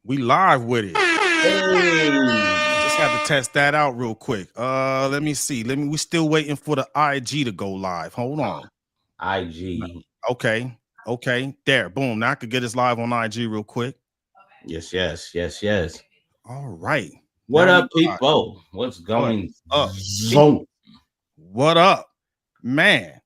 We live with it. Hey, Just had to test that out real quick. Let me see. We still waiting for the IG to go live. Hold on. IG. Okay. Okay. There. Boom. Now I could get us live on IG real quick. Yes. All right. What Now we up, live. people? What's What going up? on? What up? Man.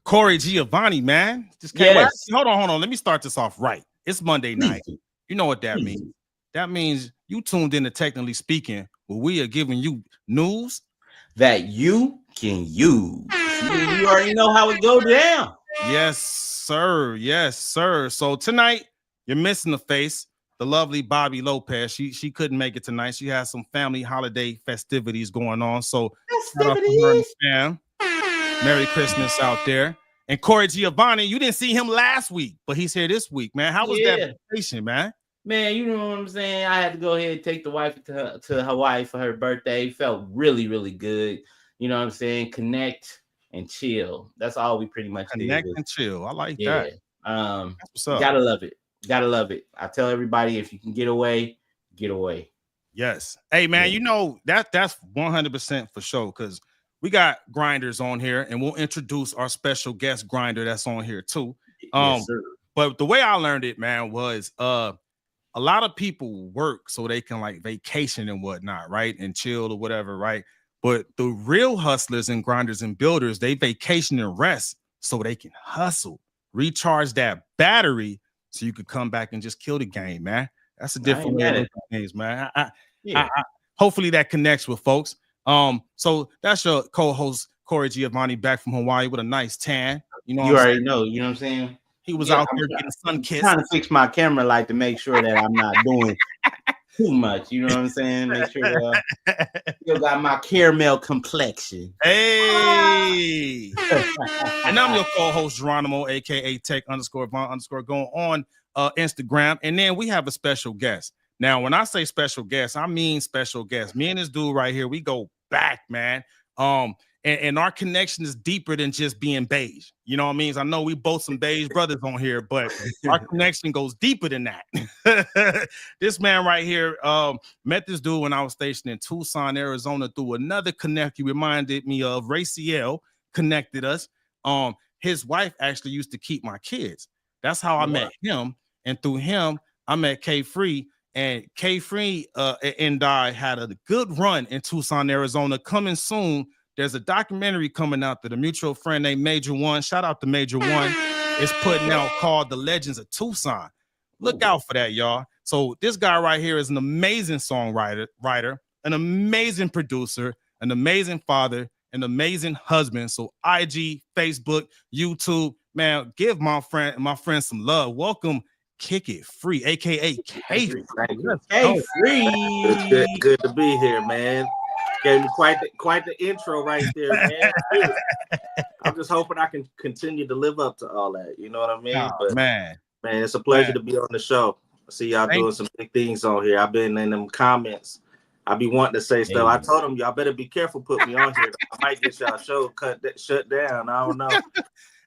Corey Giovanni, man. Just came. Well, Yes, actually, hold on. Let me start this off right. It's Monday please night. do. You know what that Please means. do. That means you tuned in to Technically Speaking, where we are giving you news That you can use. You already know how it go down. Yes, sir. Yes, sir. So tonight you're missing the face. The lovely Bobby Lopez. She couldn't make it tonight. She has some family holiday festivities going on. So shout out to her and the Festivities. fam. Merry Christmas out there. And Corey Giovanni, you didn't see him last week, but he's here this week, man. How was that Yeah, vacation, man? man. You know what I'm saying. I had to go ahead and take the wife to Hawaii for her birthday. Felt really good. You know what I'm saying. Connect and chill. That's all we pretty much did. Connect and chill. I like Yeah. that. That's what's up. Gotta love it. Gotta love it. I tell everybody if you can get away, get away. Yes. Hey man, Yeah. you know that's 100% for sure because we got grinders on here and we'll introduce our special guest grinder that's on here too. Yes, sir. But the way I learned it, man, was a lot of people work so they can like vacation and whatnot, right? And chill or whatever, right? But the real hustlers and grinders and builders, they vacation and rest so they can hustle, recharge that battery so you could come back and just kill the game, man. That's a I different ain't way of mad looking at at things, man. Yeah. Hopefully that connects with folks. So that's your co-host Corey Giovanni back from Hawaii with a nice tan. You know what You I'm already saying? know, you know what I'm saying? He was Yeah, out there getting sun kissed. trying to fix my camera light to make sure that I'm not doing too much. You know what I'm saying? Make sure that I still got my caramel complexion. Hey, and I'm your co-host Geronimo, aka Tech_Von_ going on Instagram, and then we have a special guest. Now, when I say special guest, I mean special guest. Me and this dude right here, we go back, man. And our connection is deeper than just being beige. You know what I mean? I know we both some beige brothers on here, but our connection goes deeper than that. This man right here met this dude when I was stationed in Tucson, Arizona, through another connect. He reminded me of Raciel connected us. His wife actually used to keep my kids. That's how I met him, and through him, I met K Free. And K Free and I had a good run in Tucson, Arizona. Coming soon. There's a documentary coming out that a mutual friend named Major One, shout out to Major One, is putting out called The Legends of Tucson. Look out for that, y'all. So this guy right here is an amazing songwriter, an amazing producer, an amazing father, an amazing husband. So IG, Facebook, YouTube, man, give my friend some love. Welcome, Kick It Free, aka K Free. Hey, free. Good to be here, man. Gave me quite the intro right there, man. I'm just hoping I can continue to live up to all that. You know what I mean? Oh, but man, it's a pleasure to be on the show. I see y'all doing some big things on here. I've been in them comments. I be wanting to say stuff. I told them y'all better be careful put me on here. I might get y'all show shut down. I don't know.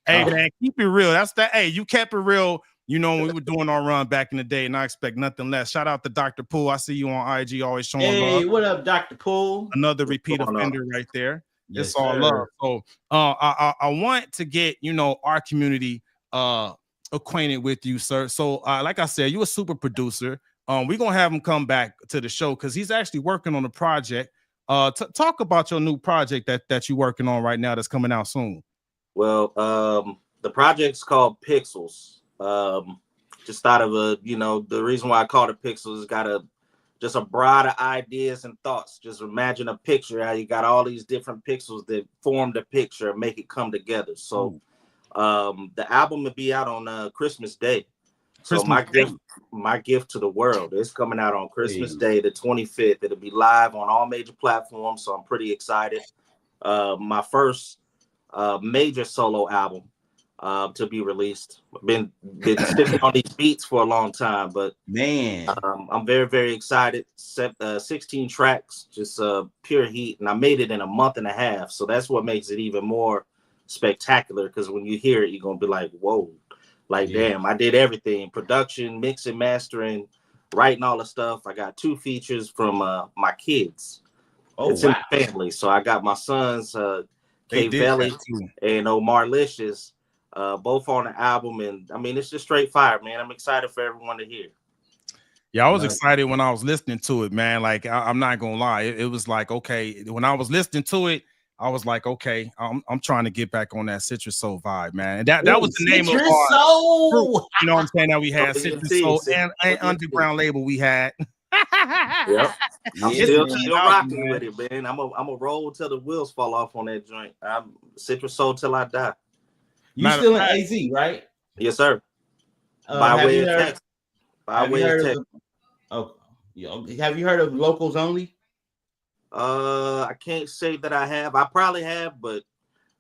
Hey man, keep it real. That's that. Hey, you kept it real. You know, when we were doing our run back in the day, and I expect nothing less. Shout out to Dr. Poole. I see you on IG, always showing love. Hey, what up, Dr. Poole? Another repeat offender right there. Yes, it's all sir. love. So I want to get, you know, our community acquainted with you, sir. So like I said, you're a super producer. We're gonna have him come back to the show because he's actually working on a project. Talk about your new project that you're working on right now that's coming out soon. Well, the project's called Pixels. Just thought of the reason why I called it Pixels is got a broader ideas and thoughts. Just imagine a picture, how you got all these different pixels that form the picture and make it come together. So the album will be out on Christmas Day. So my gift to the world is coming out on Christmas Day, the 25th. It'll be live on all major platforms. So I'm pretty excited. My first major solo album to be released. I've been sitting on these beats for a long time, but man, I'm very excited. 16 tracks, just pure heat, and I made it in a month and a half. So that's what makes it even more spectacular. Because when you hear it, you're gonna be like, "Whoa, Like, damn, I did everything: production, mixing, mastering, writing all the stuff. I got 2 features from my kids. Oh, it's in wow. the family. So I got my sons, They K did Velli that too. and Omar Licious, both on the album. And I mean, it's just straight fire, man. I'm excited for everyone to hear. Yeah, I was excited when I was listening to it, man. Like, I'm not gonna lie, it was like, okay, when I was listening to it, I was like, okay, I'm trying to get back on that Citrus Soul vibe, man. And that was the name of our Soul. group, you know what I'm saying? That we had Citrus Soul and underground label we had. Yep. I'm still rocking man. with it, man. I'm a roll till the wheels fall off on that joint. I'm Citrus Soul till I die. You still in AZ, right? Yes, sir. By way of text. By way of text. Have you heard of Locals Only? I can't say that I have. I probably have, but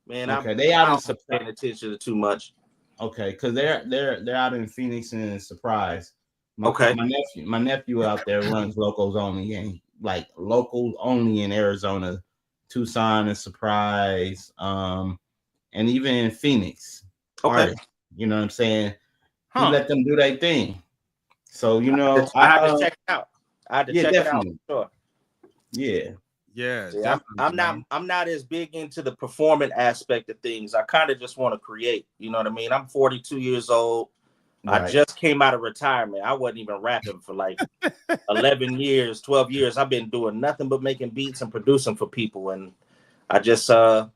man, they out in Surprise. Paying attention to too much. Okay, because they're out in Phoenix and Surprise. My nephew out there runs Locals Only, and like Locals Only in Arizona, Tucson and Surprise, and even in Phoenix. Okay, artists, you know what I'm saying? He let them do their thing. So you know, I had to check it out. I had to check definitely. it out. Sure. Yeah. I'm not as big into the performing aspect of things. I kind of just want to create. You know what I mean? I'm 42 years old. Right. I just came out of retirement. I wasn't even rapping for like 11 years, 12 years. I've been doing nothing but making beats and producing for people. And I just I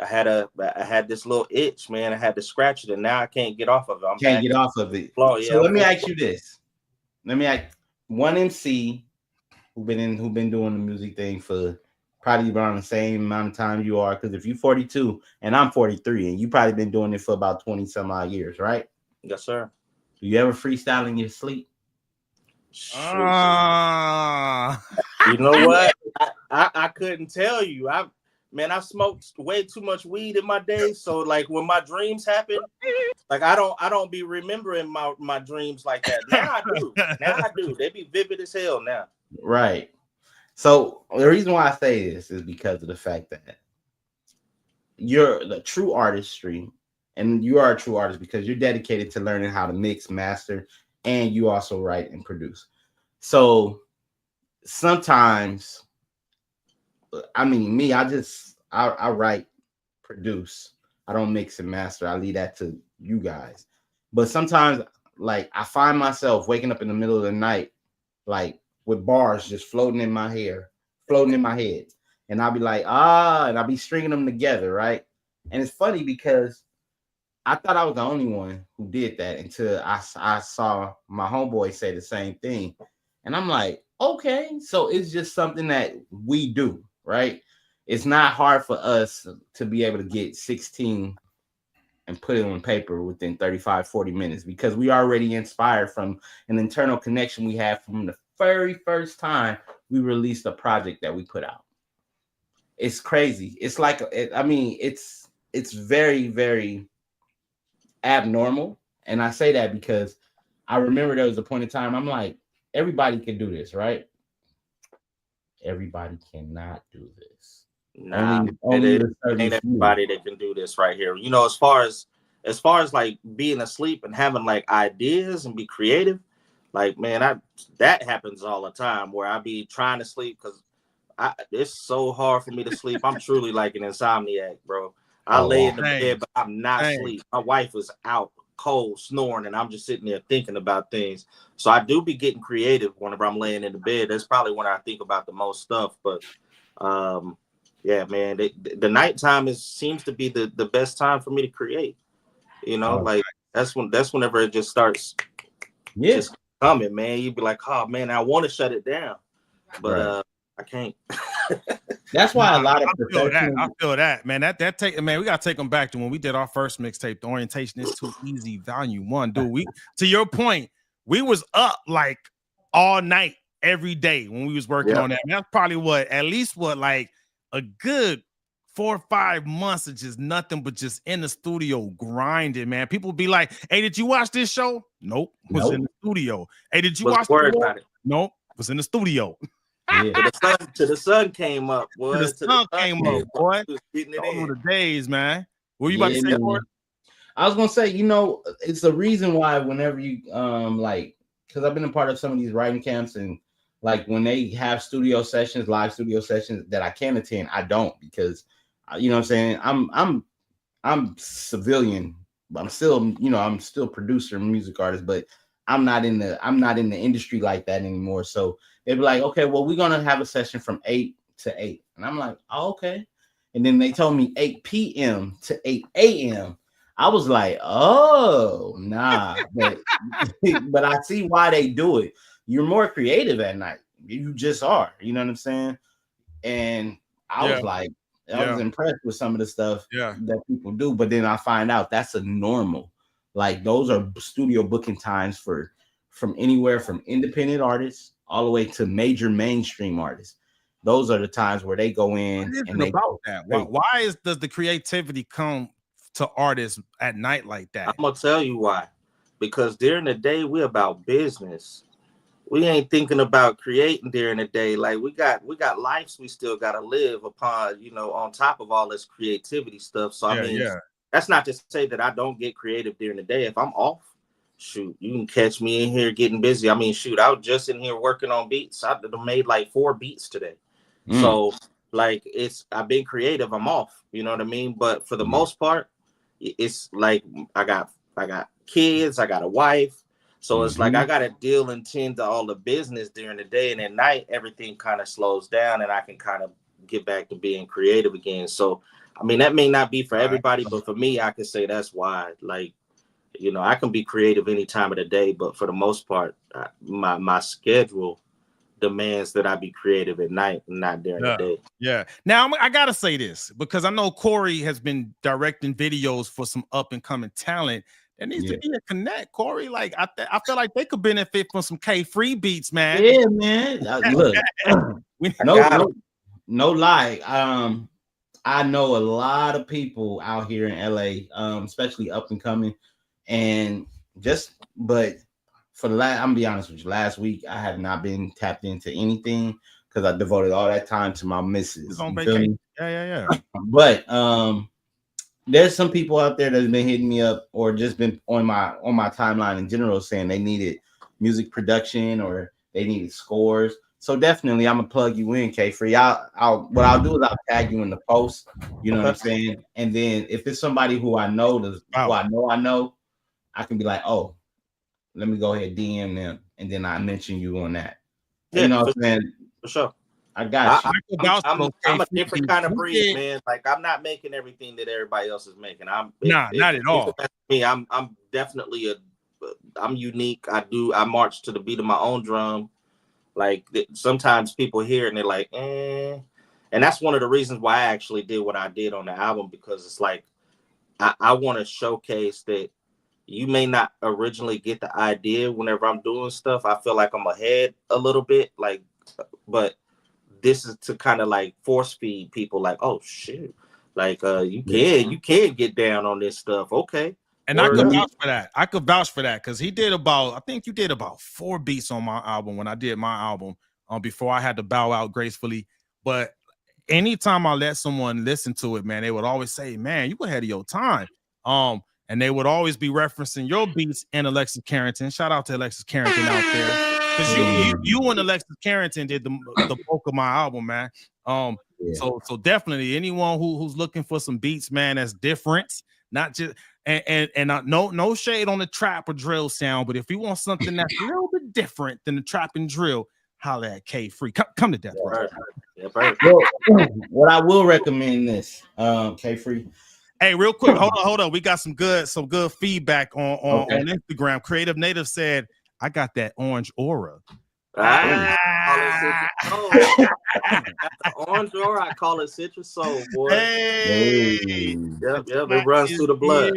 had this little itch, man. I had to scratch it, and now I can't get off of it. Can't get off of it. So let me ask you this. Let me ask one MC who been doing the music thing for probably around the same amount of time you are, because if you're 42 and I'm 43, and you probably been doing it for about 20 some odd years, right? Yes, sir. Do you ever freestyle in your sleep? You know what? I couldn't tell you. I smoked way too much weed in my day. So like when my dreams happen, like I don't be remembering my dreams like that. Now I do. They be vivid as hell now. Right. So the reason why I say this is because of the fact that you're the true artistry, and you are a true artist because you're dedicated to learning how to mix, master, and you also write and produce. So sometimes, I mean, me, I write, produce. I don't mix and master. I leave that to you guys. But sometimes, like, I find myself waking up in the middle of the night, like, with bars just floating in my head. And I'll be like, and I'll be stringing them together, right? And it's funny because I thought I was the only one who did that until I saw my homeboy say the same thing. And I'm like, okay, so it's just something that we do, right? It's not hard for us to be able to get 16 and put it on paper within 35, 40 minutes because we already inspired from an internal connection we had from the very first time we released a project that we put out. It's crazy. It's like, it's very, very abnormal. And I say that because I remember there was a point in time I'm like, everybody can do this, right? Everybody cannot do this. Only ain't everybody that can do this right here. You know, as far as like being asleep and having like ideas and be creative, like, man, that happens all the time where I be trying to sleep because it's so hard for me to sleep. I'm truly like an insomniac, bro. I lay in the bed, but I'm not asleep. My wife is out cold snoring, and I'm just sitting there thinking about things. So I do be getting creative whenever I'm laying in the bed. That's probably when I think about the most stuff. But yeah, man, the nighttime seems to be the best time for me to create. You know, like that's whenever it just starts just coming, man. You'd be like, oh man, I want to shut it down, but I can't. That's why a lot of I feel that, man. That take, man, we gotta take them back to when we did our first mixtape, The Orientation Is Too Easy, Volume 1. Dude, we, to your point, we was up like all night every day when we was working on that. And that's probably at least like a good 4 or 5 months of just nothing but just in the studio grinding, man. People be like, hey, did you watch this show? Nope. Was in the studio. Hey, did you watch it? Nope. Was in the studio. Yeah. Till the sun came up, boy. Till the sun came up, boy. Those were the days, man. What were you about to say, Ford? I was gonna say, you know, it's the reason why whenever you like, because I've been a part of some of these writing camps, and like when they have studio sessions, live studio sessions that I can attend, I don't, because you know what I'm saying, I'm civilian, but I'm still, you know, I'm still producer and music artist, but I'm not in the industry like that anymore. So they'd be like, okay, well, we're gonna have a session from 8 to 8. And I'm like, oh, okay. And then they told me 8 p.m. to 8 a.m. I was like, oh nah, but but I see why they do it. You're more creative at night. You just are, you know what I'm saying? And I was like, I was impressed with some of the stuff that people do, but then I find out that's a normal. Like those are studio booking times for from anywhere from independent artists all the way to major mainstream artists. Those are the times where they go in and they about that. Why does the creativity come to artists at night like that? I'm gonna tell you why. Because during the day we're about business. We ain't thinking about creating during the day. Like we got lives we still gotta live upon, you know, on top of all this creativity stuff. So I mean, that's not to say that I don't get creative during the day. If I'm off, shoot, you can catch me in here getting busy. I mean, shoot, I was just in here working on beats. I made like 4 beats today. So like I've been creative. I'm off, you know what I mean? But for the most part, it's like I got kids, I got a wife. So it's like I got to deal and tend to all the business during the day, and at night everything kind of slows down, and I can kind of get back to being creative again. So I mean, that may not be for everybody, but for me, I can say that's why. Like, you know, I can be creative any time of the day, but for the most part, my schedule demands that I be creative at night and not during the day. Yeah. Now I gotta say this because I know Corey has been directing videos for some up and coming talent. There needs to be a connect, Corey. Like I feel like they could benefit from some K-Free beats, man. Yeah, man. Look, no lie. I know a lot of people out here in LA, especially up and coming, and but for the last, I'm gonna be honest with you, last week I have not been tapped into anything because I devoted all that time to my missus. On vacation. Yeah. But there's some people out there that's been hitting me up or just been on my timeline in general saying they needed music production or they needed scores. So definitely I'm gonna plug you in, K-Free. What I'll do is I'll tag you in the post, you know what I'm saying? And then if it's somebody who I know, I know, I can be like, oh, let me go ahead DM them, and then I mention you on that. Yeah, you know what I'm saying? For sure. I got you. I'm a different kind of breed, man. Like I'm not making everything that everybody else is making. Not at all. Me, I'm definitely I'm unique. I march to the beat of my own drum. Like sometimes people hear and they're like, and that's one of the reasons why I actually did what I did on the album, because it's like I want to showcase that you may not originally get the idea whenever I'm doing stuff. I feel like I'm ahead a little bit, like, but this is to kind of like force feed people like, oh shit, like you can get down on this stuff. Okay. And I could vouch for that. I could vouch for that because I think you did about 4 beats on my album when I did my album before I had to bow out gracefully. But anytime I let someone listen to it, man, they would always say, man, you ahead of your time. And they would always be referencing your beats and Alexis Carrington. Shout out to Alexis Carrington out there. Because you and Alexis Carrington did the bulk of my album, man. So definitely anyone who's looking for some beats, man, that's different, not just and no shade on the trap or drill sound, but if you want something that's a little bit different than the trap and drill, holla at K-Free. Come to Death Row. Well, what I will recommend this, K-Free. Hey, real quick, hold on. We got some good feedback on Instagram. Creative Native said, I got that orange aura. Orange aura, I call it citrus soul, boy. Hey. Yep, it runs through the blood.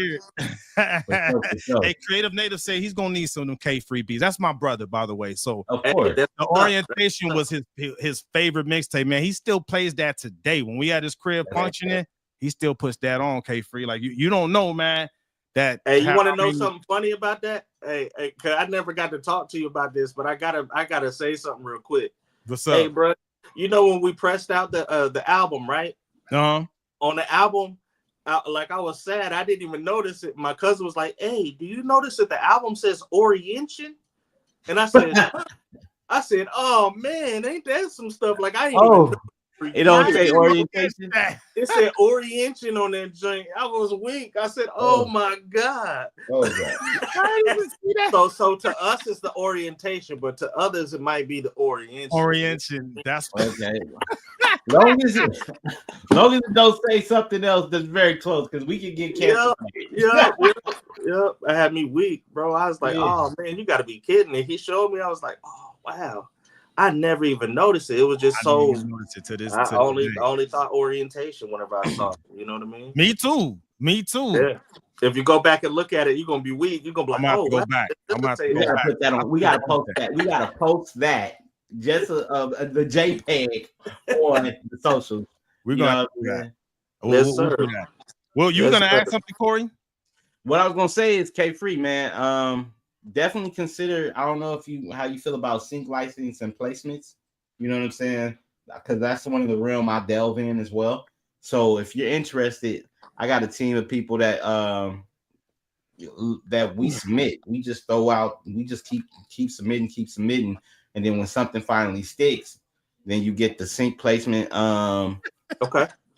Hey, Creative Native said he's gonna need some of them K-Free beats. That's my brother, by the way. So of course, the Orientation was his favorite mixtape, man. He still plays that today. When we had his crib functioning, he still puts that on, K-Free. Like you don't know, man. Hey, you want to know something funny about that? Hey, cause I never got to talk to you about this, but I gotta say something real quick. What's up? Hey, bro, you know when we pressed out the album, right? On the album, I was sad. I didn't even notice it. My cousin was like, "Hey, do you notice that the album says Orientation?" And I said, "Oh man, ain't that some stuff?" Like I didn't even know for it don't years. say orientation. It said Orientation on that joint. I was weak. I said, "Oh my God." Oh God. I didn't even see that. So to us it's the orientation, but to others it might be the Orientation. Orientation. That's Okay. long as it don't say something else that's very close, because we can get canceled. Yep. I had me weak, bro. I was like, "Oh man, you got to be kidding!" And he showed me. I was like, "Oh wow." I never even noticed it. It was just I so. didn't even notice it to this. I only thought orientation whenever I saw it. You know what I mean? Me too. Yeah. If you go back and look at it, you're gonna be weak. You're gonna be like, I'm gonna "Oh, have to go back. I'm gonna have to We go gotta back. put that on. We gotta post that. We gotta post that. Just the JPEG on the socials. We're You gonna know do that. Yes, We'll sir. do that. Well, you Yes, gonna sir. ask something, Corey? What I was gonna say is K-Free, man. Definitely consider. I don't know how you feel about sync licensing and placements. You know what I'm saying? Because that's one of the realm I delve in as well. So if you're interested, I got a team of people that we submit. We just throw out. We just keep submitting, and then when something finally sticks, then you get the sync placement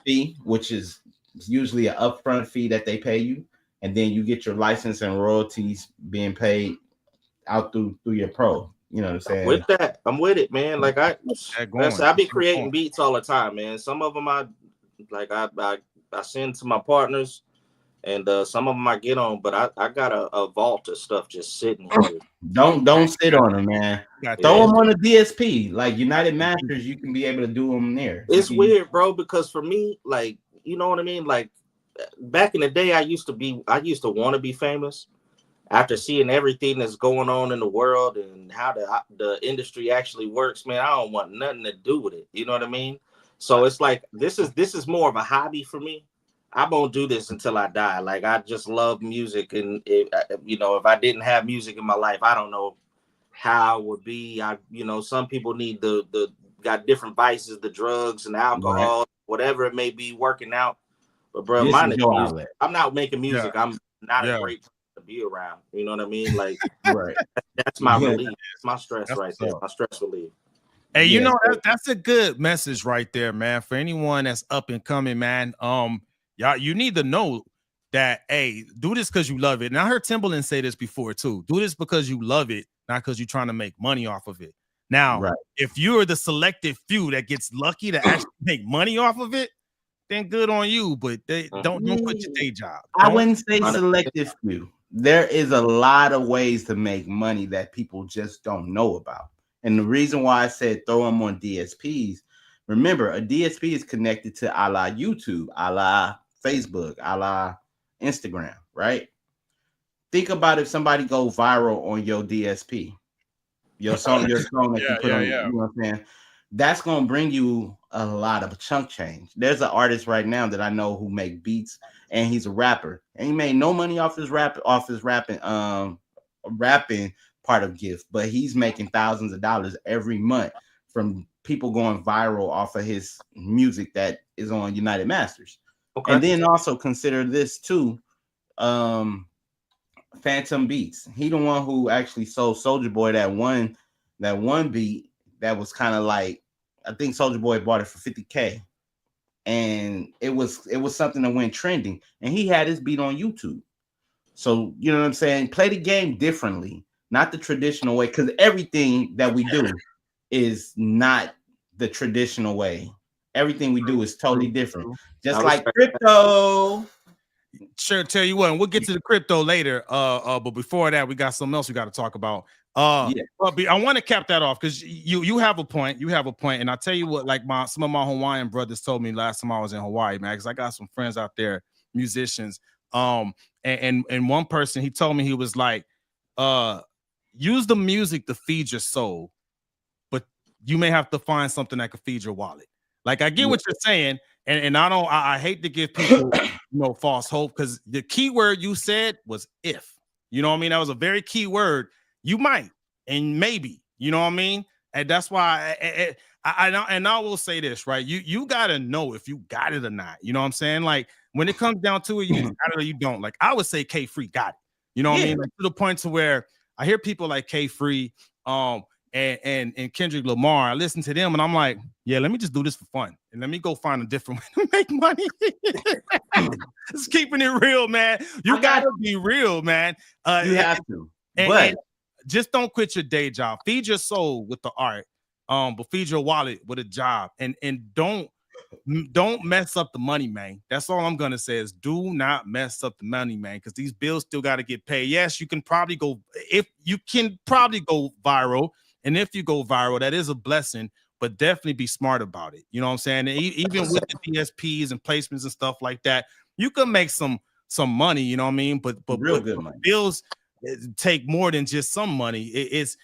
fee, which is usually an upfront fee that they pay you, and then you get your license and royalties being paid out through your pro. You know what I'm saying? With that, I'm with it, man. Like I be creating Going. beats all the time, man. Some of them I send to my partners, and some of them I get on. But I got a vault of stuff just sitting here. Don't sit on them, man. Throw them on a DSP like United Masters. You can be able to do them there. It's weird, bro, because for me, like, you know what I mean. Like back in the day, I used to want to be famous. After seeing everything that's going on in the world and how the industry actually works, man, I don't want nothing to do with it. You know what I mean? So it's like this is more of a hobby for me. I won't do this until I die. Like I just love music, and if I didn't have music in my life, I don't know how it would be. Some people need the got different vices, the drugs and alcohol, right, whatever it may be, working out. But bro, mine is music. I'm not making music. Yeah. I'm not a great to be around. You know what I mean? Like, right. That's my relief. It's my stress right there. My stress relief. Hey, that's a good message right there, man. For anyone that's up and coming, man. Y'all, you need to know that, hey, do this because you love it. And I heard Timbaland say this before too. Do this because you love it, not because you're trying to make money off of it. Now, if you're the selected few that gets lucky to actually make money off of it, then good on you. But don't quit your day job. I wouldn't say selective few. There is a lot of ways to make money that people just don't know about. And the reason why I said throw them on DSPs, remember, a DSP is connected to a la YouTube, a la Facebook, a la Instagram, right? Think about if somebody go viral on your DSP, your song that you put on, you know what I'm saying? That's going to bring you a lot of chunk change. There's an artist right now that I know who make beats, and he's a rapper, and he made no money off his rapping part of Gift, but he's making thousands of dollars every month from people going viral off of his music that is on United Masters. Okay. And then also consider this too, Phantom Beats. He the one who actually sold Soulja Boy that one beat that was kind of like, I think Soulja Boy bought it for $50K, and it was something that went trending, and he had his beat on YouTube. So you know what I'm saying? Play the game differently, not the traditional way, because everything that we do is not the traditional way. Everything we do is totally different, just like crypto. Sure, tell you what, and we'll get to the crypto later. But before that, we got something else we got to talk about. But I want to cap that off because you have a point. You have a point, and I tell you what, like some of my Hawaiian brothers told me last time I was in Hawaii, man, because I got some friends out there, musicians. And one person, he told me, he was like, use the music to feed your soul, but you may have to find something that could feed your wallet. Like I get what you're saying, and I hate to give people false hope, because the key word you said was if. You know what I mean? That was a very key word. You might and maybe, you know what I mean? And that's why I will say this, right? You gotta know if you got it or not. You know what I'm saying? Like when it comes down to it, you got it or you don't. Like I would say K Free got it. You know what I mean? Like to the point to where I hear people like K Free, and Kendrick Lamar. I listen to them and I'm like, yeah, let me just do this for fun and let me go find a different way to make money. It's keeping it real, man. You gotta be real, man. You have to, and just don't quit your day job. Feed your soul with the art, but feed your wallet with a job, and don't mess up the money, man. That's all I'm gonna say is do not mess up the money, man, because these bills still got to get paid. Yes, you can probably go viral, and if you go viral, that is a blessing. But definitely be smart about it. You know what I'm saying? And even with the DSPs and placements and stuff like that, you can make some money. You know what I mean? But real good money. Bills take more than just some money. It's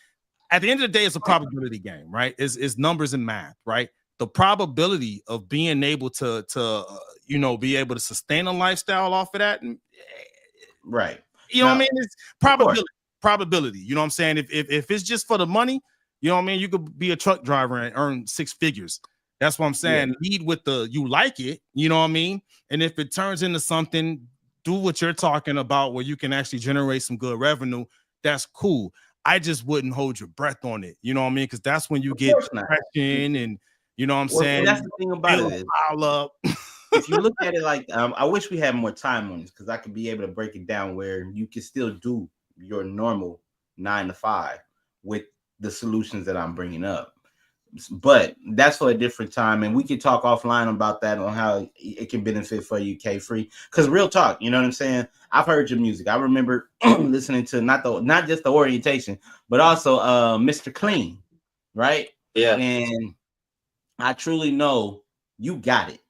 at the end of the day, it's a probability game, right? It's numbers and math, right? The probability of being able to be able to sustain a lifestyle off of that, right? You know what I mean? It's probability. You know what I'm saying? If it's just for the money, you know what I mean? You could be a truck driver and earn 6 figures. That's what I'm saying. Lead with you like it, you know what I mean? And if it turns into something, do what you're talking about where you can actually generate some good revenue. That's cool. I just wouldn't hold your breath on it. You know what I mean? Because that's when you get depression and you know what I'm saying? That's the thing about it. Pile up. If you look at it like, I wish we had more time on this because I could be able to break it down where you can still do your normal 9 to 5 with the solutions that I'm bringing up. But that's for a different time, and we can talk offline about that on how it can benefit for you, K Free. Because real talk, you know what I'm saying? I've heard your music. I remember listening to not just the orientation, but also Mr. Clean, right? Yeah. And I truly know you got it.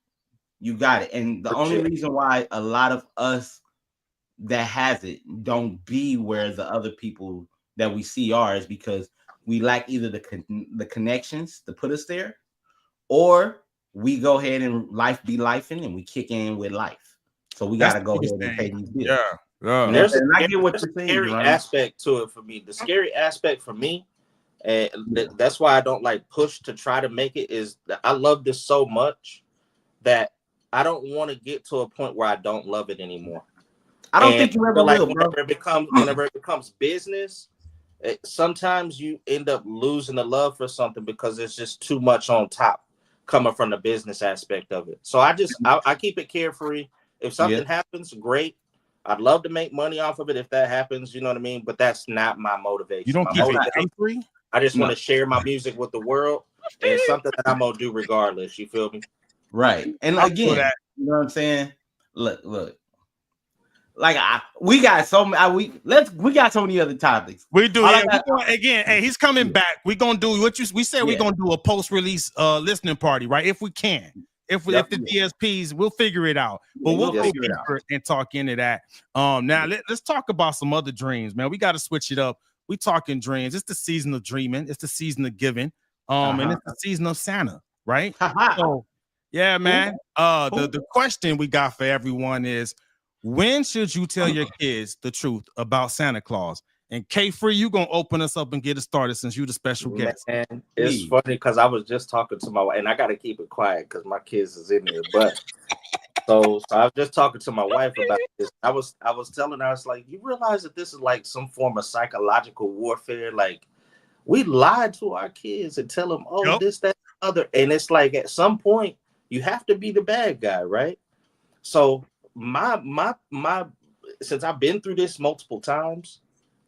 You got it. And the only reason why a lot of us that has it don't be where the other people that we see are is because we lack either the connections to put us there, or we go ahead and life be lifing and we kick in with life. So we got to go ahead and pay these bills. Yeah. There's a scary aspect to it for me. The scary aspect for me, and that's why I don't like push to try to make it, is that I love this so much that I don't want to get to a point where I don't love it anymore. I don't think you ever will, bro. Whenever it becomes business, sometimes you end up losing the love for something because it's just too much on top coming from the business aspect of it. So I keep it carefree. If something happens, great. I'd love to make money off of it if that happens, you know what I mean? But that's not my motivation. You don't keep it free? I just want to share my music with the world, and it's something that I'm gonna do regardless. You feel me? Right. And again, you know what I'm saying? Look. Like we got so many. We got so many other topics. We do. Again, hey, he's coming back. We're gonna do we said. We're gonna do a post-release listening party, right? If we can, if the DSPs, we'll figure it out. But we'll figure it out and talk into that. Now let's talk about some other dreams, man. We got to switch it up. We talking dreams. It's the season of dreaming. It's the season of giving. And it's the season of Santa, right? So yeah, man. The question we got for everyone is, when should you tell your kids the truth about Santa Claus? And K Free, you gonna open us up and get it started since you the special guest. Man, it's funny because I was just talking to my wife, and I gotta keep it quiet because my kids is in there. But so I was just talking to my wife about this. I was telling her, I was like, you realize that this is like some form of psychological warfare? Like we lied to our kids and tell them, this, that, other, and it's like at some point you have to be the bad guy, right? So my since I've been through this multiple times,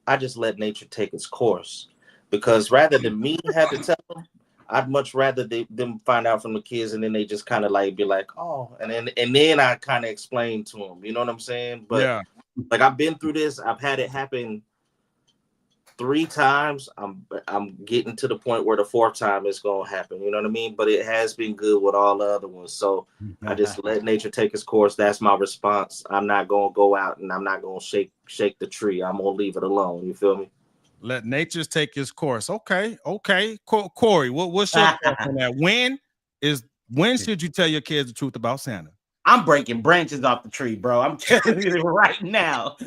I just let nature take its course, because rather than me have to tell them, I'd much rather them find out from the kids, and then they just kind of like be like, oh, and then I kind of explain to them, you know what I'm saying? But like I've been through this, I've had it happen 3 times. I'm getting to the point where the 4th time it's gonna happen. You know what I mean? But it has been good with all the other ones. So I just let nature take its course. That's my response. I'm not gonna go out and I'm not gonna shake the tree. I'm gonna leave it alone. You feel me? Let nature take its course. Okay. Corey, what's your thoughts on that? When should you tell your kids the truth about Santa? I'm breaking branches off the tree, bro. I'm telling you right now.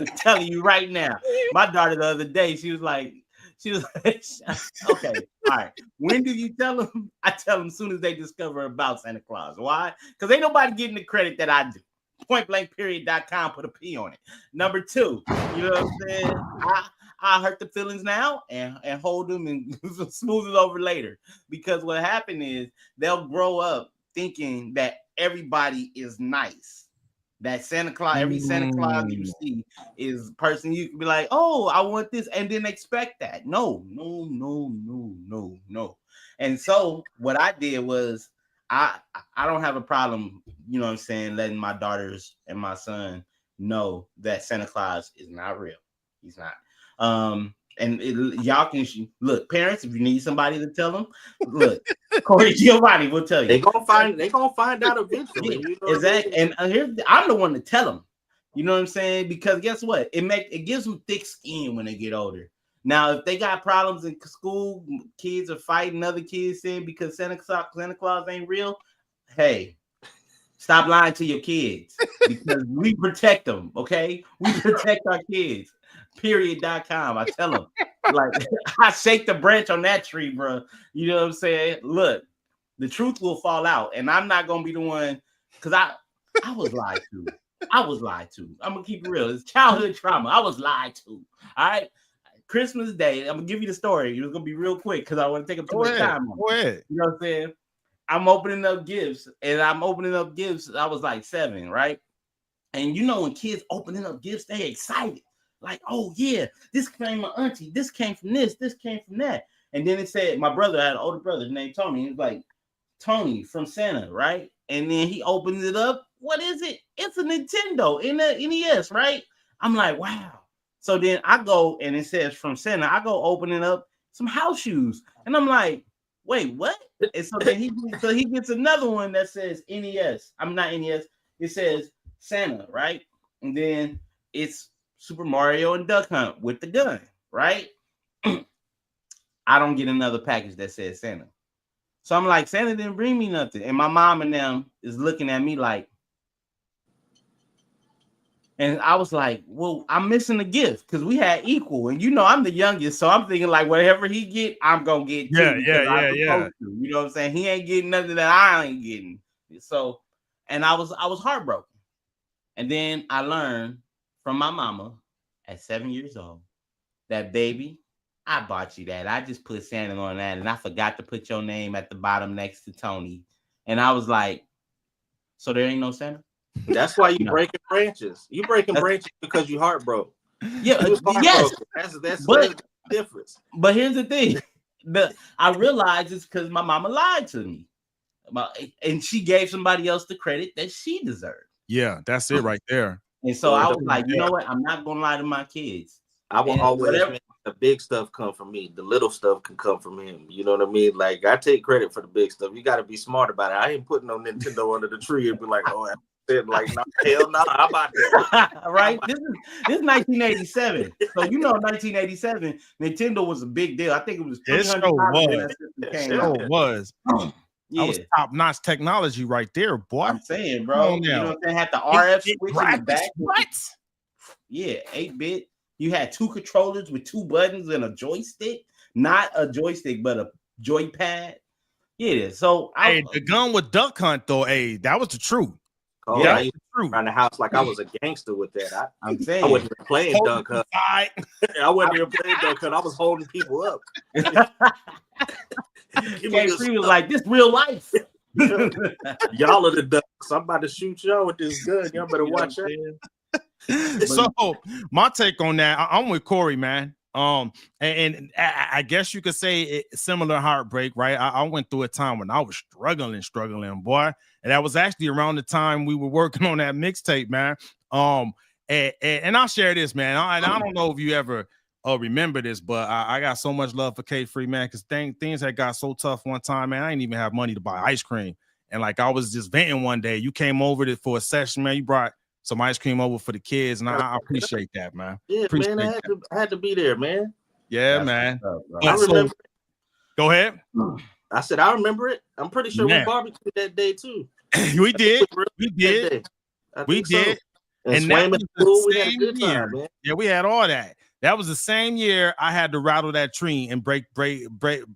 My daughter the other day, she was like, She was like, okay, all right. When do you tell them? I tell them as soon as they discover about Santa Claus. Why? Because ain't nobody getting the credit that I do. Pointblankperiod.com, put a P on it. Number 2, you know what I'm saying? I hurt the feelings now and hold them and smooth it over later. Because what happened is they'll grow up thinking that everybody is nice. That Santa Claus, every Santa Claus you see is a person you can be like, oh, I want this, and then expect that. No. And so what I did was I don't have a problem, you know what I'm saying, letting my daughters and my son know that Santa Claus is not real. He's not. Y'all can look, parents, if you need somebody to tell them, look, Corey Giovanni will tell you. They gonna find out eventually. Yeah, you know exactly. And I'm the one to tell them. You know what I'm saying? Because guess what? It gives them thick skin when they get older. Now, if they got problems in school, kids are fighting other kids saying because Santa Claus ain't real. Hey, stop lying to your kids because we protect them. Okay, we protect our kids. Period.com. I tell them, like, I shake the branch on that tree, bro. You know what I'm saying? Look, the truth will fall out, and I'm not gonna be the one because I was lied to. I'm gonna keep it real. It's childhood trauma. I was lied to. All right. Christmas Day. I'm gonna give you the story. It's gonna be real quick because I want to take up too much time. Go ahead. You know what I'm saying? I'm opening up gifts. I was like 7, right? And you know when kids opening up gifts, they excited. Like, oh yeah, this came from my auntie, this came from this came from that. And then it said, my brother, I had an older brother named Tony. He was like, Tony from Santa, right? And then he opens it up. What is it? It's a Nintendo in the NES, right? I'm like, wow. So then I go and it says from Santa. I go opening up some house shoes. And I'm like, wait, what? And so then he gets another one that says NES. I'm not NES. It says Santa, right? And then it's Super Mario and Duck Hunt with the gun, right? I don't get another package that says Santa. So I'm like, Santa didn't bring me nothing. And my mom and them is looking at me like, and I was like, well, I'm missing a gift because we had equal. And you know, I'm the youngest. So I'm thinking like whatever he get, I'm going to get too. Yeah. You know what I'm saying? He ain't getting nothing that I ain't getting. So, and I was heartbroken. And then I learned from my mama at 7 years old that, baby, I bought you that. I just put Santa on that. And I forgot to put your name at the bottom next to Tony. And I was like, so there ain't no Santa? That's why you breaking branches. You breaking branches because you heartbroken. Yeah, yes. That's the difference. But here's the thing: I realized it's because my mama lied to me, and she gave somebody else the credit that she deserved. Yeah, that's it right there. And so I was like, you know what? I'm not gonna lie to my kids. I will always make the big stuff come from me. The little stuff can come from him. You know what I mean? Like, I take credit for the big stuff. You got to be smart about it. I ain't putting no Nintendo under the tree and be like, oh. Like, no, hell no, how about that? Right? This is 1987. So you know, 1987, Nintendo was a big deal. I think it was $300. It was. That was top-notch technology right there, boy. I'm saying, bro. You know what I'm saying? Had the RF switch in the back. What? Yeah, 8-bit. You had 2 controllers with 2 buttons and a joystick. Not a joystick, but a joypad. Yeah. So the gun with Duck Hunt, though, that was the truth. Oh, yeah, I used to around the house like I was a gangster with that. I'm saying I wasn't even playing Duck Hunt. I wasn't even playing Duck Hunt. I was holding people up. K3 was like, this real life. Y'all are the ducks. I'm about to shoot y'all with this gun. Y'all better watch out. So my take on that, I'm with Corey, man. And I guess you could say similar heartbreak, right? I went through a time when I was struggling, boy. And that was actually around the time we were working on that mixtape, man. And I'll share this, man. I don't know if you ever remember this, but I got so much love for K3, man, because things had got so tough one time, man. I didn't even have money to buy ice cream. And like I was just venting one day. You came over for a session, man. You brought some ice cream over for the kids, and I appreciate that, man. Yeah, appreciate man, I had to be there, man. Yeah, that's man. I remember. Go ahead. I said I remember it. I'm pretty sure we barbecued that day too. We did. We did. We did. And that was the same year. Yeah, we had all that. That was the same year I had to rattle that tree and break the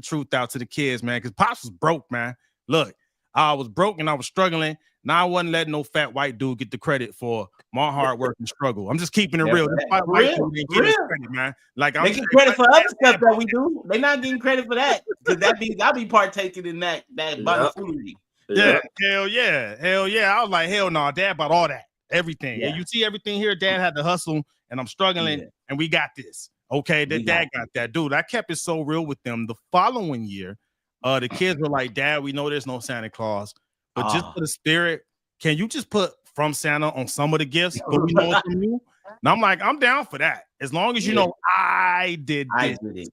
truth out to the kids, man. Because Pops was broke, man. Look, I was broke and I was struggling. Now I wasn't letting no fat white dude get the credit for my hard work and struggle. I'm just keeping it real. This white dude didn't get his credit, man. Like they get credit for other stuff that we do. They're not getting credit for that because I'll be partaking in that buffoonery. Yeah, hell yeah. I was like, hell no, Dad bought all that, everything. Yeah. And you see everything here, Dad had to hustle, and I'm struggling, and we got this. Okay, Dad got that. Dude, I kept it so real with them. The following year, the kids were like, Dad, we know there's no Santa Claus, but just for the spirit, can you just put from Santa on some of the gifts? But we know it's from you. And I'm like, I'm down for that. As long as you know I did this.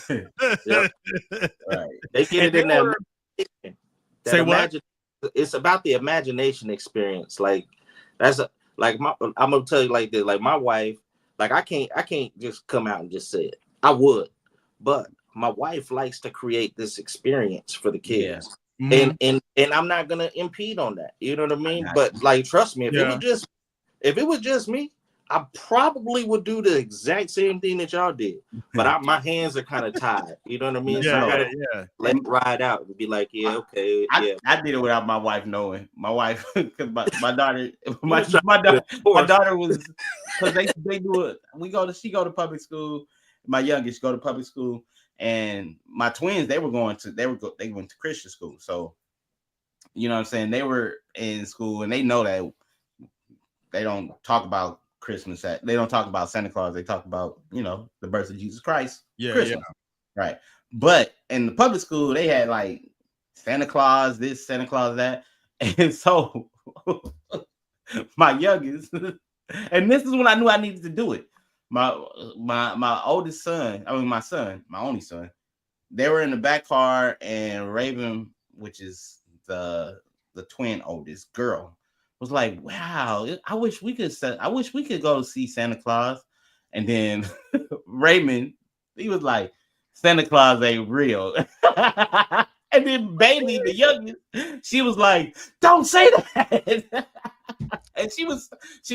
Right. They get it in there. Say what? It's about the imagination experience. Like I'm gonna tell you like this. Like my wife, like I can't just come out and just say it. I would, but my wife likes to create this experience for the kids. Yeah. And I'm not gonna impede on that. You know what I mean? But like, trust me, if it was just me, I probably would do the exact same thing that y'all did. But my hands are kind of tied. You know what I mean? So I gotta let it ride out and be like, okay, I did it without my wife knowing. My wife, because my daughter was, because they do it. She go to public school. My youngest go to public school, and my twins they went to Christian school. So, you know what I'm saying? They were in school, and they know that they don't talk about Christmas. They don't talk about Santa Claus. They talk about, the birth of Jesus Christ. Christmas. Right. But in the public school, they had like Santa Claus this, Santa Claus that. And so my youngest, and this is when I knew I needed to do it. My oldest son, my only son, they were in the back car, and Raven, which is the twin oldest girl, was like, wow, I wish we could go see Santa Claus. And then Raymond, he was like, Santa Claus ain't real. And then Bailey, the youngest, she was like, don't say that. And she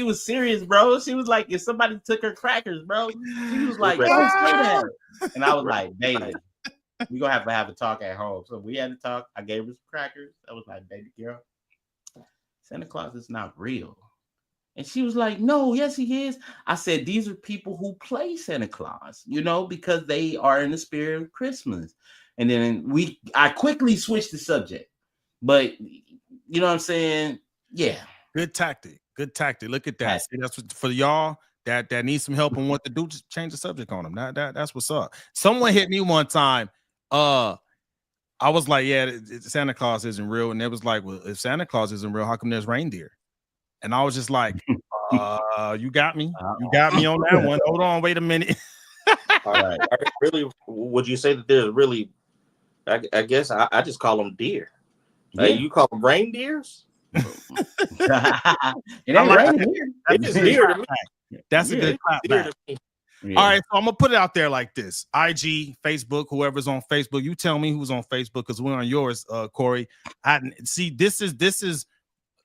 was serious, bro. She was like, if somebody took her crackers, bro, she was like, don't say that. And I was like, Bailey, we're gonna have a talk at home. So we had to talk. I gave her some crackers. I was like, baby girl, Santa Claus is not real. And she was like, no, yes, he is. I said, these are people who play Santa Claus, because they are in the spirit of Christmas. And then I quickly switched the subject. But you know what I'm saying? Yeah. Good tactic. Look at that. See, that's what, for y'all that need some help on what to do, just change the subject on them. That's what's up. Someone hit me one time. I was like, Santa Claus isn't real. And it was like, well, if Santa Claus isn't real, how come there's reindeer? And I was just like, you got me. You got me on that one. Hold on, wait a minute. All right. Really, would you say that there's really, I guess I just call them deer. You call them reindeers? It ain't reindeer. It's deer to me. That's a good clap. Yeah. All right, so I'm gonna put it out there like this: IG, Facebook, whoever's on Facebook, you tell me who's on Facebook because we're on yours, Corey. This is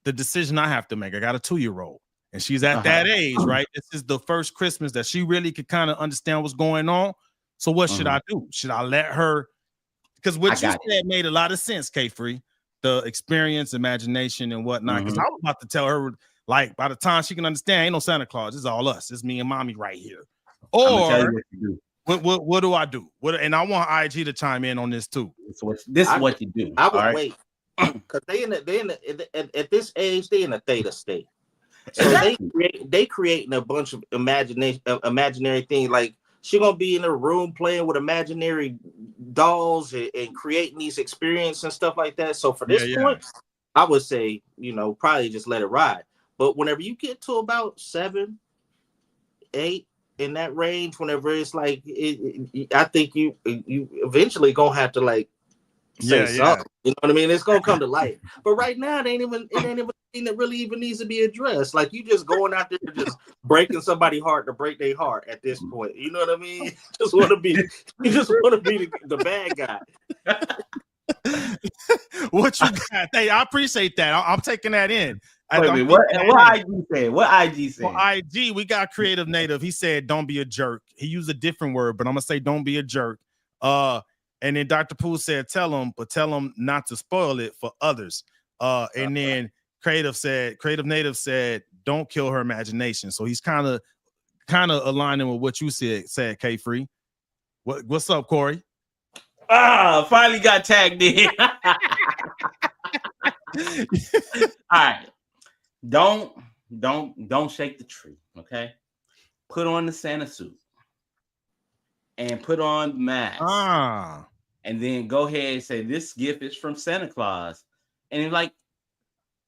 the decision I have to make. I got a 2-year-old, and she's at that age, right? This is the first Christmas that she really could kind of understand what's going on. So what should I do? Should I let her? Because what you said made a lot of sense, K-Free. The experience, imagination, and whatnot. Because I was about to tell her, like, by the time she can understand, ain't no Santa Claus. It's all us. It's me and mommy right here. Or what do I do? And I want IG to chime in on this too. This is what you do. I would wait because at this age they in a theta state. So they creating a bunch of imaginary things. Like she gonna be in a room playing with imaginary dolls and creating these experiences and stuff like that. So for this point, I would say probably just let it ride. But whenever you get to about 7, 8. In that range, whenever it's like, I think you eventually gonna have to like say something. You know what I mean? It's gonna come to light. But right now, it ain't even thing that really even needs to be addressed. Like you just going out there just breaking somebody's heart to break their heart at this point. You know what I mean? You just want to be the bad guy. What you got? Hey, I appreciate that. I'm taking that in. Wait a minute, what IG said? What IG said? Well, IG, we got Creative Native. He said, "Don't be a jerk." He used a different word, but I'm gonna say, "Don't be a jerk." And then Dr. Pooh said, "Tell him not to spoil it for others." And then Creative Native said, "Don't kill her imagination." So he's kind of aligning with what you said, K Free. What's up, Corey? Finally got tagged in. All right. Don't shake the tree, okay? Put on the Santa suit and put on the mask. And then go ahead and say, this gift is from Santa Claus. And you're like,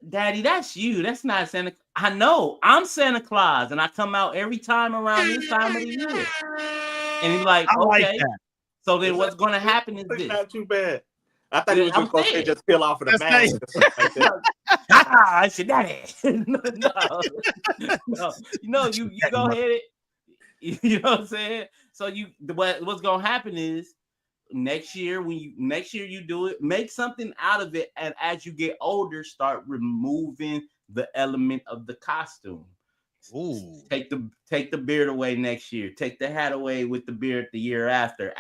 Daddy, that's you. That's not Santa. I know. I'm Santa Claus, and I come out every time around this time of the year. And he's like, okay. Like that. So then what's going to happen is this. Not too bad. I thought he was just going to just peel off of the mask. I said, Daddy. No. You go ahead. You know what I'm saying? So what's going to happen is, next year you do it, make something out of it, and as you get older, start removing the element of the costume. Ooh. Take the beard away next year. Take the hat away with the beard the year after.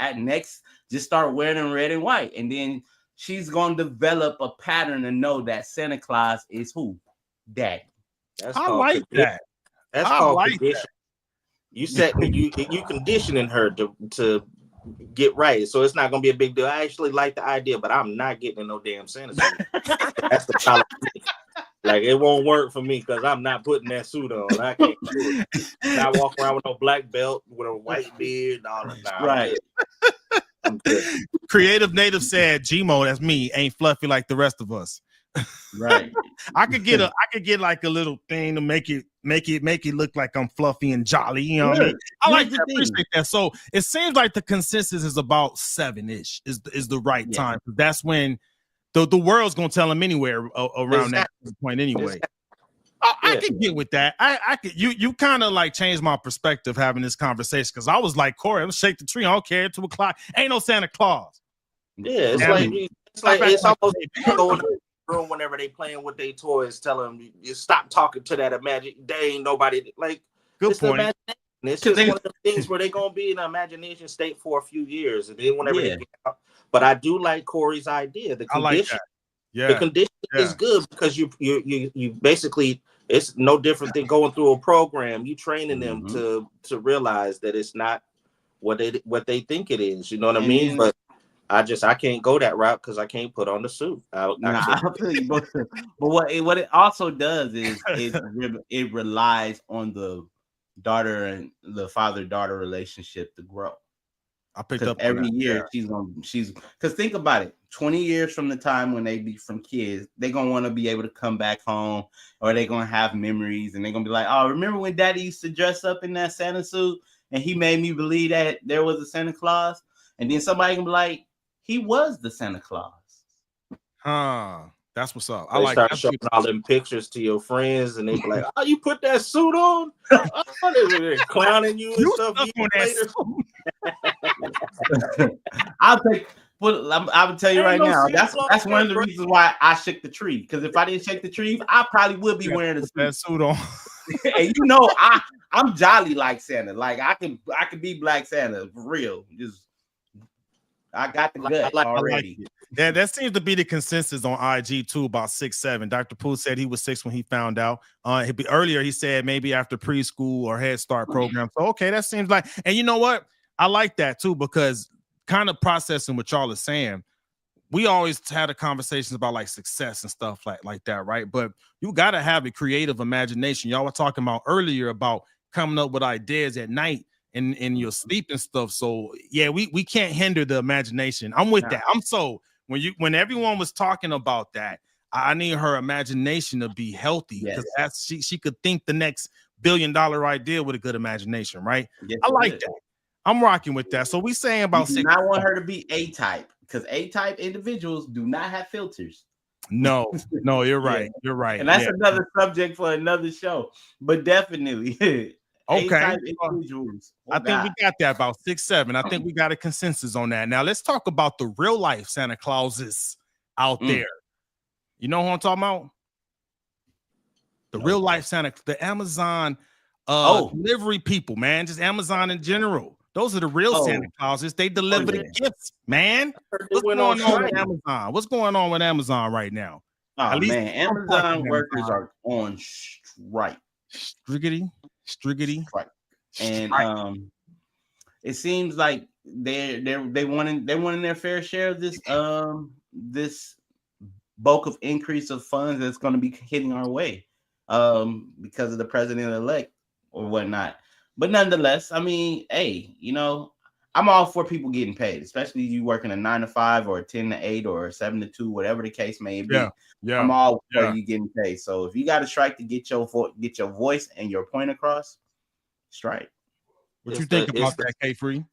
Just start wearing red and white, and then she's gonna develop a pattern and know that Santa Claus is who? Daddy. I like that. That's called condition. You conditioning her to get right, so it's not gonna be a big deal. I actually like the idea, but I'm not getting in no damn Santa suit. That's the problem. Like, it won't work for me because I'm not putting that suit on. I can't do it. I walk around with no black belt with a white beard, all of that. Right. I'm good. Creative Native said, "Gmo, that's me, ain't fluffy like the rest of us." Right. I could get like a little thing to make it look like I'm fluffy and jolly. You know what I mean? I like to appreciate that. So it seems like the consensus is about 7-ish is the right time. That's when the world's gonna tell them anywhere around that point anyway. I can get with that. I could. You kind of like changed my perspective having this conversation, because I was like, Corey, I'm gonna shake the tree. I don't care. 2 o'clock. Ain't no Santa Claus. Yeah, it's almost going to the room whenever they playing with their toys. Tell them you stop talking to that imagine. They ain't nobody like. Good point. It's just one of the things where they're gonna be in an imagination state for a few years, and then whenever they get out. But I do like Corey's idea. The condition, I like that. Yeah, the condition is good because you basically, it's no different than going through a program. You training them to realize that it's not what they think it is. You know what I mean? But I can't go that route because I can't put on the suit. I'll tell you, but what it also does is it relies on the daughter and the father-daughter relationship to grow. I picked up every year. She's because think about it. 20 years from the time when they be from kids, they're gonna want to be able to come back home, or they're gonna have memories, and they're gonna be like, "Oh, remember when Daddy used to dress up in that Santa suit, and he made me believe that there was a Santa Claus?" And then somebody can be like, "He was the Santa Claus." That's what's up. I like start showing all them pictures to your friends, and they be like, "Oh, you put that suit on?" They're clowning you and stuff. I will tell you right now. That's one of the reasons why I shook the tree. Because if I didn't shake the tree, I probably would be wearing a suit on. And I'm jolly like Santa. Like I can be Black Santa for real. I got the gut already. Yeah, that seems to be the consensus on IG too, about 6'7". Dr. Pooh said he was 6 when he found out. Earlier he said maybe after preschool or Head Start program. So okay, that seems like, and you know what? I like that too, because kind of processing what y'all are saying, we always had a conversations about like success and stuff like that, right? But you got to have a creative imagination. Y'all were talking about earlier about coming up with ideas at night in your sleep and stuff. So yeah, we can't hinder the imagination. I'm with that. When everyone was talking about that, I need her imagination to be healthy, because that's she could think the next $1 billion idea with a good imagination, right? Yes, I like that. I'm rocking with that. So we saying about you do not want her to be A-type, because A-type individuals do not have filters. No, you're right. You're right. And that's another subject for another show. But definitely. Okay. Individuals. I think we got that about 6'7". I think we got a consensus on that. Now let's talk about the real life Santa Clauses out there. You know who I'm talking about? The real life Santa, the Amazon delivery people, man, just Amazon in general. Those are the real Santa Clauses. They deliver the gifts, man. What's going on with Amazon? What's going on with Amazon right now? Oh man, Amazon workers are on strike. Striggity. Strike. And it seems like they wanting their fair share of this this bulk of increase of funds that's going to be hitting our way because of the president-elect or whatnot. But nonetheless, I mean, hey, you know, I'm all for people getting paid, especially you working a 9 to 5 or a 10 to 8 or a 7 to 2, whatever the case may be. Yeah. I'm all for you getting paid. So if you got to strike to get your voice and your point across, strike. What you think about that, K-Free?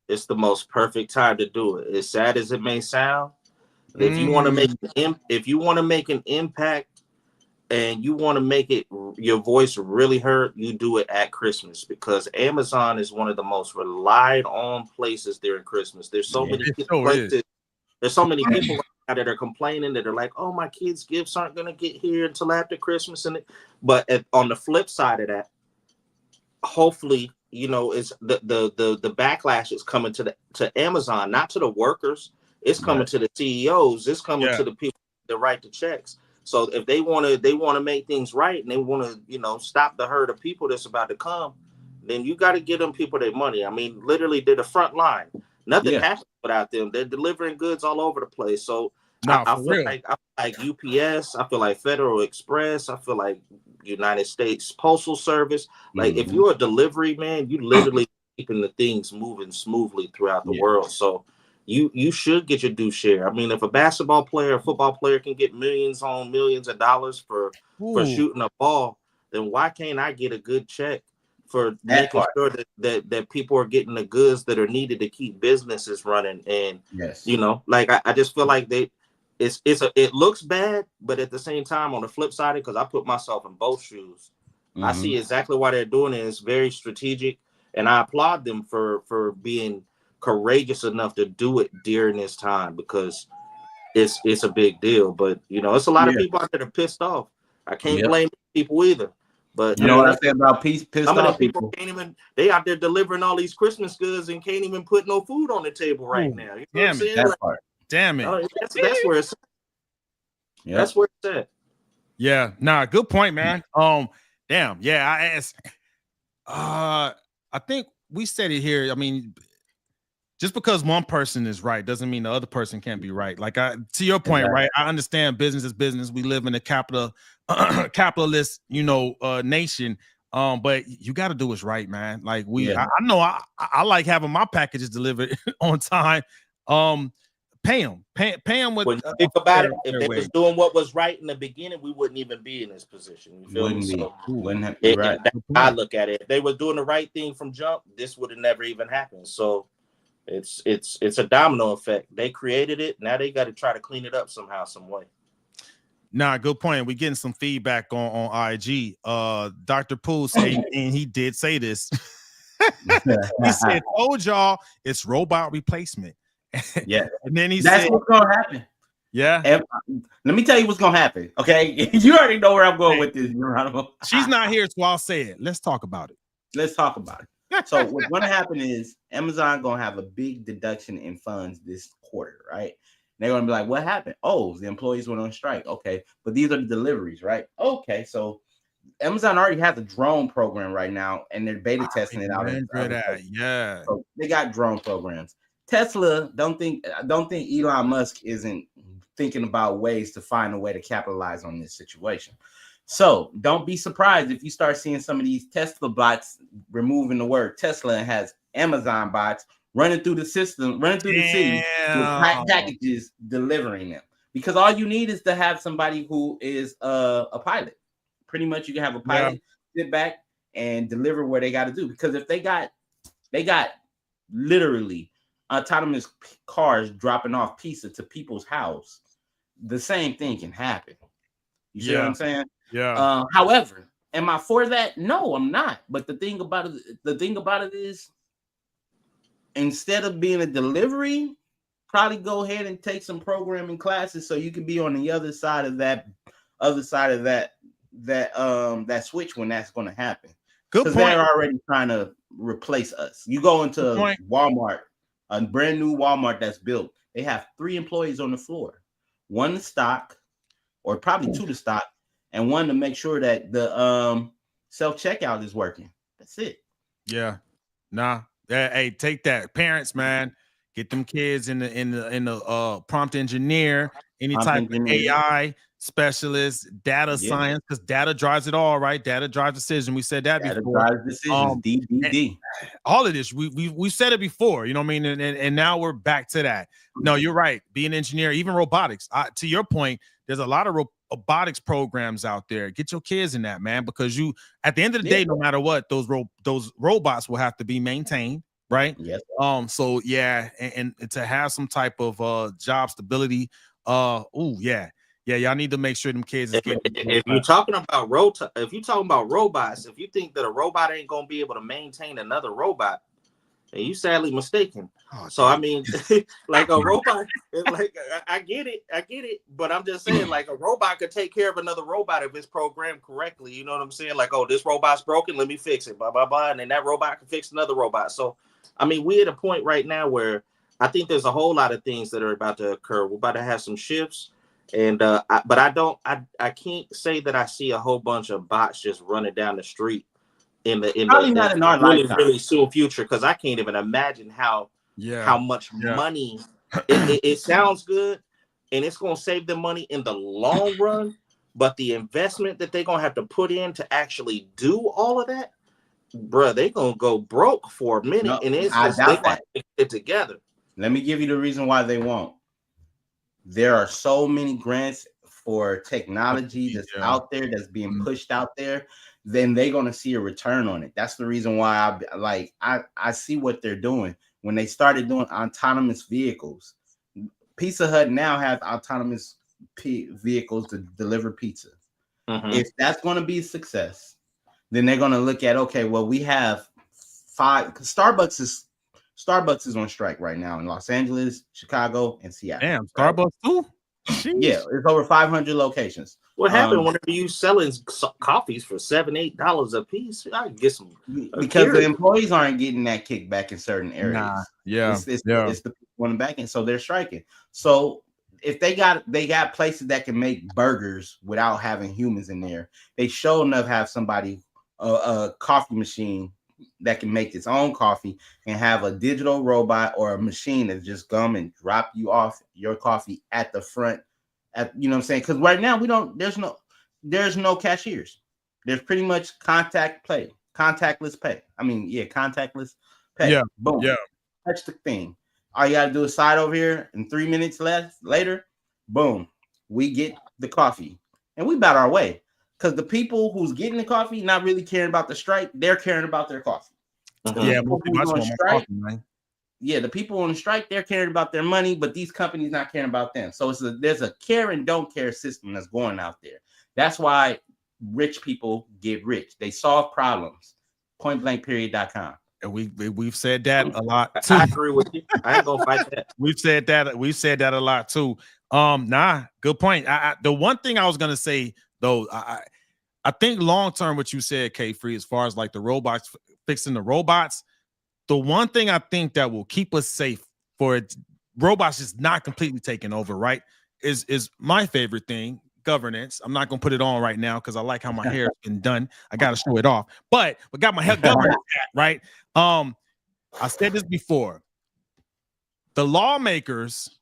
It's the most perfect time to do it. As sad as it may sound, if you want to make an impact and you want to make it your voice really heard, you do it at Christmas, because Amazon is one of the most relied on places during Christmas. There's so many places. There's so many people that are complaining that are like, "Oh, my kids' gifts aren't going to get here until after Christmas." But on the flip side of that, hopefully, you know, it's the backlash is coming to Amazon, not to the workers. It's coming to the CEOs. It's coming to the people that write the checks. So if they want to make things right and they want to, you know, stop the herd of people that's about to come, then you got to give them people their money. I mean, literally, they're the front line. Nothing happens without them. They're delivering goods all over the place. So I feel like UPS. I feel like Federal Express. I feel like United States Postal Service. Like if you're a delivery man, you literally keeping the things moving smoothly throughout the world. So you should get your due share. I mean, if a basketball player, a football player can get millions on millions of dollars for shooting a ball, then why can't I get a good check for making sure that people are getting the goods that are needed to keep businesses running? And you know, like I just feel like it looks bad, but at the same time, on the flip side, because I put myself in both shoes, I see exactly why they're doing it. It's very strategic, and I applaud them for being courageous enough to do it during this time, because it's a big deal. But you know, it's a lot of people out there that are pissed off. I can't blame people either. But you know what I say about pissed off people can't even, they out there delivering all these Christmas goods and can't even put no food on the table right now. You know what I'm saying? Damn it. That's where it's at. That's where it's at. Yeah, nah, good point, man. Damn, yeah, I asked. I think we said it here. I mean, just because one person is right doesn't mean the other person can't be right. Like to your point, right? I understand business is business. We live in a capitalist, you know, nation. But you got to do what's right, man. Like I know I like having my packages delivered on time. Pay them with. When you think about it, if they was doing what was right in the beginning, we wouldn't even be in this position. You feel me? So I look at it. If they were doing the right thing from jump, this would have never even happened. So it's a domino effect. They created it. Now they got to try to clean it up somehow, some way. Nah, good point. We're getting some feedback on IG. Dr. Poole said, and he did say this. He said, "Told y'all it's robot replacement." Yeah, and then that's what's gonna happen. Yeah, and let me tell you what's gonna happen. Okay, you already know where I'm going with this, Geronimo. She's not here, so I'll say it. Let's talk about it. So what's gonna happen is Amazon gonna have a big deduction in funds this quarter, right? They're gonna be like, "What happened? Oh, the employees went on strike. Okay, but these are the deliveries, right? Okay, so Amazon already has a drone program right now, and they're beta testing it out. Yeah, so they got drone programs. Tesla, don't think Elon Musk isn't thinking about ways to find a way to capitalize on this situation. So don't be surprised if you start seeing some of these Tesla bots removing the word Tesla and has Amazon bots running through the system, running through the city with packages delivering them. Because all you need is to have somebody who is a pilot. Pretty much you can have a pilot sit back and deliver where they got to do. Because if they got literally autonomous cars dropping off pizza to people's house, the same thing can happen. You see what I'm saying? Yeah. However, am I for that? No, I'm not. But the thing about it is, instead of being a delivery, probably go ahead and take some programming classes so you can be on the other side of that that switch when that's going to happen. Good Because point. they're already trying to replace us. You go into Walmart, a brand new Walmart that's built. They have 3 employees on the floor, 1 to stock, or probably 2 to stock, and 1 to make sure that the self checkout is working. That's it. Yeah. Nah. Hey, take that, parents, man. Get them kids in the prompt engineer, any type of AI specialist, data science, because data drives it all, right? Data drives decision. We said that data before. drives decisions. DDD. All of this, we said it before, you know what I mean? And now we're back to that. No, you're right. Be an engineer, even robotics. To your point, there's a lot of robotics programs out there. Get your kids in that, man, because you, at the end of the day, no matter what, those robots will have to be maintained, right? Yes. So yeah, and to have some type of job stability. Y'all need to make sure them kids is getting. If you're talking about robots, if you think that a robot ain't gonna be able to maintain another robot, then you sadly mistaken. So I mean, like a robot, like I get it, but I'm just saying, like a robot could take care of another robot if it's programmed correctly. You know what I'm saying? Like, oh, this robot's broken, let me fix it, blah blah blah, and then that robot can fix another robot. So, I mean, we're at a point right now where I think there's a whole lot of things that are about to occur. We're about to have some shifts. And but I can't say that I see a whole bunch of bots just running down the street in the really soon future, because I can't even imagine how much money it sounds good and it's gonna save them money in the long run, but the investment that they're gonna have to put in to actually do all of that, bruh, they're gonna go broke for a minute. And it's just they want to get it together. Let me give you the reason why they won't. There are so many grants for technology that's out there, that's being pushed out there, then they're going to see a return on it. That's the reason why I see what they're doing. When they started doing autonomous vehicles, Pizza Hut now has autonomous vehicles to deliver pizza. If that's going to be a success, then they're going to look at, okay, well, we have 5, Starbucks is on strike right now in Los Angeles, Chicago, and Seattle. Damn, Starbucks too? Yeah, it's over 500 locations. What happened whenever you selling coffees for $7-8 a piece? I can get some because the employees aren't getting that kickback in certain areas. It's the people in the back end, so they're striking. So if they got places that can make burgers without having humans in there, they sure enough have somebody a coffee machine that can make its own coffee and have a digital robot or a machine that just come and drop you off your coffee at the front. You know what I'm saying? Because right now there's no cashiers. There's pretty much contactless pay. Contactless pay. Yeah. Boom. Yeah. Touch the thing. All you gotta do is slide over here, and 3 minutes later, boom, we get the coffee. And we about our way. Because the people who's getting the coffee not really caring about the strike, they're caring about their coffee. The people on the strike, they're caring about their money, but these companies not caring about them. So there's a care and don't care system that's going out there. That's why rich people get rich. They solve problems. Pointblankperiod.com. And we've said that a lot too. I agree with you. I ain't gonna fight that. We've said that a lot too. Good point. The one thing I was gonna say though, I think long term, what you said, K-Free, as far as like the robots fixing the robots, the one thing I think that will keep us safe for it, robots just not completely taking over, right? Is my favorite thing, governance. I'm not gonna put it on right now because I like how my hair has been done. I gotta show it off, but we got my hair governance hat, right? I said this before. The lawmakers,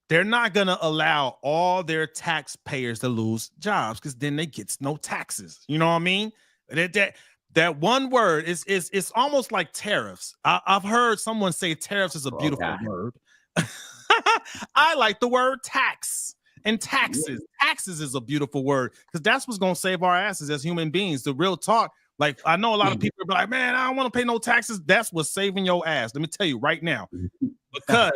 they're not going to allow all their taxpayers to lose jobs because then they get no taxes. You know what I mean? That one word is almost like tariffs. I've heard someone say tariffs is a beautiful word. I like the word tax and taxes. Taxes is a beautiful word because that's what's going to save our asses as human beings. The real talk. Like, I know a lot of people are like, man, I don't want to pay no taxes. That's what's saving your ass. Let me tell you right now, because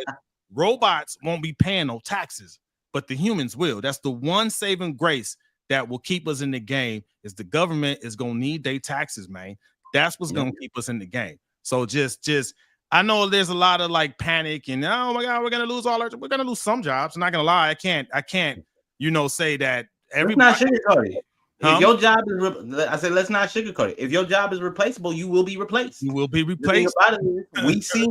robots won't be paying no taxes, but the humans will. That's the one saving grace that will keep us in the game. Is the government is gonna need their taxes, man. That's what's gonna keep us in the game. So just I know there's a lot of like panic and oh my god, we're gonna lose some jobs. I'm not gonna lie, I can't say that everybody. Let's not sugarcoat it. If your job is, I said, let's not sugarcoat it. If your job is replaceable, you will be replaced. You will be The thing replaced. about it is,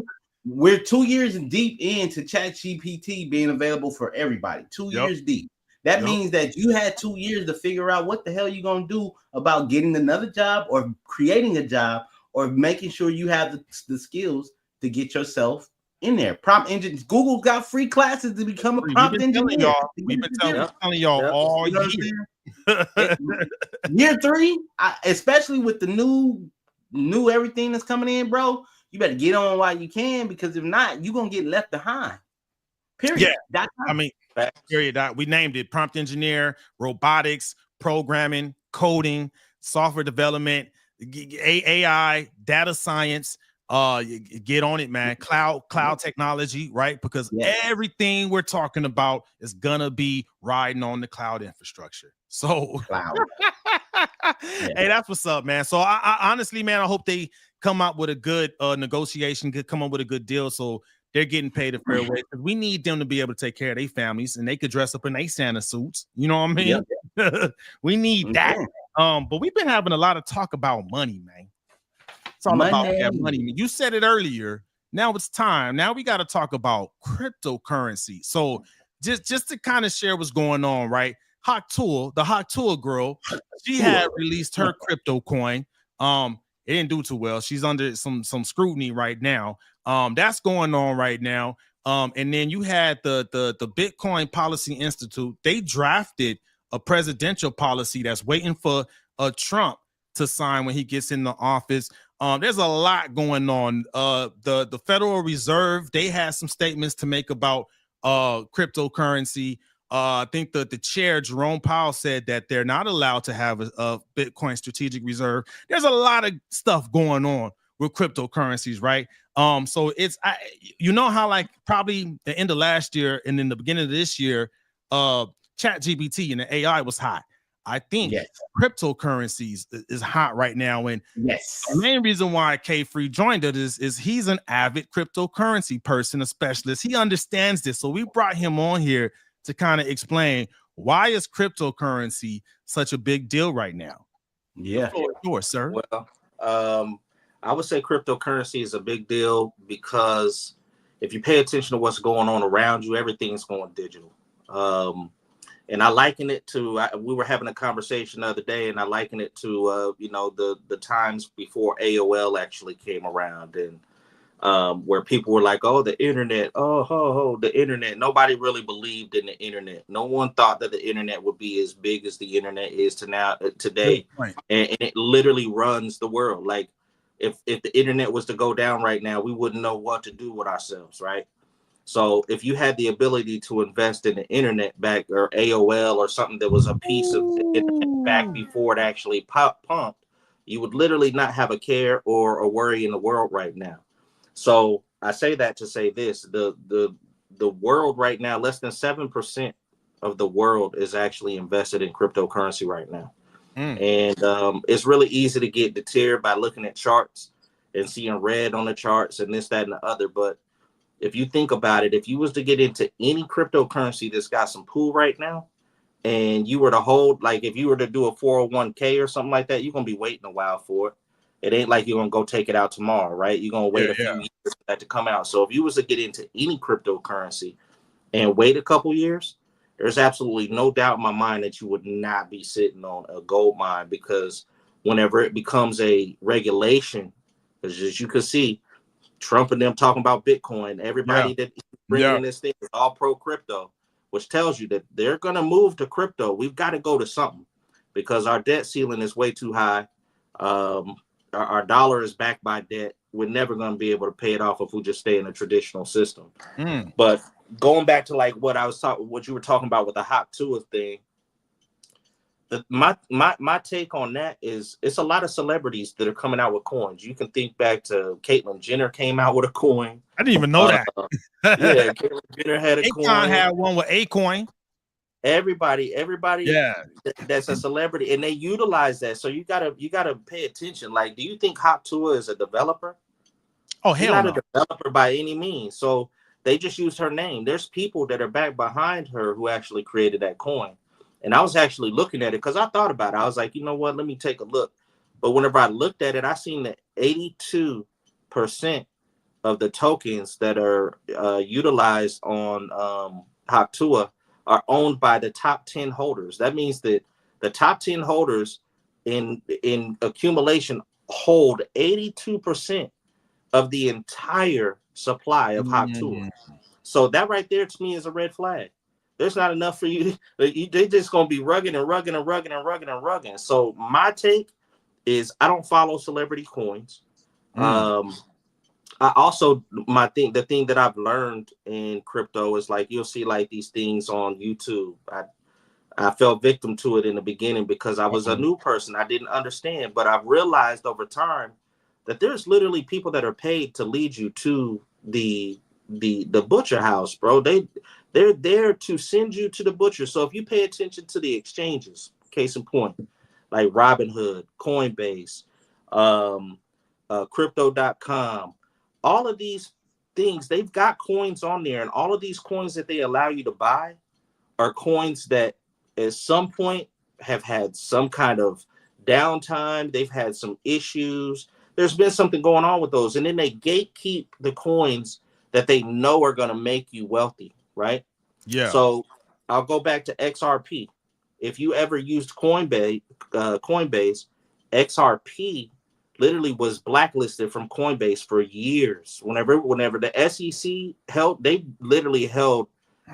we're 2 years deep into ChatGPT being available for everybody. 2 years deep. That means that you had 2 years to figure out what the hell you're gonna do about getting another job or creating a job or making sure you have the skills to get yourself in there. Prompt engines. Google got free classes to become a prompt engineer. We've been telling y'all all year. Year 3, especially with the new everything that's coming in, bro. You better get on while you can, because if not, you're gonna get left behind. Period. Yeah. I mean, period. We named it prompt engineer, robotics, programming, coding, software development, AI, data science. Get on it, man. Cloud technology, right? Because everything we're talking about is gonna be riding on the cloud infrastructure. So hey, that's what's up, man. So I honestly, man, I hope they come out with a good negotiation, could come up with a good deal, so they're getting paid a fair way. Because we need them to be able to take care of their families, and they could dress up in their Santa suits. You know what I mean? We need that. But we've been having a lot of talk about money, man. It's all about money. You said it earlier. Now it's time. Now we got to talk about cryptocurrency. So just to kind of share what's going on, right? The Hawk Tool girl, she had released her crypto coin. It didn't do too well. She's under some scrutiny right now. That's going on right now. And then you had the Bitcoin Policy Institute. They drafted a presidential policy that's waiting for Trump to sign when he gets in the office. There's a lot going on. The Federal Reserve, they had some statements to make about cryptocurrency. I think the chair, Jerome Powell, said that they're not allowed to have a Bitcoin strategic reserve. There's a lot of stuff going on with cryptocurrencies, right? So it's, you know how like probably the end of last year and then the beginning of this year, ChatGPT and the AI was hot. I think cryptocurrencies is hot right now. And the main reason why K-Free joined it is he's an avid cryptocurrency person, a specialist. He understands this. So we brought him on here to kind of explain why is cryptocurrency such a big deal right now. Sure, sir. Well, I would say cryptocurrency is a big deal because if you pay attention to what's going on around you, everything's going digital. And I liken it to, we were having a conversation the other day, and I liken it to, the times before AOL actually came around, and where people were like, oh, the internet, the internet. Nobody really believed in the internet. No one thought that the internet would be as big as the internet is today. Right. And it literally runs the world. Like if the internet was to go down right now, we wouldn't know what to do with ourselves, right? So if you had the ability to invest in the internet back, or AOL or something that was a piece of the internet back before it actually pumped, you would literally not have a care or a worry in the world right now. So I say that to say this: the world right now, less than 7% of the world is actually invested in cryptocurrency right now. And it's really easy to get deterred by looking at charts and seeing red on the charts and this, that, and the other. But if you think about it, if you was to get into any cryptocurrency that's got some pool right now, and you were to hold, like if you were to do a 401k or something like that, you're going to be waiting a while for it. It ain't like you're going to go take it out tomorrow, right? You're going to wait a few years for that to come out. So if you was to get into any cryptocurrency and wait a couple years, there's absolutely no doubt in my mind that you would not be sitting on a gold mine, because whenever it becomes a regulation, as you can see, Trump and them talking about Bitcoin, everybody that bringing in this thing is all pro crypto, which tells you that they're going to move to crypto. We've got to go to something because our debt ceiling is way too high. Our dollar is backed by debt. We're never going to be able to pay it off if we just stay in a traditional system. But going back to like what you were talking about with the Hop Tour thing, my take on that is it's a lot of celebrities that are coming out with coins. You can think back to Caitlyn Jenner came out with a coin. I didn't even know that. Yeah, Caitlyn Jenner had a coin. Akon had one with a coin. Everybody that's a celebrity, and they utilize that. So you gotta pay attention. Like, do you think Hop Tour is a developer? Oh, hell no. She's not a developer by any means. So they just used her name. There's people that are back behind her who actually created that coin. And I was actually looking at it because I thought about it. I was like, you know what? Let me take a look. But whenever I looked at it, I seen that 82% of the tokens that are utilized on Haktua are owned by the top 10 holders. That means that the top 10 holders in accumulation hold 82% of the entire supply of Haktua. So that right there to me is a red flag. There's not enough for you. They just gonna be rugging and rugging and rugging and rugging and rugging. So my take is I don't follow celebrity coins. I also the thing that I've learned in crypto is like you'll see like these things on YouTube. I fell victim to it in the beginning because I was a new person. I didn't understand, but I've realized over time that there's literally people that are paid to lead you to the butcher house, bro. They're there to send you to the butcher. So if you pay attention to the exchanges, case in point, like Robinhood, Coinbase, crypto.com, all of these things, they've got coins on there, and all of these coins that they allow you to buy are coins that at some point have had some kind of downtime. They've had some issues. There's been something going on with those. And then they gatekeep the coins that they know are going to make you wealthy, right? Yeah. So I'll go back to XRP. If you ever used Coinbase, XRP literally was blacklisted from Coinbase for years. Whenever the SEC they literally held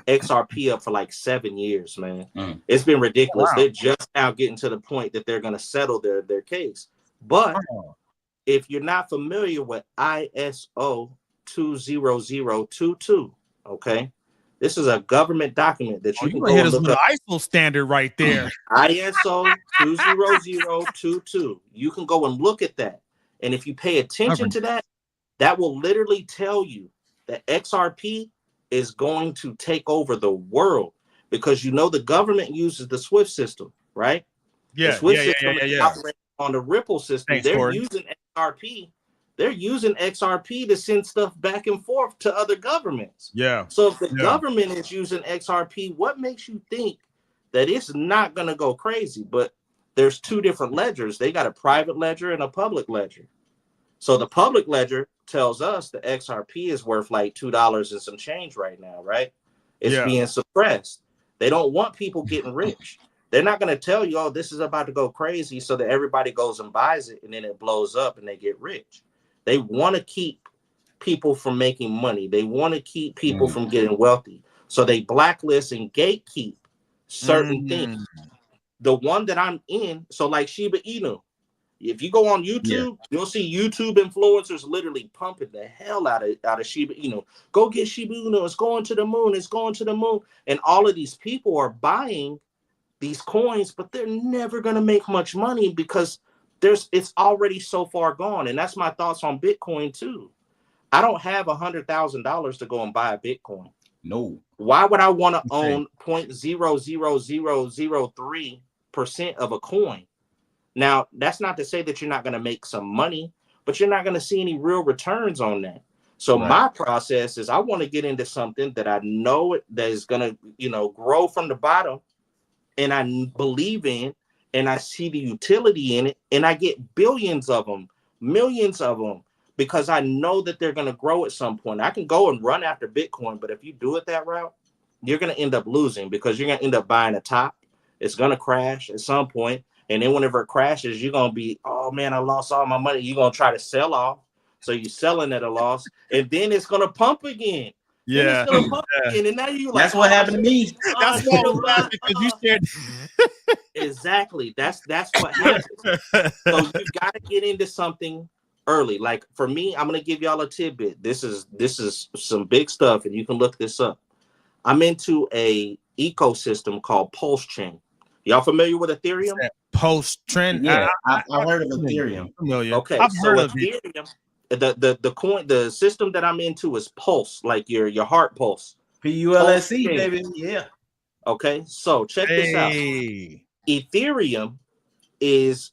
XRP up for like 7 years, man. It's been ridiculous. Wow. They're just now getting to the point that they're going to settle their case. But if you're not familiar with ISO 20022, okay, this is a government document that you can go and look up. ISO standard right there. ISO 20022. You can go and look at that, and if you pay attention to that, that will literally tell you that XRP is going to take over the world, because you know the government uses the SWIFT system, right? Yeah, the SWIFT system is operating on the Ripple system. Thanks, they're Corey. using XRP. They're using XRP to send stuff back and forth to other governments. Yeah. So if the government is using XRP, what makes you think that it's not going to go crazy? But there's two different ledgers. They got a private ledger and a public ledger. So the public ledger tells us the XRP is worth like $2 and some change right now, right? It's being suppressed. They don't want people getting rich. They're not going to tell you, oh, this is about to go crazy, so that everybody goes and buys it and then it blows up and they get rich. They want to keep people from making money. They want to keep people from getting wealthy. So they blacklist and gatekeep certain things. The one that I'm in, so like Shiba Inu, if you go on YouTube, you'll see YouTube influencers literally pumping the hell out of Shiba Inu. Go get Shiba Inu. It's going to the moon. It's going to the moon. And all of these people are buying these coins, but they're never going to make much money because it's already so far gone. And that's my thoughts on Bitcoin too. I don't have $100,000 to go and buy a Bitcoin. No. Why would I want to own 0.00003% of a coin? Now, that's not to say that you're not going to make some money, but you're not going to see any real returns on that. So my process is I want to get into something that I know that is going to, grow from the bottom, and I believe in, and I see the utility in it, and I get billions of them, millions of them, because I know that they're going to grow at some point. I can go and run after Bitcoin, but if you do it that route, you're going to end up losing, because you're going to end up buying a top. It's going to crash at some point. And then whenever it crashes, you're going to be, oh, man, I lost all my money. You're going to try to sell off. So you're selling at a loss. And then it's going to pump again. Yeah. It's going to pump again. And now you're like, that's what happened to me. That's why I was laughing, because you said. Exactly. That's what happens. So you got to get into something early. Like for me, I'm going to give y'all a tidbit. This is some big stuff, and you can look this up. I'm into a ecosystem called Pulse Chain. Y'all familiar with Ethereum? Post trend. Yeah, I heard of Ethereum. Familiar. Okay, I've heard of Ethereum. The system that I'm into is Pulse, like your heart pulse. PULSE, baby. Yeah. Okay, so check this out. Ethereum is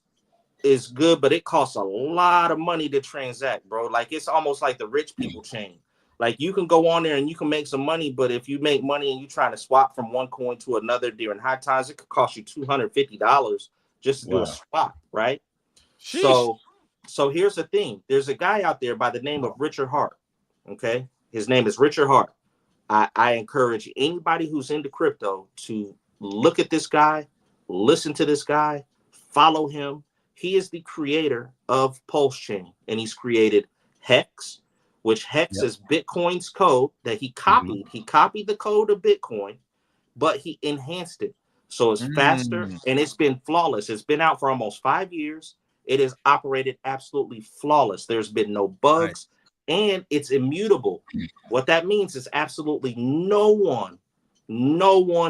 good, but it costs a lot of money to transact, bro. Like it's almost like the rich people chain. Like you can go on there and you can make some money, but if you make money and you trying to swap from one coin to another during high times, it could cost you $250 just to do a swap, right? Sheesh. So here's the thing. There's a guy out there by the name of Richard Hart. Okay. His name is Richard Hart. I encourage anybody who's into crypto to look at this guy, listen to this guy, follow him. He is the creator of Pulse Chain, and he's created Hex, which Hex is Bitcoin's code that he copied. He copied the code of Bitcoin, but he enhanced it. So it's faster and it's been flawless. It's been out for almost 5 years. It is operated absolutely flawless. There's been no bugs and it's immutable. What that means is absolutely no one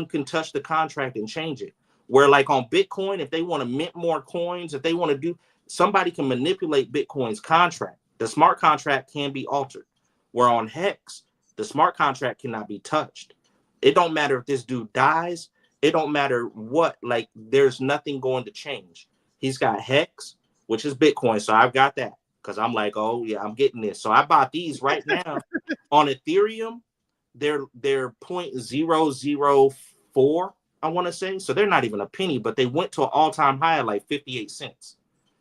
can touch the contract and change it. Where like on Bitcoin, if they want to mint more coins, if they want to do, somebody can manipulate Bitcoin's contract. The smart contract can be altered. Where on Hex, the smart contract cannot be touched. It don't matter if this dude dies. It don't matter what, like there's nothing going to change. He's got Hex, which is Bitcoin. So I've got that because I'm like, oh yeah, I'm getting this. So I bought these right now on Ethereum. They're 0.004, I want to say. So they're not even a penny, but they went to an all-time high of like 58 cents.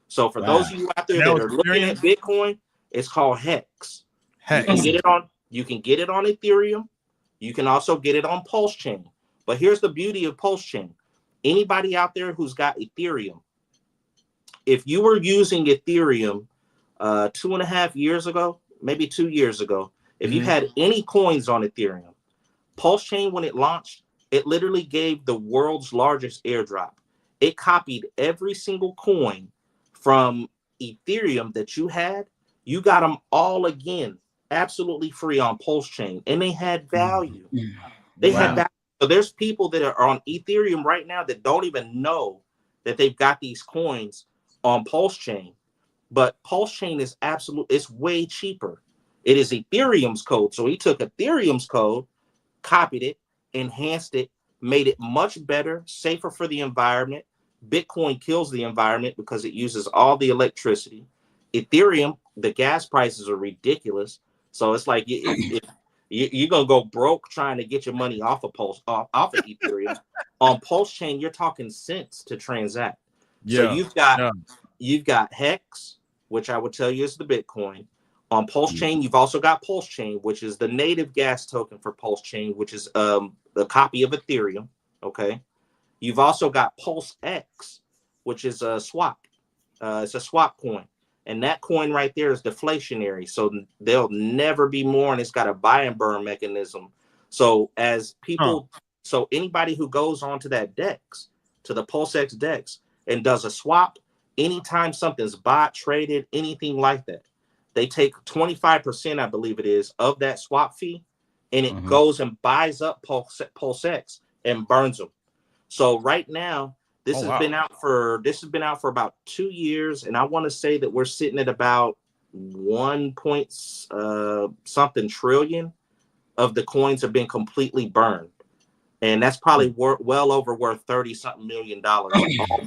So for those of you out there that are looking at Bitcoin, it's called Hex. You can get it on Ethereum. You can also get it on Pulse Chain. But here's the beauty of Pulse Chain. Anybody out there who's got Ethereum, if you were using Ethereum 2.5 years ago, maybe 2 years ago, if you had any coins on Ethereum, Pulse Chain, when it launched, it literally gave the world's largest airdrop. It copied every single coin from Ethereum that you had. You got them all again, absolutely free on Pulse Chain, and they had value. They had value. So there's people that are on Ethereum right now that don't even know that they've got these coins on Pulse Chain. But Pulse Chain is it's way cheaper. It is Ethereum's code. So he took Ethereum's code, copied it, enhanced it, made it much better, safer for the environment. Bitcoin kills the environment because it uses all the electricity. Ethereum, the gas prices are ridiculous. So it's like if you're gonna go broke trying to get your money off of off of Ethereum. On Pulse Chain, you're talking cents to transact. So you've got Hex, which I would tell you is the Bitcoin. On Pulse Chain, you've also got Pulse Chain, which is the native gas token for Pulse Chain, which is a copy of Ethereum. Okay. You've also got Pulse X, which is a swap. It's a swap coin. And that coin right there is deflationary. So there'll never be more. And it's got a buy and burn mechanism. So as people, so anybody who goes onto that DEX, to the Pulse X DEX, and does a swap, anytime something's bought, traded, anything like that, they take 25%, I believe it is, of that swap fee, and it goes and buys up Pulse X and burns them. So right now, this has been out for about 2 years, and I want to say that we're sitting at about 1 point something trillion of the coins have been completely burned, and that's probably well over worth $30-something million all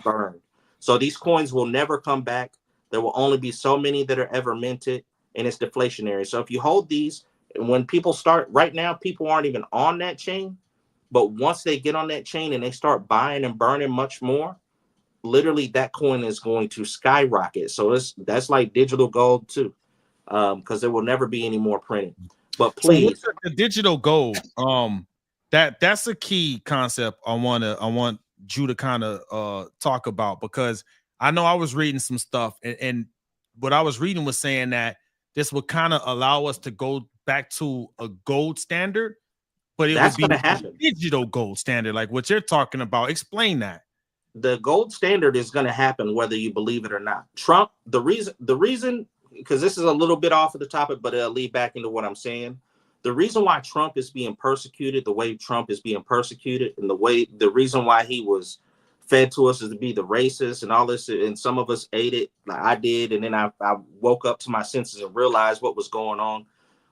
burned. So these coins will never come back. There will only be so many that are ever minted, and it's deflationary. So if you hold these, when people start right now, people aren't even on that chain. But once they get on that chain and they start buying and burning much more, literally that coin is going to skyrocket. So that's like digital gold too, because there will never be any more printing. But please, so the digital gold, that's a key concept I want you to kind of talk about, because I know I was reading some stuff, and what I was reading was saying that this would kind of allow us to go back to a gold standard. But it would be a digital gold standard, like what you're talking about. Explain that. The gold standard is going to happen whether you believe it or not. Trump, the reason, because this is a little bit off of the topic, but it'll lead back into what I'm saying. The reason why Trump is being persecuted, the way Trump is being persecuted, and the reason why he was fed to us is to be the racist and all this, and some of us ate it, like I did, and then I woke up to my senses and realized what was going on.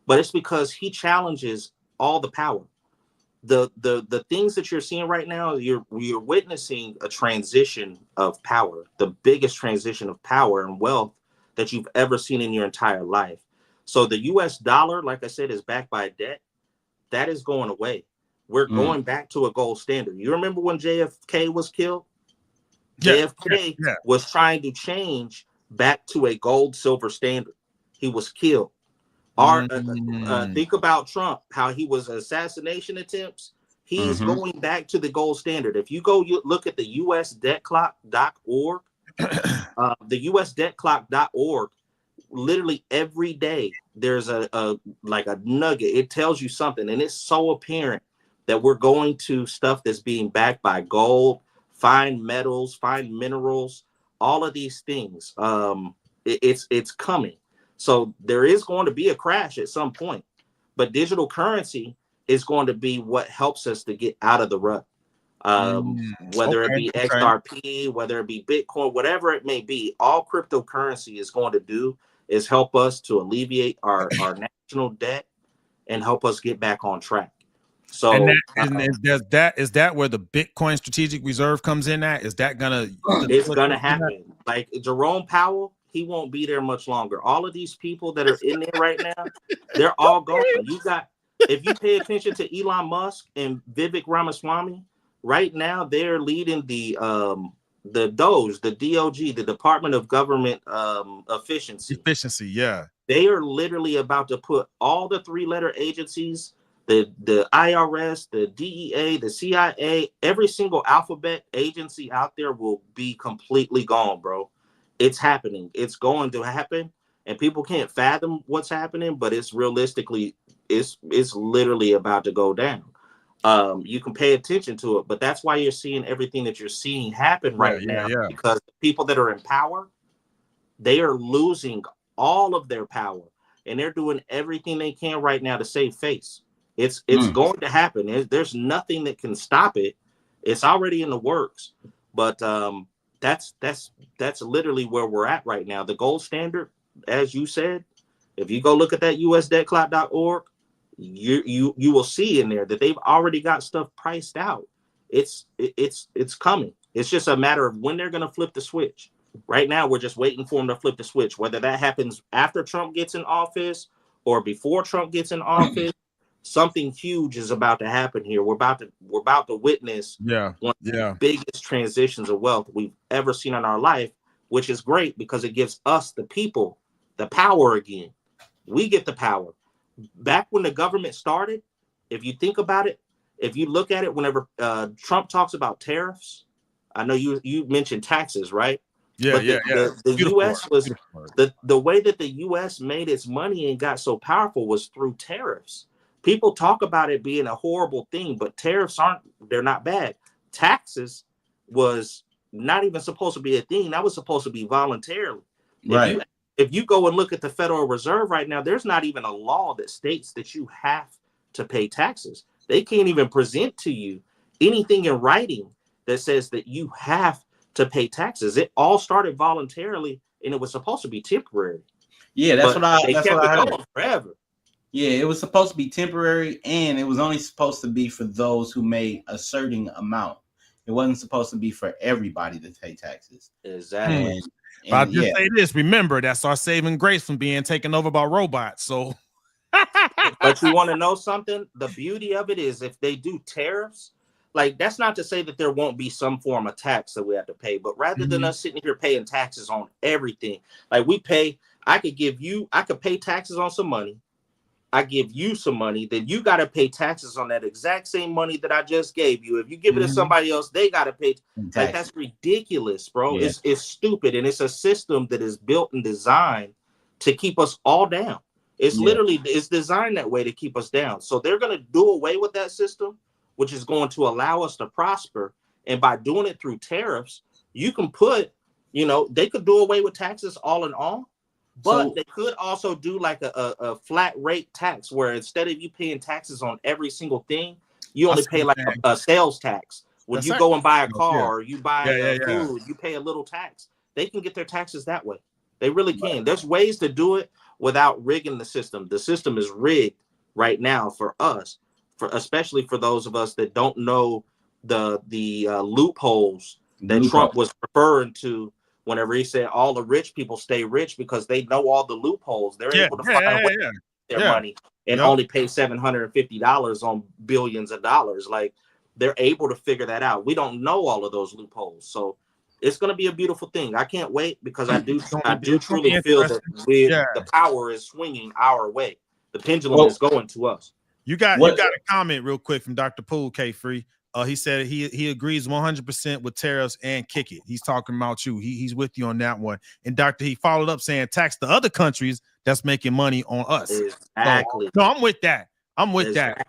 But it's because he challenges all the power. The things that you're seeing right now, you're witnessing a transition of power, the biggest transition of power and wealth that you've ever seen in your entire life. So the US dollar, like I said, is backed by debt. That is going away. We're going back to a gold standard. You remember when JFK was killed? JFK was trying to change back to a gold silver standard. He was killed. Think about Trump, how he was assassination attempts. He's going back to the gold standard. If you go look at the usdebtclock.org, the usdebtclock.org, literally every day there's a nugget. It tells you something, and it's so apparent that we're going to stuff that's being backed by gold, fine metals, fine minerals, all of these things. It's coming. So there is going to be a crash at some point, but digital currency is going to be what helps us to get out of the rut. Whether it be XRP, whether it be Bitcoin, whatever it may be, all cryptocurrency is going to do is help us to alleviate our national debt and help us get back on track. So is that where the Bitcoin strategic reserve comes in at? Is that it's gonna happen? Like Jerome Powell, he won't be there much longer. All of these people that are in there right now, they're all gone. If you pay attention to Elon Musk and Vivek Ramaswamy, right now they're leading the DOGE, the Department of Government Efficiency. Yeah. They are literally about to put all the 3-letter agencies, the IRS, the DEA, the CIA, every single alphabet agency out there will be completely gone, bro. It's happening. It's going to happen, and people can't fathom what's happening, but it's realistically, it's literally about to go down. You can pay attention to it, but that's why you're seeing everything that you're seeing happen right now. Because the people that are in power, they are losing all of their power, and they're doing everything they can right now to save face. It's going to happen. There's nothing that can stop it. It's already in the works, but that's literally where we're at right now. The gold standard, as you said, if you go look at that usdebtclock.org, you will see in there that they've already got stuff priced out. It's coming. It's just a matter of when they're going to flip the switch. Right now, we're just waiting for them to flip the switch. Whether that happens after Trump gets in office or before Trump gets in office, something huge is about to happen here. We're about to witness one of the biggest transitions of wealth we've ever seen in our life, which is great because it gives us, the people, the power again. We get the power. Back when the government started, if you think about it, if you look at it, whenever Trump talks about tariffs, I know you mentioned taxes, right? The U.S. was the way that the U.S. made its money and got so powerful was through tariffs. People talk about it being a horrible thing, but tariffs they're not bad. Taxes was not even supposed to be a thing. That was supposed to be voluntarily. Right. If you go and look at the Federal Reserve right now, there's not even a law that states that you have to pay taxes. They can't even present to you anything in writing that says that you have to pay taxes. It all started voluntarily, and it was supposed to be temporary. Yeah, that's what I heard. Forever. Yeah, it was supposed to be temporary, and it was only supposed to be for those who made a certain amount. It wasn't supposed to be for everybody to pay taxes. Exactly. And I'll just say this: remember, that's our saving grace from being taken over by robots. So, but you want to know something? The beauty of it is, if they do tariffs, like, that's not to say that there won't be some form of tax that we have to pay, but rather than us sitting here paying taxes on everything, like we pay, I could pay taxes on some money. I give you some money, then you got to pay taxes on that exact same money that I just gave you. If you give it to somebody else, they got to pay. Like, that's ridiculous, bro. Yeah. It's stupid. And it's a system that is built and designed to keep us all down. It's literally, it's designed that way to keep us down. So they're going to do away with that system, which is going to allow us to prosper. And by doing it through tariffs, you can put, they could do away with taxes all in all. But they could also do like a flat rate tax where instead of you paying taxes on every single thing, you only pay like a sales tax. When you go and buy a car or you buy food, you pay a little tax. They can get their taxes that way. They really can. There's ways to do it without rigging the system. The system is rigged right now for us, especially for those of us that don't know the loopholes that Trump was referring to whenever he said all the rich people stay rich because they know all the loopholes. They're able to find a way to get their money and only pay $750 on billions of dollars. Like, they're able to figure that out. We don't know all of those loopholes. So it's going to be a beautiful thing. I can't wait because I do truly feel that the power is swinging our way. The pendulum is going to us. You got a comment real quick from Dr. Poole, K-Free. He said he agrees 100% with tariffs and kick it. He's talking about you. He's with you on that one. And he followed up saying tax the other countries that's making money on us. Exactly. So, no, I'm with that. that.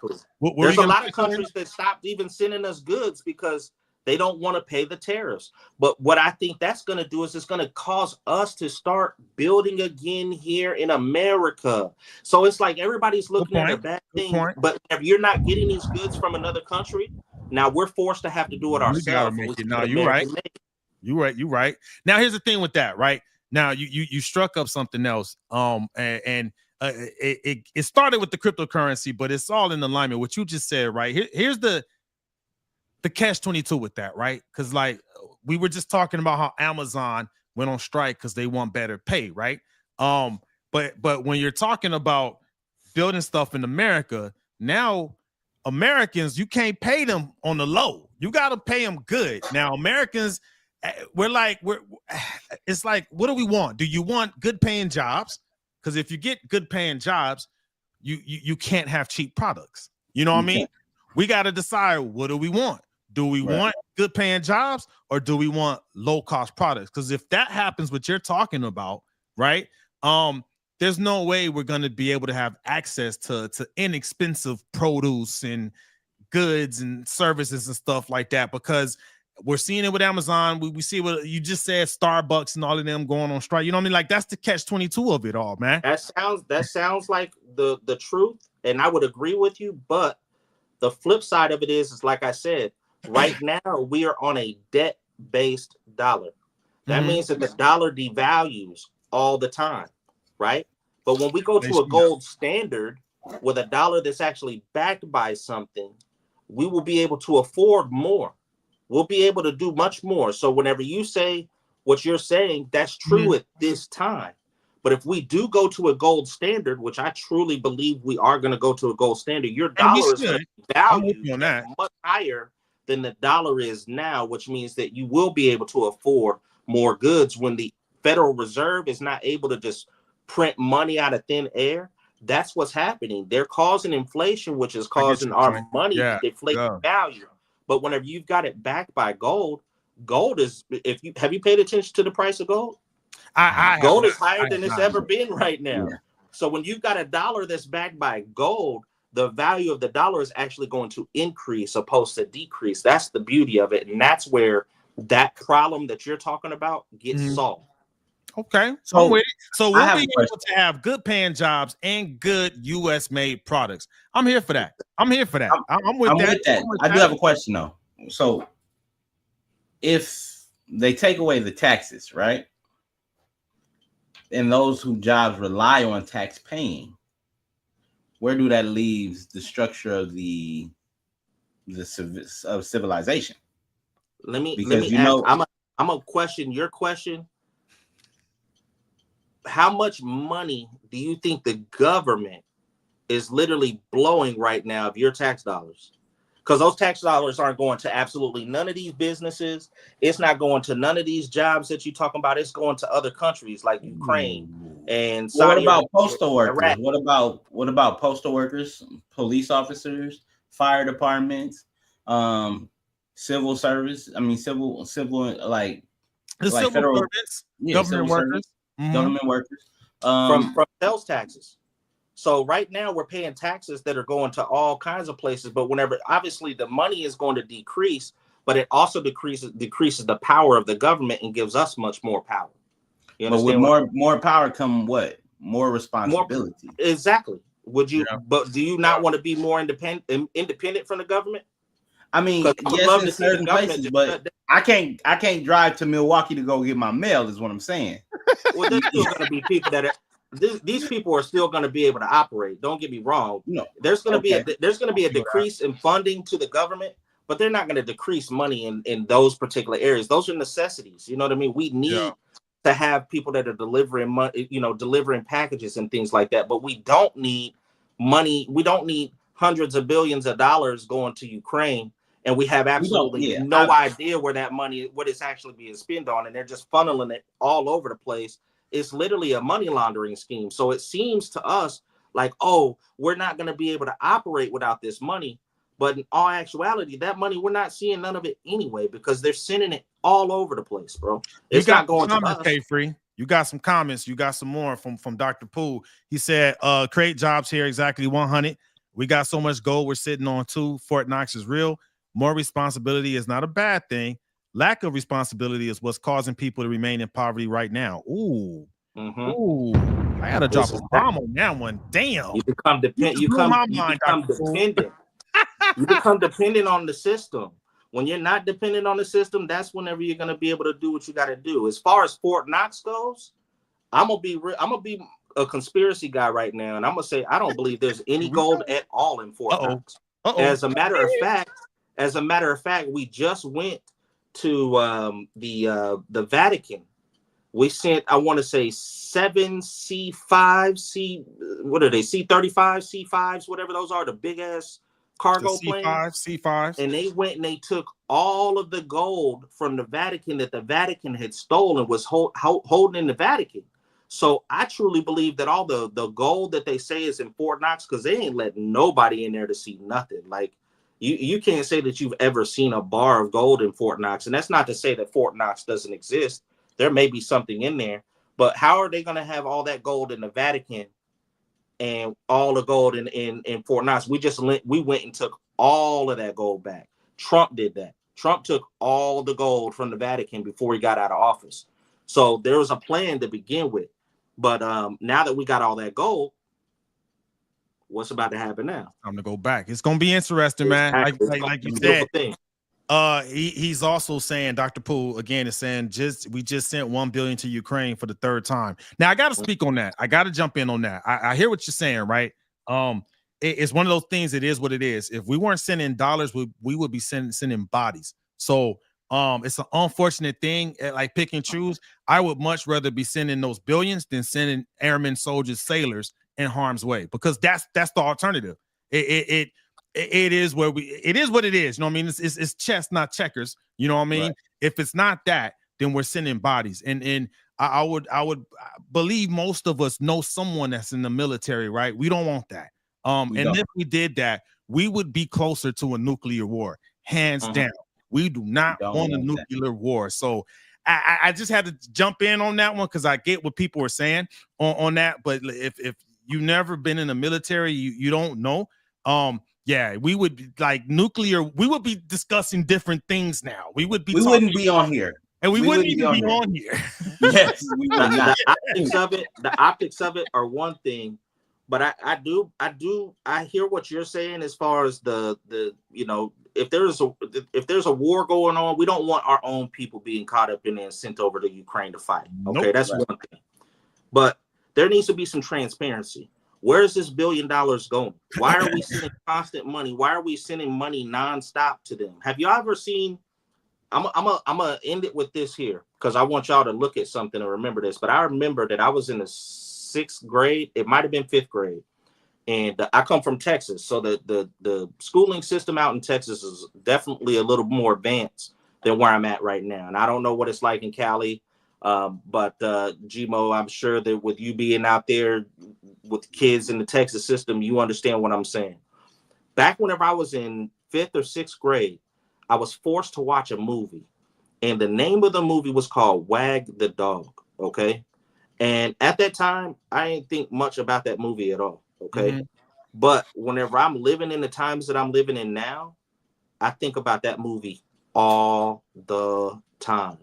There's a lot of countries that stopped even sending us goods because they don't want to pay the tariffs. But what I think that's going to do is it's going to cause us to start building again here in America. So it's like everybody's looking at a bad thing. But if you're not getting these goods from another country, now we're forced to have to do it ourselves. No, you're right. You're right. Now here's the thing with that, right? Now you struck up something else. It started with the cryptocurrency, but it's all in alignment. What you just said, right? Here's the catch-22 with that, right? Because like we were just talking about how Amazon went on strike because they want better pay, right? But when you're talking about building stuff in America, now Americans, you can't pay them on the low. You got to pay them good. Now Americans, it's like, what do we want? Do you want good paying jobs? Because if you get good paying jobs, you can't have cheap products. You know what I mean? We got to decide, what do we want? Do we want good paying jobs or do we want low cost products? Because if that happens, what you're talking about, right? There's no way we're going to be able to have access to inexpensive produce and goods and services and stuff like that, because we're seeing it with Amazon. We see what you just said, Starbucks and all of them going on strike. You know what I mean? Like, that's the catch-22 of it all, man. That sounds like the truth, and I would agree with you. But the flip side of it is like I said, right now we are on a debt-based dollar. That means that the dollar devalues all the time, right? But when we go to a gold standard with a dollar that's actually backed by something, we will be able to afford more. We'll be able to do much more. So whenever you say what you're saying, that's true at this time. But if we do go to a gold standard, which I truly believe we are going to go to a gold standard, your dollar is going to be valued much higher than the dollar is now, which means that you will be able to afford more goods. When the Federal Reserve is not able to just print money out of thin air, that's what's happening. They're causing inflation, which is causing our money to deflate in value. But whenever you've got it backed by gold, gold is, have you paid attention to the price of gold? Gold is higher than it's ever been right now. Yeah. So when you've got a dollar that's backed by gold, the value of the dollar is actually going to increase opposed to decrease. That's the beauty of it. And that's where that problem that you're talking about gets solved. Okay. So we'll be able to have good paying jobs and good US made products. I'm here for that. I'm with that. I do have a question though. So if they take away the taxes, right? And those whose jobs rely on tax paying, where do that leaves the structure of the civilization? Let me ask, I'm gonna question your question. How much money do you think the government is literally blowing right now of your tax dollars? Because those tax dollars aren't going to absolutely none of these businesses. It's not going to none of these jobs that you're talking about. It's going to other countries like Ukraine and Saudi Arabia. What about postal workers? What about postal workers, police officers, fire departments, civil service? I mean, civil like the civil federal servants, government workers. Government workers from sales taxes. So right now we're paying taxes that are going to all kinds of places, but whenever obviously the money is going to decrease, but it also decreases the power of the government and gives us much more power. You understand? But with more power come what? More responsibility. Exactly. Would you? Yeah. But do you not want to be more independent from the government? I mean, yes, in certain places, but I can't drive to Milwaukee to go get my mail. Is what I'm saying. Well, there's still going to be people that are. These people are still going to be able to operate. Don't get me wrong. No, there's going to be a decrease in funding to the government, but they're not going to decrease money in those particular areas. Those are necessities. You know what I mean? We need to have people that are delivering money, delivering packages and things like that. But we don't need money. We don't need hundreds of billions of dollars going to Ukraine. And we have absolutely no idea where that money, what it's actually being spent on. And they're just funneling it all over the place. It's literally a money laundering scheme. So it seems to us like, oh, we're not going to be able to operate without this money. But in all actuality, that money, we're not seeing none of it anyway, because they're sending it all over the place, bro. It's not going to us. Free. You got some comments. You got some more from Dr. Poole. He said, create jobs here, exactly 100. We got so much gold we're sitting on too. Fort Knox is real. More responsibility is not a bad thing. Lack of responsibility is what's causing people to remain in poverty right now. Ooh. Ooh. I had to drop a bomb on that one. Damn. You become dependent. You become dependent. You become dependent on the system. When you're not dependent on the system, that's whenever you're going to be able to do what you got to do. As far as Fort Knox goes, I'm gonna be a conspiracy guy right now, and I'm gonna say I don't believe there's any gold at all in Fort Knox. As a matter of fact, we just went to the Vatican. We sent, I want to say, 7 C5, what are they? C35, C5s, whatever those are, the big ass cargo planes. C5s. And they went and they took all of the gold from the Vatican that the Vatican had stolen, was holding in the Vatican. So I truly believe that all the gold that they say is in Fort Knox, because they ain't letting nobody in there to see nothing. Like you can't say that you've ever seen a bar of gold in Fort Knox. And that's not to say that Fort Knox doesn't exist. There may be something in there, but how are they going to have all that gold in the Vatican and all the gold in Fort Knox? We went and took all of that gold back. Trump did that. Trump took all the gold from the Vatican before he got out of office. So there was a plan to begin with. But now that we got all that gold, what's about to happen now? I'm gonna go back. It's gonna be interesting, man. Like you said. He's also saying, Dr. Poole again is saying, we just sent $1 billion to Ukraine for the third time. Now I got to speak on that. I got to jump in on that. I hear what you're saying, right? It's one of those things. It is what it is. If we weren't sending dollars, we would be sending bodies. So it's an unfortunate thing. Like pick and choose. I would much rather be sending those billions than sending airmen, soldiers, sailors in harm's way, because that's the alternative. It is what it is. You know what I mean? It's chess, not checkers. You know what I mean? Right. If it's not that, then we're sending bodies. And I would believe most of us know someone that's in the military, right? We don't want that. If we did that, we would be closer to a nuclear war, hands down. We do not want a nuclear war. So I just had to jump in on that one, because I get what people are saying on that. But if you've never been in the military, you don't know. Yeah, we would be like nuclear. We would be discussing different things now. We wouldn't be on here, and we wouldn't even be on here. Yes, we would not. The optics of it are one thing, but I hear what you're saying as far as the if there's a war going on, we don't want our own people being caught up in it and sent over to Ukraine to fight. Okay, that's one thing. But there needs to be some transparency. Where is this $1 billion going? Why are we sending constant money? Why are we sending money nonstop to them? Have you ever seen? I'm gonna end it with this here, because I want y'all to look at something and remember this. But I remember that I was in the 6th grade. It might have been 5th grade, and I come from Texas, so the schooling system out in Texas is definitely a little more advanced than where I'm at right now. And I don't know what it's like in Cali. But Gmo, I'm sure that with you being out there with kids in the Texas system, you understand what I'm saying. Back whenever I was in 5th or 6th grade, I was forced to watch a movie, and the name of the movie was called Wag the Dog. Okay. And at that time, I didn't think much about that movie at all. Okay. But whenever I'm living in the times that I'm living in now, I think about that movie all the time.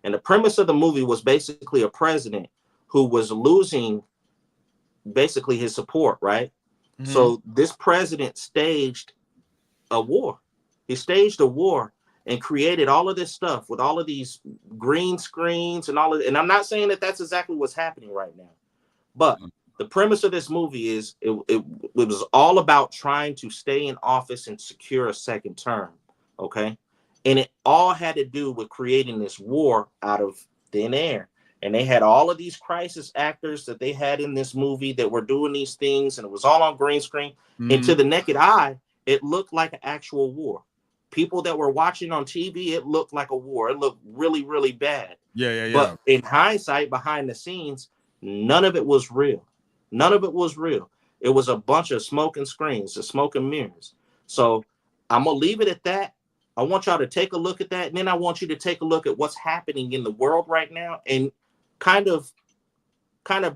And the premise of the movie was basically a president who was losing basically his support, right? So this president staged a war. He staged a war and created all of this stuff with all of these green screens and all of it. And I'm not saying that that's exactly what's happening right now, but the premise of this movie is it was all about trying to stay in office and secure a second term. Okay. And it all had to do with creating this war out of thin air. And they had all of these crisis actors that they had in this movie that were doing these things, and it was all on green screen. And to the naked eye, it looked like an actual war. People that were watching on TV, it looked like a war. It looked really, really bad. Yeah. But in hindsight, behind the scenes, none of it was real. None of it was real. It was a bunch of smoke and screens, the smoke and mirrors. So I'm going to leave it at that. I want y'all to take a look at that. And then I want you to take a look at what's happening in the world right now and kind of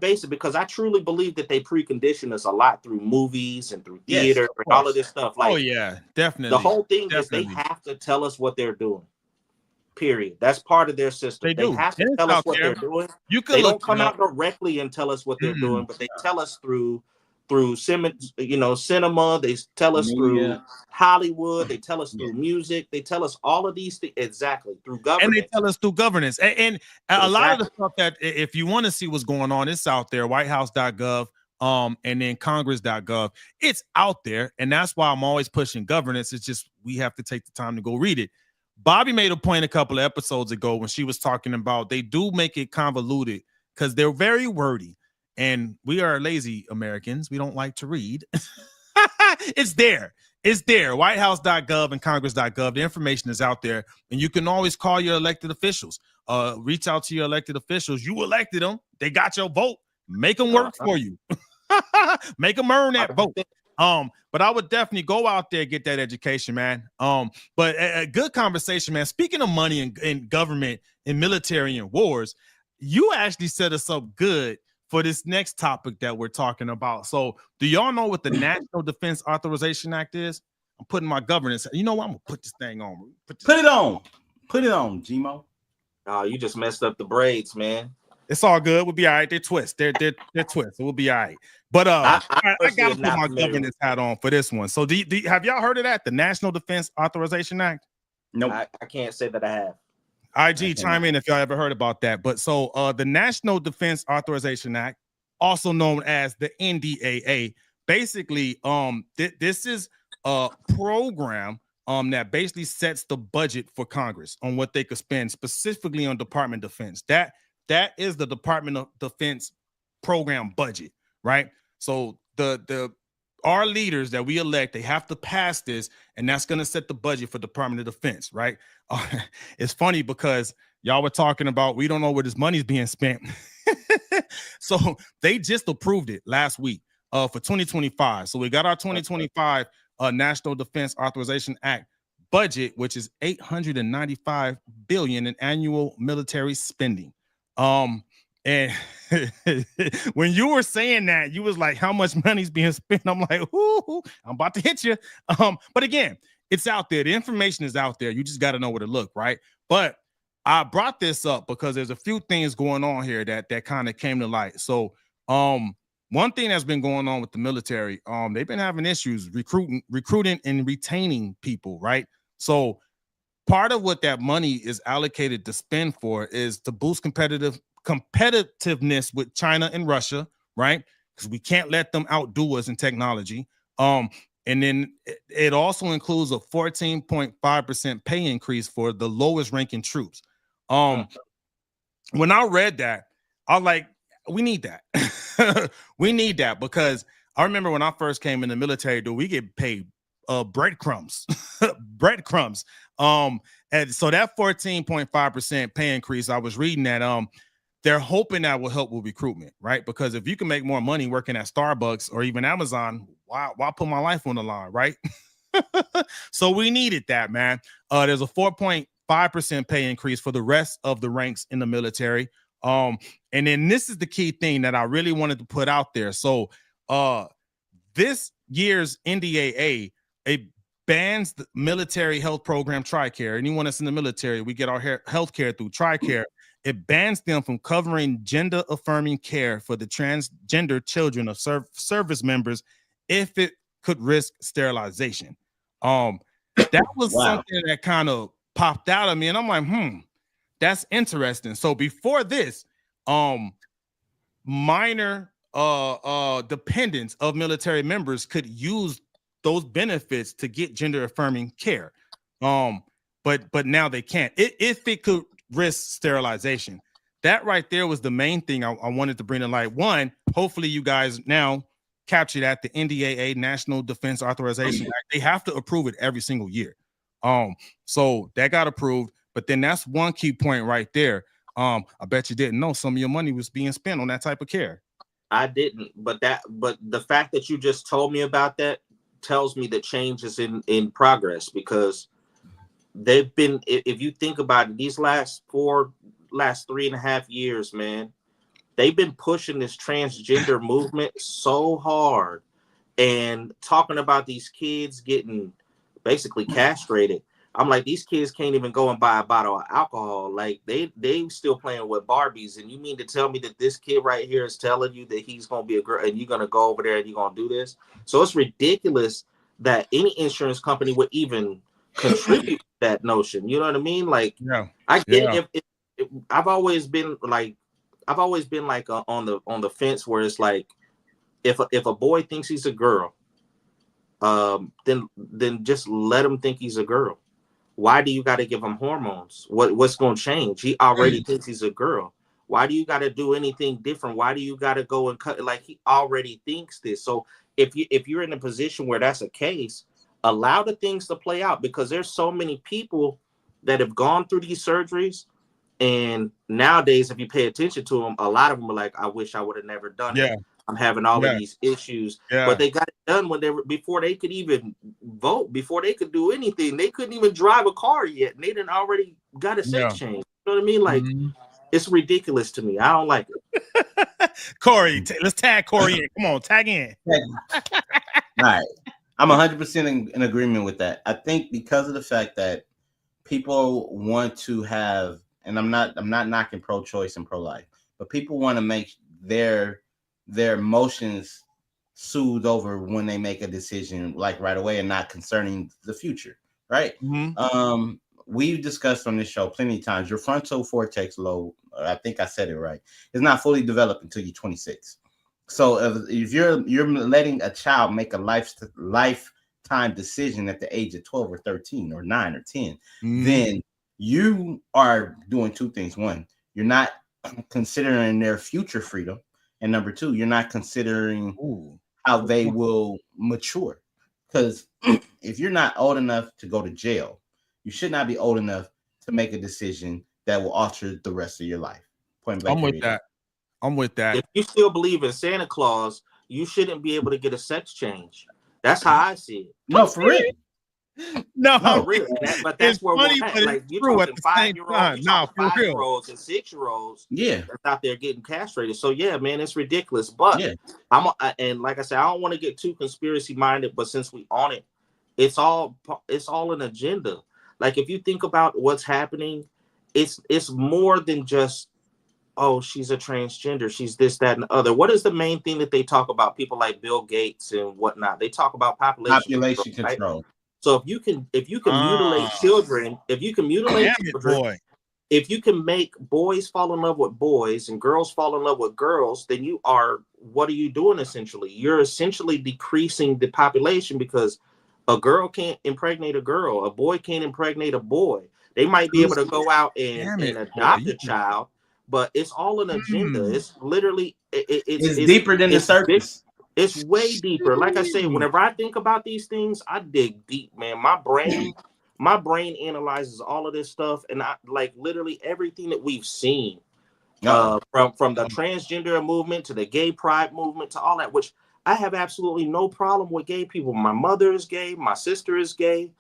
base it, because I truly believe that they precondition us a lot through movies and through theater and all of this stuff. Like, oh yeah, definitely. The whole thing is they have to tell us what they're doing. Period. That's part of their system. They have to tell us what they're doing. They don't come out directly and tell us what they're doing, but they tell us through cinema. They tell us through Hollywood. They tell us through music. They tell us all of these things through governance. And they tell us through governance. And a lot of the stuff that, if you want to see what's going on, it's out there. Whitehouse.gov, and then Congress.gov. It's out there, and that's why I'm always pushing governance. It's just we have to take the time to go read it. Bobby made a point a couple of episodes ago when she was talking about they do make it convoluted because they're very wordy. And we are lazy Americans. We don't like to read. It's there. It's there. Whitehouse.gov and Congress.gov. The information is out there. And you can always call your elected officials. Reach out to your elected officials. You elected them. They got your vote. Make them work for you. Make them earn that vote. But I would definitely go out there, get that education, man. But a good conversation, man. Speaking of money and government and military and wars, you actually set us up good for this next topic that we're talking about. So do y'all know what the National Defense Authorization Act is? I'm putting my governance. You know what? I'm gonna put this thing on. Put it on, Gmo. Oh, you just messed up the braids, man. It's all good. We'll be all right. They're twist. They're twist. So we'll be all right. But I gotta put my governance hat on for this one. So have y'all heard of that? The National Defense Authorization Act? No, nope. I can't say that I have. IG, chime in if y'all ever heard about that. But so the National Defense Authorization Act, also known as the NDAA, basically this is a program that basically sets the budget for Congress on what they could spend specifically on Department of Defense. That is the Department of Defense program budget, right? So our leaders that we elect, they have to pass this, and that's going to set the budget for Department of Defense, right? It's funny because y'all were talking about we don't know where this money's being spent. So they just approved it last week for 2025. So we got our 2025 National Defense Authorization Act budget, which is $895 billion in annual military spending. And when you were saying that, you was like, how much money's being spent? I'm like, ooh, I'm about to hit you. But again, it's out there. The information is out there. You just got to know where to look, right? But I brought this up because there's a few things going on here that kind of came to light. So one thing that's been going on with the military, they've been having issues recruiting and retaining people, right? So part of what that money is allocated to spend for is to boost competitiveness with China and Russia, right? Because we can't let them outdo us in technology. And then it also includes a 14.5% pay increase for the lowest ranking troops. When I read that, I was like, we need that. We need that because I remember when I first came in the military, we get paid breadcrumbs. Breadcrumbs. And so that 14.5% pay increase, I was reading that they're hoping that will help with recruitment, right? Because if you can make more money working at Starbucks or even Amazon, why put my life on the line, right? So we needed that, man. There's a 4.5% pay increase for the rest of the ranks in the military. And then this is the key thing that I really wanted to put out there. So this year's NDAA, it bans the military health program TRICARE. Anyone that's in the military, we get our health care through TRICARE. It bans them from covering gender-affirming care for the transgender children of service members if it could risk sterilization. That was something that kind of popped out of me, and I'm like, that's interesting. So before this, minor dependents of military members could use those benefits to get gender-affirming care. But now they can't. If it could risk sterilization. That right there was the main thing I wanted to bring to light. One, hopefully you guys now capture that the NDAA, National Defense Authorization Act, they have to approve it every single year. So that got approved, but then that's one key point right there. I bet you didn't know some of your money was being spent on that type of care. I didn't, but the fact that you just told me about that tells me that change is in progress, because they've been, if you think about it, these last 3.5 years, man, they've been pushing this transgender movement so hard and talking about these kids getting basically castrated. I'm like, these kids can't even go and buy a bottle of alcohol. Like they still playing with Barbies. And you mean to tell me that this kid right here is telling you that he's going to be a girl and you're going to go over there and you're going to do this? So it's ridiculous that any insurance company would even contribute to that notion. You know what I mean? Like, yeah, I get if I've always been like on the fence where it's like, if a boy thinks he's a girl, then just let him think he's a girl. Why do you got to give him hormones? What's going to change? He already thinks he's a girl. Why do you got to do anything different? Why do you got to go and cut? Like, he already thinks this. So if you're in a position where that's a case, allow the things to play out, because there's so many people that have gone through these surgeries. And nowadays, if you pay attention to them, a lot of them are like, I wish I would have never done it. I'm having all of these issues, but they got it done when before they could even vote, before they could do anything. They couldn't even drive a car yet, and they done already got a sex change. You know what I mean? Like, it's ridiculous to me. I don't like it. Corey, let's tag Corey in. Come on, tag in. All right, I'm 100% in agreement with that. I think because of the fact that people want to have, and I'm not knocking pro-choice and pro-life, but people want to make their emotions soothe over when they make a decision, like right away, and not concerning the future, right? We've discussed on this show plenty of times, your frontal cortex lobe, I think I said it right, is not fully developed until you're 26. So if you're letting a child make a lifetime decision at the age of 12 or 13 or 9 or 10, then you are doing two things. One, you're not considering their future freedom. And number two, you're not considering how they will mature. Because if you're not old enough to go to jail, you should not be old enough to make a decision that will alter the rest of your life. Point blank. I'm with that. If you still believe in Santa Claus, you shouldn't be able to get a sex change. That's how I see it. No, for real. No, really. But that's where funny, we're at. But like, you're talking 5-year-olds, you're talking 5-year-olds and 6-year-olds. That's out there getting castrated. So yeah, man, it's ridiculous. But and like I said, I don't want to get too conspiracy minded. But since we on it, it's all an agenda. Like, if you think about what's happening, it's more than just, oh, she's a transgender, she's this, that, and the other. What is the main thing that they talk about? People like Bill Gates and whatnot. They talk about population control. Right? So if you can mutilate children, if you can make boys fall in love with boys and girls fall in love with girls, then what are you doing essentially? You're essentially decreasing the population, because a girl can't impregnate a girl, a boy can't impregnate a boy. They might be able to go out and adopt a child, but it's all an agenda. It's literally it's deeper than the surface. It's way deeper. Like I say, whenever I think about these things, I dig deep, man. My brain analyzes all of this stuff, and I like literally everything that we've seen, from the transgender movement to the gay pride movement to all that. Which I have absolutely no problem with gay people. My mother is gay. My sister is gay.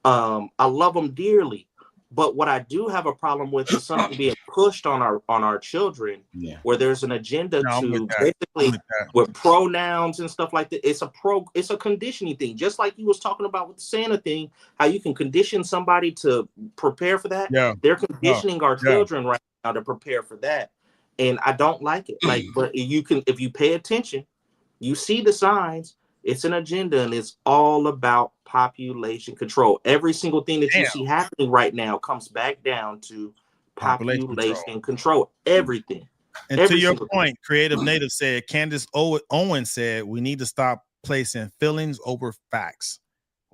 I love them dearly. But what I do have a problem with is something being pushed on our children, where there's an agenda to basically with pronouns and stuff like that. It's a conditioning thing, just like you was talking about with the Santa thing. How you can condition somebody to prepare for that. They're conditioning our children right now to prepare for that, and I don't like it. Like, but if you pay attention, you see the signs. It's an agenda, and it's all about population control. Every single thing that you see happening right now comes back down to population control. Everything. And to your point, Creative Native said, Candace Owen said, we need to stop placing feelings over facts.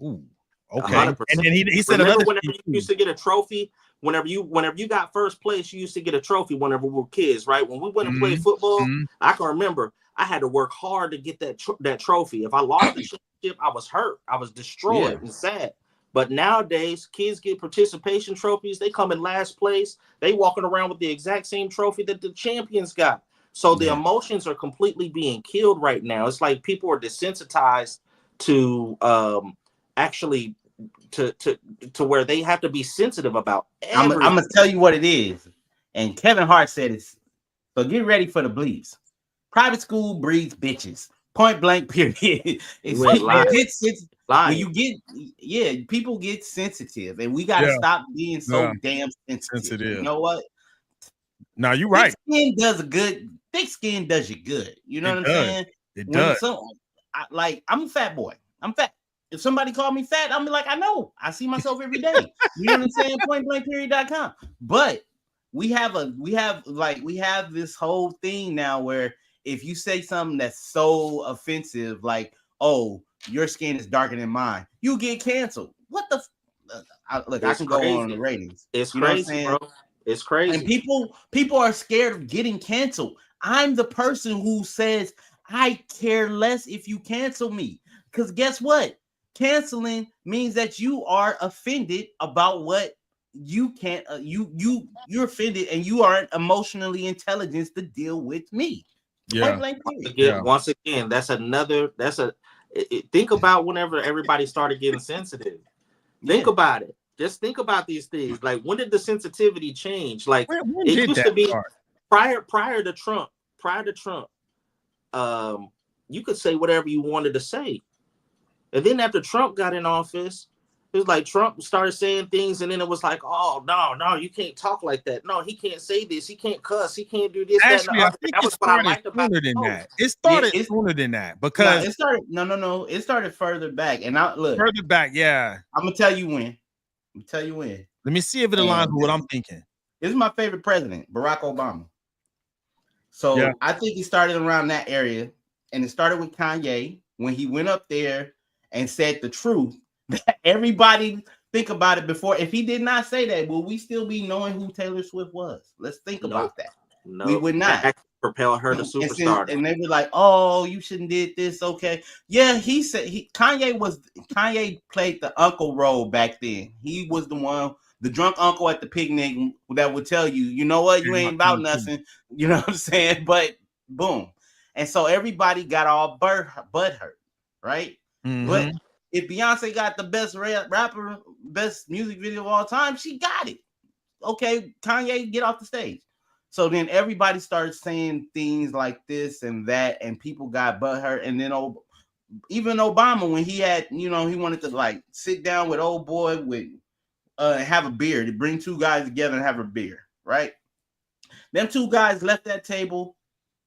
Ooh, Okay. 100%. And then he said Remember another whenever thing you used to get a trophy, whenever you got first place, you used to get a trophy whenever we were kids, right? When we went and played football, I can remember I had to work hard to get that trophy. If I lost the championship, I was hurt. I was destroyed and sad. But nowadays, kids get participation trophies. They come in last place. They walking around with the exact same trophy that the champions got. So the emotions are completely being killed right now. It's like people are desensitized to actually to where they have to be sensitive about everything. I'm gonna tell you what it is. And Kevin Hart said it. So get ready for the bleeps. Private school breeds bitches. Point blank, period. When you get, people get sensitive, and we got to stop being so damn sensitive. You know what? No, you're right. Thick skin does you good. You know what I'm saying? It does. I'm a fat boy. I'm fat. If somebody call me fat, I'm like, I know. I see myself every day. You know what I'm saying? Pointblankperiod.com. But we have this whole thing now where if you say something that's so offensive, like, oh, your skin is darker than mine, you get canceled. What the I can go on the ratings. It's crazy, bro. It's crazy. And people are scared of getting canceled. I'm the person who says I care less if you cancel me. Because guess what? Canceling means that you are offended about what you can't. You're offended, and you aren't emotionally intelligent to deal with me. Yeah. Once again, that's another. Think about whenever everybody started getting sensitive. Think about it. Just think about these things. Like, when did the sensitivity change? Like, it used to be prior to Trump. You could say whatever you wanted to say. And then after Trump got in office, it was like Trump started saying things, and then it was like, oh, no, you can't talk like that. No, he can't say this. He can't cuss. He can't do this. Actually, that, I think it started sooner than that. It started sooner than that because it started. No. It started further back, and further back. Yeah, I'm gonna tell you when. Let me see if it aligns with what I'm thinking. This is my favorite president, Barack Obama. So I think he started around that area, and it started with Kanye when he went up there and said the truth. Everybody think about it before. If he did not say that, will we still be knowing who Taylor Swift was? Let's think about that. No, we would not. That propel her to superstar. And they were like, "Oh, you shouldn't did this." Okay, yeah. He said Kanye played the uncle role back then. He was the drunk uncle at the picnic that would tell you, you know what, you ain't about nothing. You know what I'm saying? But boom, and so everybody got all butt hurt, right? Mm-hmm. But if Beyonce got the best rapper, best music video of all time, she got it. Okay, Kanye, get off the stage. So then everybody started saying things like this and that, and people got butthurt. And then even Obama, when he had, he wanted to like sit down with old boy with have a beer, to bring two guys together and have a beer, right? Them two guys left that table.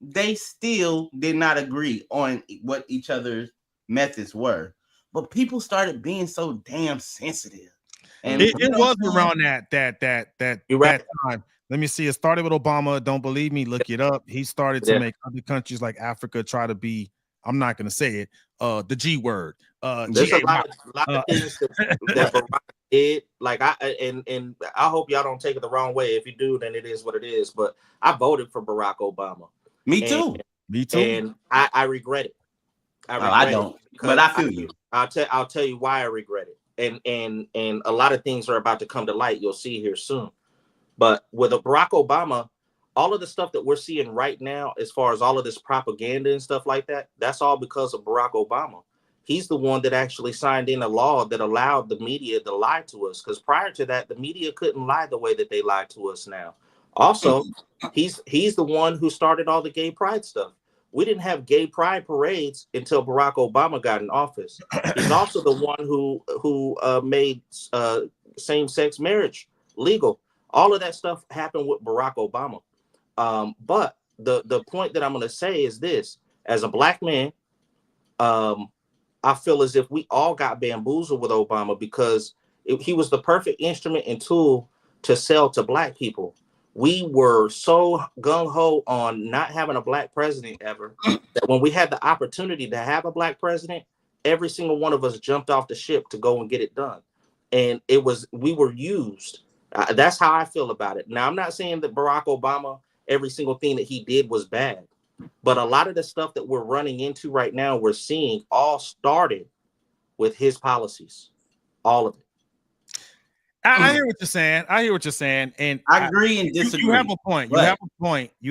They still did not agree on what each other's methods were. But people started being so damn sensitive. And it was around that time. Let me see. It started with Obama. Don't believe me? Look it up. He started to make other countries like Africa try to be, I'm not going to say it, the G word. There's a lot of things that Barack did. Like, and I hope y'all don't take it the wrong way. If you do, then it is what it is. But I voted for Barack Obama. Me too. And I regret it. I don't. But I feel you. I'll tell you why I regret it. And a lot of things are about to come to light. You'll see here soon. But with Barack Obama, all of the stuff that we're seeing right now, as far as all of this propaganda and stuff like that, that's all because of Barack Obama. He's the one that actually signed in a law that allowed the media to lie to us. Because prior to that, the media couldn't lie the way that they lie to us now. Also, he's the one who started all the gay pride stuff. We didn't have gay pride parades until Barack Obama got in office. He's also the one who made same-sex marriage legal. All of that stuff happened with Barack Obama. But the point that I'm going to say is this: as a black man, I feel as if we all got bamboozled with Obama because he was the perfect instrument and tool to sell to black people. We were so gung-ho on not having a black president ever that when we had the opportunity to have a black president, every single one of us jumped off the ship to go and get it done. And we were used. That's how I feel about it. Now, I'm not saying that Barack Obama, every single thing that he did was bad, but a lot of the stuff that we're running into right now, we're seeing all started with his policies, all of it. I hear what you're saying. And I agree and disagree. You have a point. You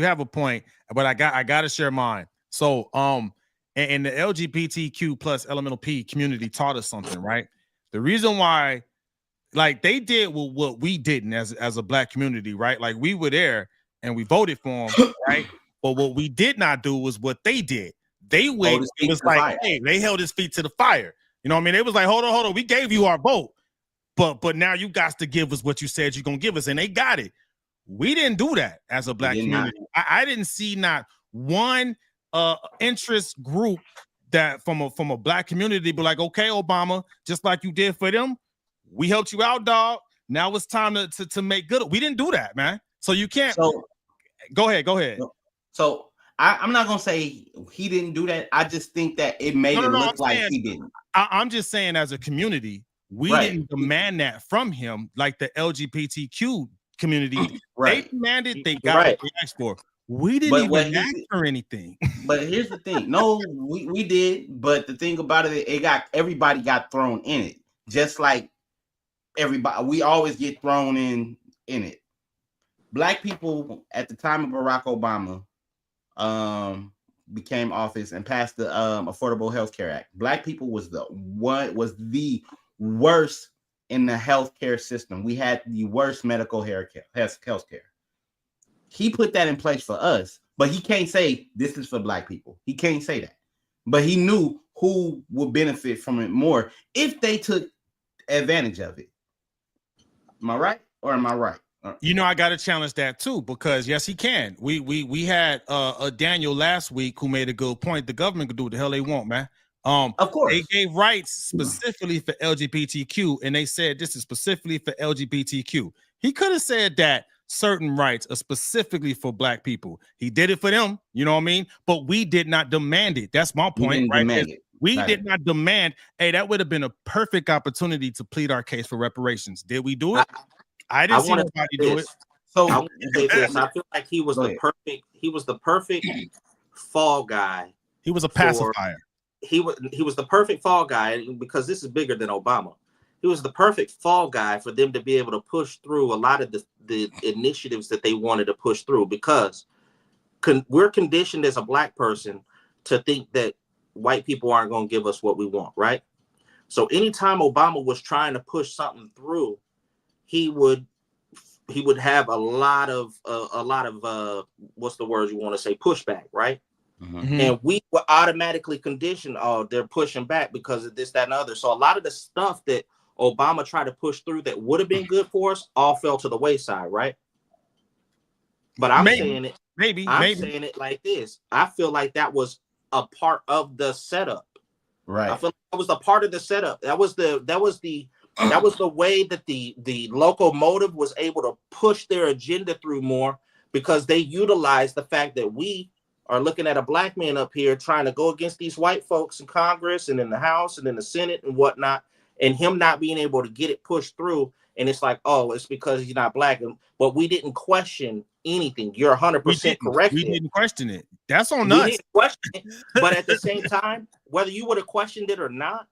have a point. But I got to share mine. So, and the LGBTQ plus elemental P community taught us something, right? The reason why, like, they did what we didn't as a Black community, right? Like, we were there and we voted for them, right? But what we did not do was what they did. They went. It was like, hey, they held his feet to the fire. You know what I mean? It was like, hold on. We gave you our vote. But now you got to give us what you said you're gonna give us, and they got it. We didn't do that as a Black community. I didn't see not one interest group that from a Black community be like, okay, Obama, just like you did for them, we helped you out, dog. Now it's time to make good. We didn't do that, man. So you can't. So go ahead. So I'm not gonna say he didn't do that. I just think that it made it look like he didn't. I'm just saying, as a community, we didn't demand that from him like the LGBTQ community. They demanded, they got what they asked for. We didn't even ask for anything. But here's the thing. No, we did. But the thing about it, everybody got thrown in it. Just like everybody, we always get thrown in it. Black people at the time of Barack Obama became office and passed the Affordable Health Care Act. Black people was the worst in the healthcare system. We had the worst medical healthcare. He put that in place for us, but he can't say this is for Black people. He can't say that. But he knew who would benefit from it more if they took advantage of it. Am I right or am I right? You know, I got to challenge that too, because yes, he can. We had a Daniel last week who made a good point. The government can do what the hell they want, man. Of course, they gave rights specifically for LGBTQ, and they said this is specifically for LGBTQ. He could have said that certain rights are specifically for Black people. He did it for them, you know what I mean? But we did not demand it. That's my point, right? We did not demand. Hey, that would have been a perfect opportunity to plead our case for reparations. Did we do it? I didn't see nobody do it. So I want to say this. I feel like he was the perfect fall guy. He was a pacifier. He was the perfect fall guy, because this is bigger than Obama. He was the perfect fall guy for them to be able to push through a lot of the initiatives that they wanted to push through, because we're conditioned as a Black person to think that white people aren't going to give us what we want, right? So anytime Obama was trying to push something through, he would have a lot of what's the word you want to say, pushback, right? Mm-hmm. And we were automatically conditioned, oh, they're pushing back because of this, that, and other. So a lot of the stuff that Obama tried to push through that would have been good for us all fell to the wayside, right? But I'm saying it like this. I feel like that was a part of the setup. Right. I feel like that was a part of the setup. That was the way that the locomotive was able to push their agenda through more, because they utilized the fact that we are looking at a Black man up here trying to go against these white folks in Congress and in the House and in the Senate and whatnot, and him not being able to get it pushed through. And it's like, oh, it's because he's not Black. But we didn't question anything. You're 100% correct. We didn't question it. That's on us. Didn't question it. But at the same time, whether you would have questioned it or not,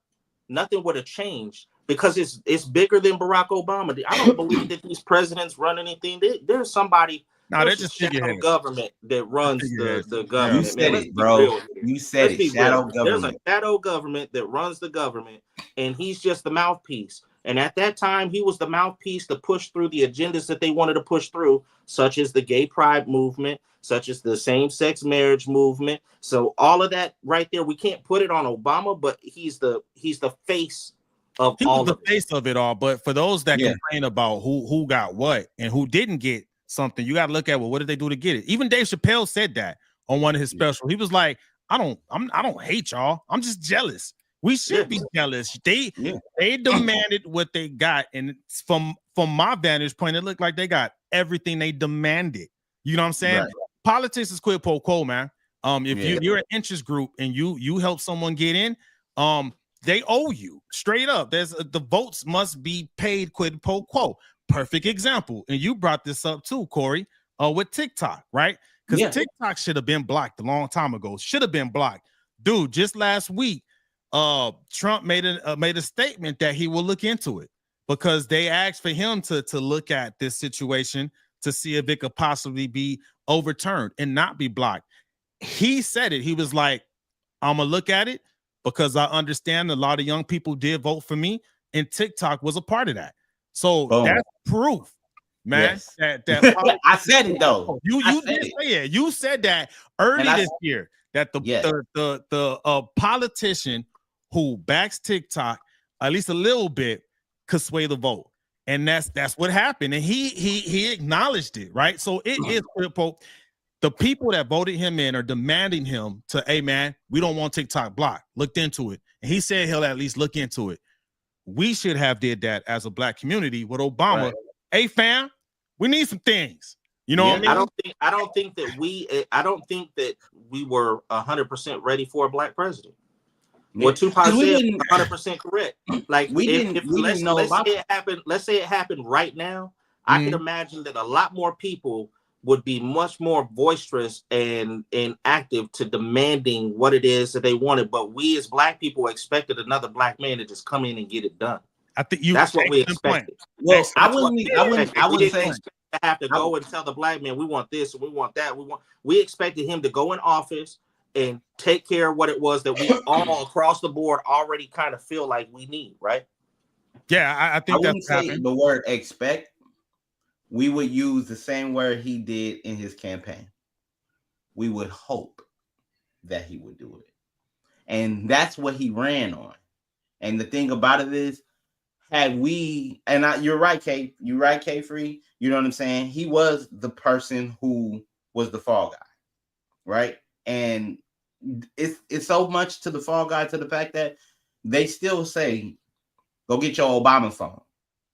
nothing would have changed, because it's bigger than Barack Obama. I don't believe that these presidents run anything. There's somebody. No, they're just shadow government that runs the government. You said it, bro. You said it. Shadow government. There's a shadow government that runs the government, and he's just the mouthpiece. And at that time, he was the mouthpiece to push through the agendas that they wanted to push through, such as the gay pride movement, such as the same-sex marriage movement. So all of that right there, we can't put it on Obama, but he's the face of all of it. The face of it all. But for those that complain about who got what and who didn't get something, you got to look at, well, what did they do to get it? Even Dave Chappelle said that on one of his specials. He was like, I don't hate y'all. I'm just jealous. We should be jealous. They demanded what they got, and from my vantage point, it looked like they got everything they demanded. You know what I'm saying? Right. Politics is quid pro quo, man. If you're an interest group and you help someone get in, they owe you straight up. The votes must be paid quid pro quo. Perfect example. And you brought this up too, Corey, with TikTok, right? Because TikTok should have been blocked a long time ago. Should have been blocked. Dude, just last week, Trump made a statement that he will look into it because they asked for him to look at this situation to see if it could possibly be overturned and not be blocked. He said it. He was like, I'm going to look at it because I understand a lot of young people did vote for me, and TikTok was a part of that. So that's proof, man. Yes. That I said it though. You did say it. You said that early this year that the politician who backs TikTok at least a little bit could sway the vote, and that's what happened. And he acknowledged it, right? So it is the people that voted him in are demanding him to, hey man, we don't want TikTok blocked. Looked into it, and he said he'll at least look into it. We should have did that as a black community with Obama. Right. Hey fam, we need some things. You know what I mean? I don't think that we were 100% ready for a black president. What Tupac said is 100% correct. Like let's say it happened right now. I can imagine that a lot more people would be much more boisterous and active to demanding what it is that they wanted. But we as black people expected another black man to just come in and get it done. I think that's what we expected. Well, I wouldn't say to have to go and tell the black man we want this and we want that. We expected him to go in office and take care of what it was that we all across the board already kind of feel like we need, right? Yeah, I think that's happening. The word expect. We would use the same word he did in his campaign. We would hope that he would do it. And that's what he ran on. And the thing about it is, you're right, K. You're right, K Free. You know what I'm saying? He was the person who was the fall guy, right? And it's so much to the fall guy to the fact that they still say, go get your Obama phone,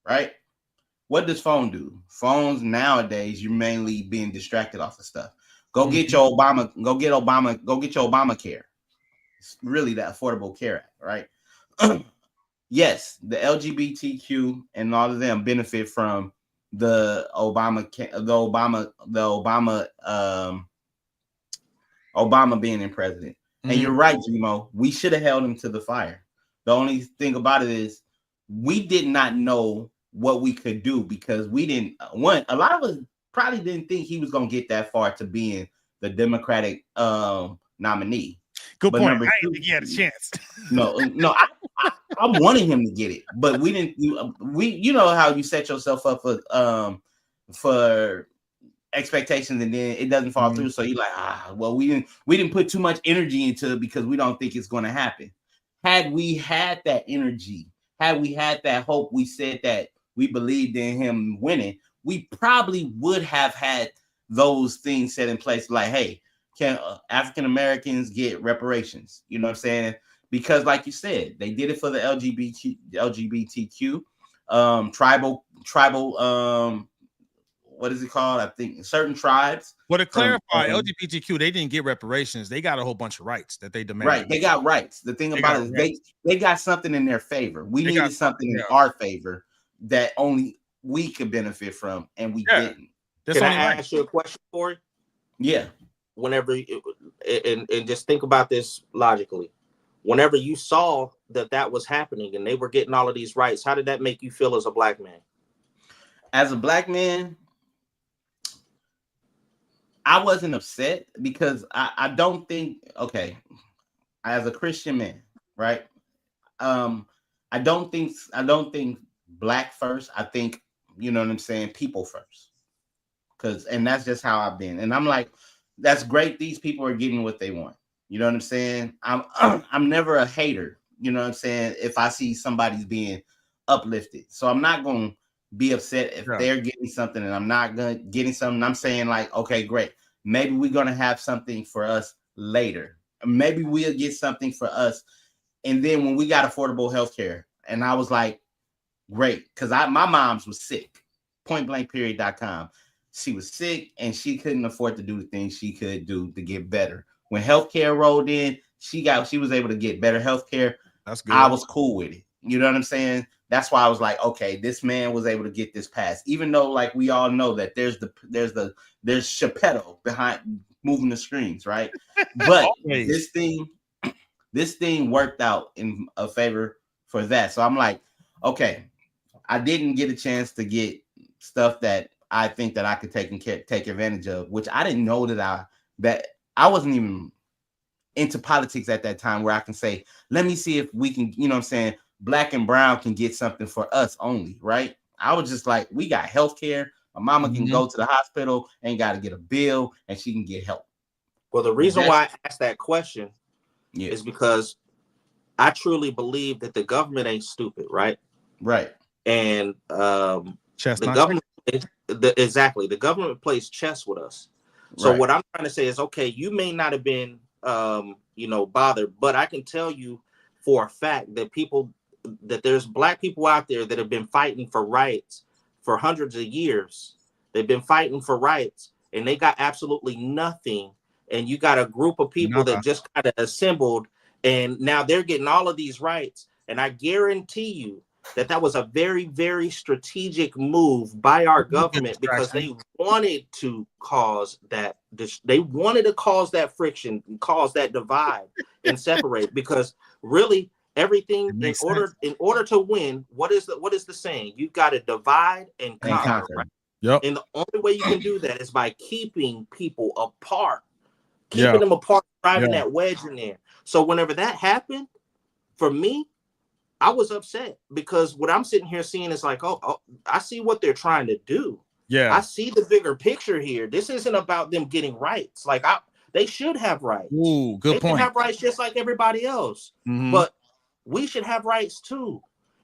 right? What does phone do? Phones nowadays, you're mainly being distracted off of stuff. Go get your Obama, go get your Obamacare. It's really the Affordable Care Act, right? Yes, the LGBTQ and all of them benefit from the Obama being in president. And you're right, Gmo. We should have held him to the fire. The only thing about it is we did not know what we could do because we didn't. A lot of us probably didn't think he was going to get that far to being the Democratic nominee. Good point. I didn't think he had a chance. No, I wanted him to get it, but we didn't. You know how you set yourself up for expectations and then it doesn't fall through. So you're like, well, we didn't put too much energy into it because we don't think it's going to happen. Had we had that energy, had we had that hope, we said that we believed in him winning, we probably would have had those things set in place. Like, hey, can African Americans get reparations? You know what I'm saying? Because, like you said, they did it for the LGBTQ, tribal. What is it called? I think certain tribes. Well, to clarify, LGBTQ, they didn't get reparations. They got a whole bunch of rights that they demanded. Right, they got rights. The thing about it is they got something in their favor. We needed something in our favor that only we could benefit from, and we didn't. Can I ask you a question, Corey? Yeah. Whenever and just think about this logically. Whenever you saw that was happening and they were getting all of these rights, how did that make you feel as a black man? As a black man, I wasn't upset because I don't think, okay, as a Christian man, right? I don't think black first. I think, you know what I'm saying, people first. And that's just how I've been. And I'm like, that's great. These people are getting what they want. You know what I'm saying? I'm never a hater. You know what I'm saying? If I see somebody's being uplifted. So I'm not going to be upset if they're getting something and I'm not getting something. I'm saying like, okay, great. Maybe we're going to have something for us later. Maybe we'll get something for us. And then when we got affordable healthcare, and I was like, great. Because my mom's was sick. Pointblankperiod.com. She was sick and she couldn't afford to do the things she could do to get better. When healthcare rolled in, she was able to get better healthcare. That's good. I was cool with it. You know what I'm saying? That's why I was like, okay, this man was able to get this pass, even though, like, we all know that there's Chappelle behind moving the screens, right? But this thing worked out in a favor for that. So I'm like, okay, I didn't get a chance to get stuff that I think that I could take advantage of, which I didn't know that I wasn't even into politics at that time where I can say, let me see if we can, you know what I'm saying, black and brown can get something for us only, right? I was just like, we got health care. My mama can go to the hospital, ain't got to get a bill, and she can get help. Well, the reason why I asked that question is because I truly believe that the government ain't stupid, right? Right. And the government, the government plays chess with us. So what I'm trying to say is, okay, you may not have been, bothered, but I can tell you for a fact that there's black people out there that have been fighting for rights for hundreds of years. They've been fighting for rights, and they got absolutely nothing. And you got a group of people that just kind of assembled, and now they're getting all of these rights. And I guarantee you that was a very, very strategic move by our government, because they wanted to cause that. They wanted to cause that friction, cause that divide, and separate. Because really, everything in order to win, what is the saying? You got to divide and conquer. Right? Yep. And the only way you can do that is by keeping people apart, keeping them apart, driving that wedge in there. So whenever that happened, for me, I was upset, because what I'm sitting here seeing is like, oh, I see what they're trying to do. Yeah, I see the bigger picture here. This isn't about them getting rights. Like, they should have rights. Ooh, good point. They should have rights just like everybody else. But we should have rights too.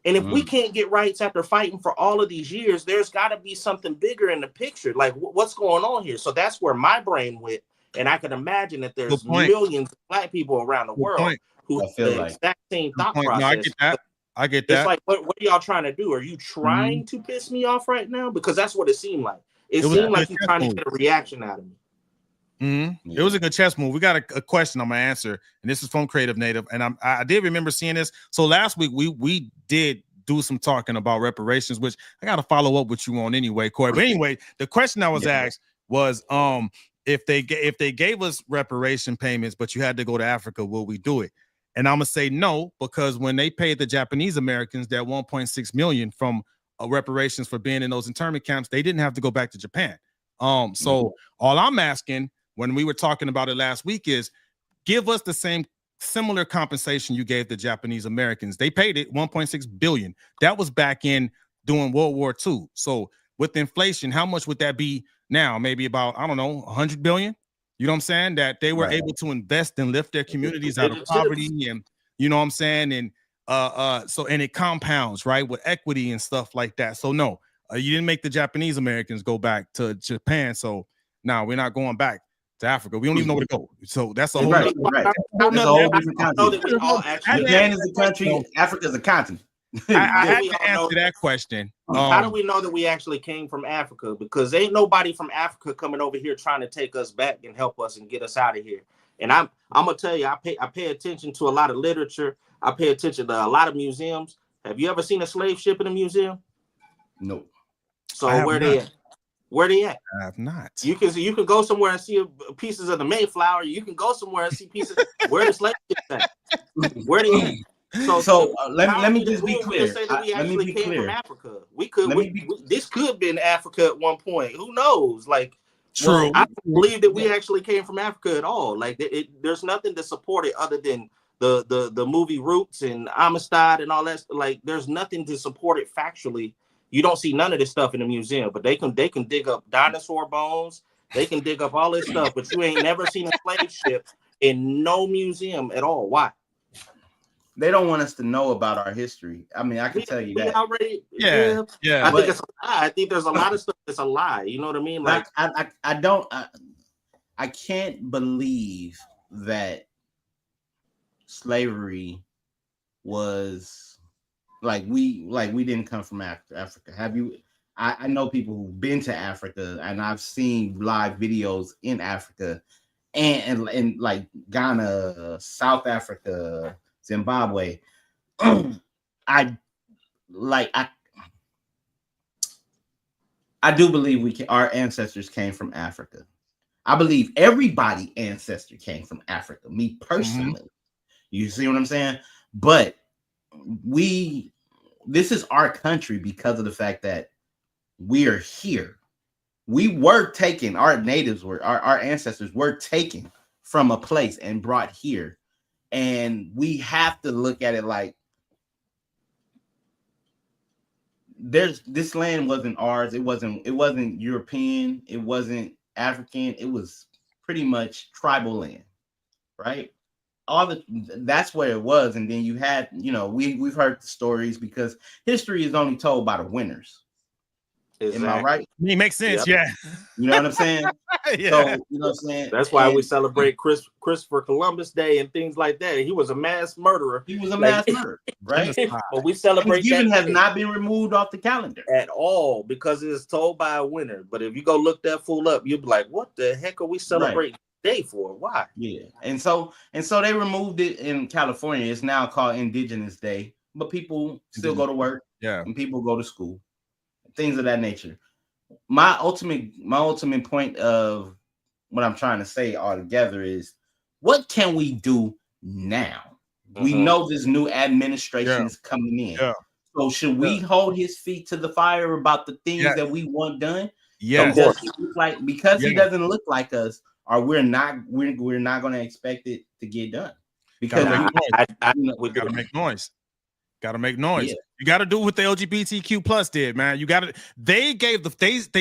And if we can't get rights after fighting for all of these years, there's got to be something bigger in the picture. Like, what's going on here? So that's where my brain went. And I can imagine that there's millions of black people around the world who have the exact same thought process. No, I get that. It's like, what are y'all trying to do? Are you trying to piss me off right now? Because that's what it seemed like. It seemed like you're trying to get a reaction out of me. It was a good chess move. We got a question I'm gonna answer, and this is from Creative Native, and I did remember seeing this. So last week we did do some talking about reparations, which I got to follow up with you on anyway, Corey. But anyway, the question I was asked was, if they gave us reparation payments, but you had to go to Africa, will we do it? And I'm gonna say no, because when they paid the Japanese Americans that 1.6 million from reparations for being in those internment camps, they didn't have to go back to Japan. So all I'm asking, when we were talking about it last week, is give us the similar compensation you gave the Japanese Americans. They paid it 1.6 billion. That was back in during World War II. So with inflation, how much would that be now? Maybe about, I don't know, 100 billion. You know what I'm saying? That they were able to invest and lift their communities out of poverty, and you know what I'm saying? And and it compounds, right, with equity and stuff like that. So no, you didn't make the Japanese Americans go back to Japan. So now we're not going back to Africa. We don't even know where to go. So that's a whole different country. Japan is a country, Africa is a continent. I had to answer that question. How do we know that we actually came from Africa? Because ain't nobody from Africa coming over here trying to take us back and help us and get us out of here. And I'm gonna tell you, I pay attention to a lot of literature. I pay attention to a lot of museums. Have you ever seen a slave ship in a museum? No. So where they at? Where they at? I have not. You can go somewhere and see pieces of the Mayflower. You can go somewhere and see pieces. Where the slave ships at? Where they at? So let me just be clear. Say that we actually came from Africa. This could have been Africa at one point. Who knows? Like, true. I don't believe that we actually came from Africa at all. Like, there's nothing to support it other than the movie Roots and Amistad and all that. Like, there's nothing to support it factually. You don't see none of this stuff in the museum, but they can dig up dinosaur bones. They can dig up all this stuff, but you ain't never seen a slave ship in no museum at all. Why? They don't want us to know about our history. I mean, I can tell you that. Already, yeah. I think it's a lie. I think there's a lot of stuff that's a lie. You know what I mean? Like, I can't believe that slavery was we didn't come from Africa. Have you? I know people who've been to Africa, and I've seen live videos in Africa, and like Ghana, South Africa, Zimbabwe. I do believe our ancestors came from Africa. I believe everybody ancestor came from Africa. Me personally, you see what I'm saying? But this is our country because of the fact that we are here. We were taken. Our ancestors were taken from a place and brought here, and we have to look at it like this land wasn't ours. It wasn't European. It wasn't African. It was pretty much tribal land, right? That's where it was. And then you had, we've heard the stories because history is only told by the winners. Exactly. Am I right? It makes sense. Yep. Yeah. You know what I'm saying? Yeah. So, you know what I'm saying? That's why we celebrate Christopher Columbus Day and things like that. He was a mass murderer. He was a mass murderer, right? But we celebrate Thanksgiving has not been removed off the calendar at all because it is told by a winner. But if you go look that fool up, you'll be like, what the heck are we celebrating day for? Why? Yeah. And so they removed it in California. It's now called Indigenous Day, but people still go to work. Yeah. And people go to school. Things of that nature. My ultimate point of what I'm trying to say altogether is, what can we do now? We know this new administration is coming in. Yeah. So should we hold his feet to the fire about the things that we want done? Yeah. Because he doesn't look like us, or we're not going to expect it to get done. Because we got to make noise. Got to make noise. Yeah. You got to do what the LGBTQ plus did, man. You got to. They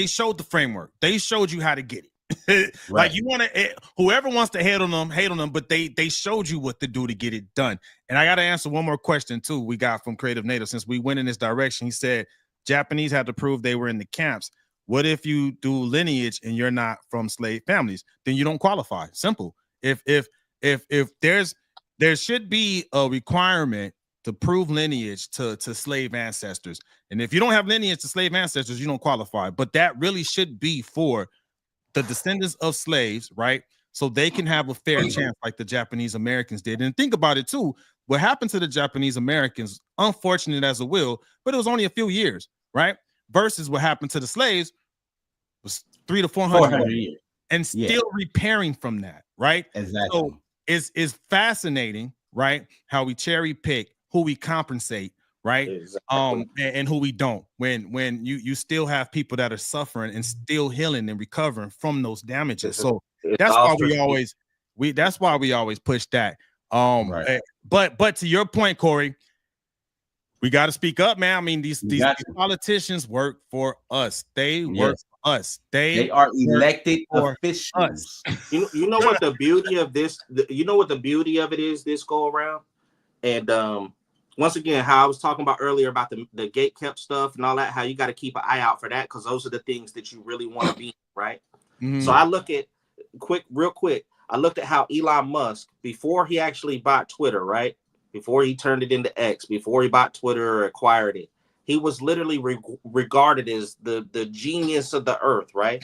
showed the framework. They showed you how to get it. Like you want to, whoever wants to hate on them, but they showed you what to do to get it done. And I got to answer one more question too. We got from Creative Native, since we went in this direction. He said Japanese had to prove they were in the camps. What if you do lineage and you're not from slave families? Then you don't qualify. Simple. If there should be a requirement to prove lineage to slave ancestors. And if you don't have lineage to slave ancestors, you don't qualify. But that really should be for the descendants of slaves, right? So they can have a fair chance like the Japanese Americans did. And think about it too. What happened to the Japanese Americans, unfortunate as it will, but it was only a few years, right? Versus what happened to the slaves was 300 to 400 years. And still repairing from that, right? Exactly. So it's fascinating, right? How we cherry pick who we compensate, right? Exactly. And who we don't. When you still have people that are suffering and still healing and recovering from those damages. So that's why we always push that. But to your point, Corey, we got to speak up, man. I mean, these politicians work for us. They work for us. They are elected officials. You know what the beauty of this? You know what the beauty of it is this go around? And once again, how I was talking about earlier about the gate kept stuff and all that, how you got to keep an eye out for that because those are the things that you really want to be, right? So I look at real quick. I looked at how Elon Musk, before he actually bought Twitter, right? Before he turned it into X, before he bought Twitter or acquired it, he was literally regarded as the genius of the earth, right?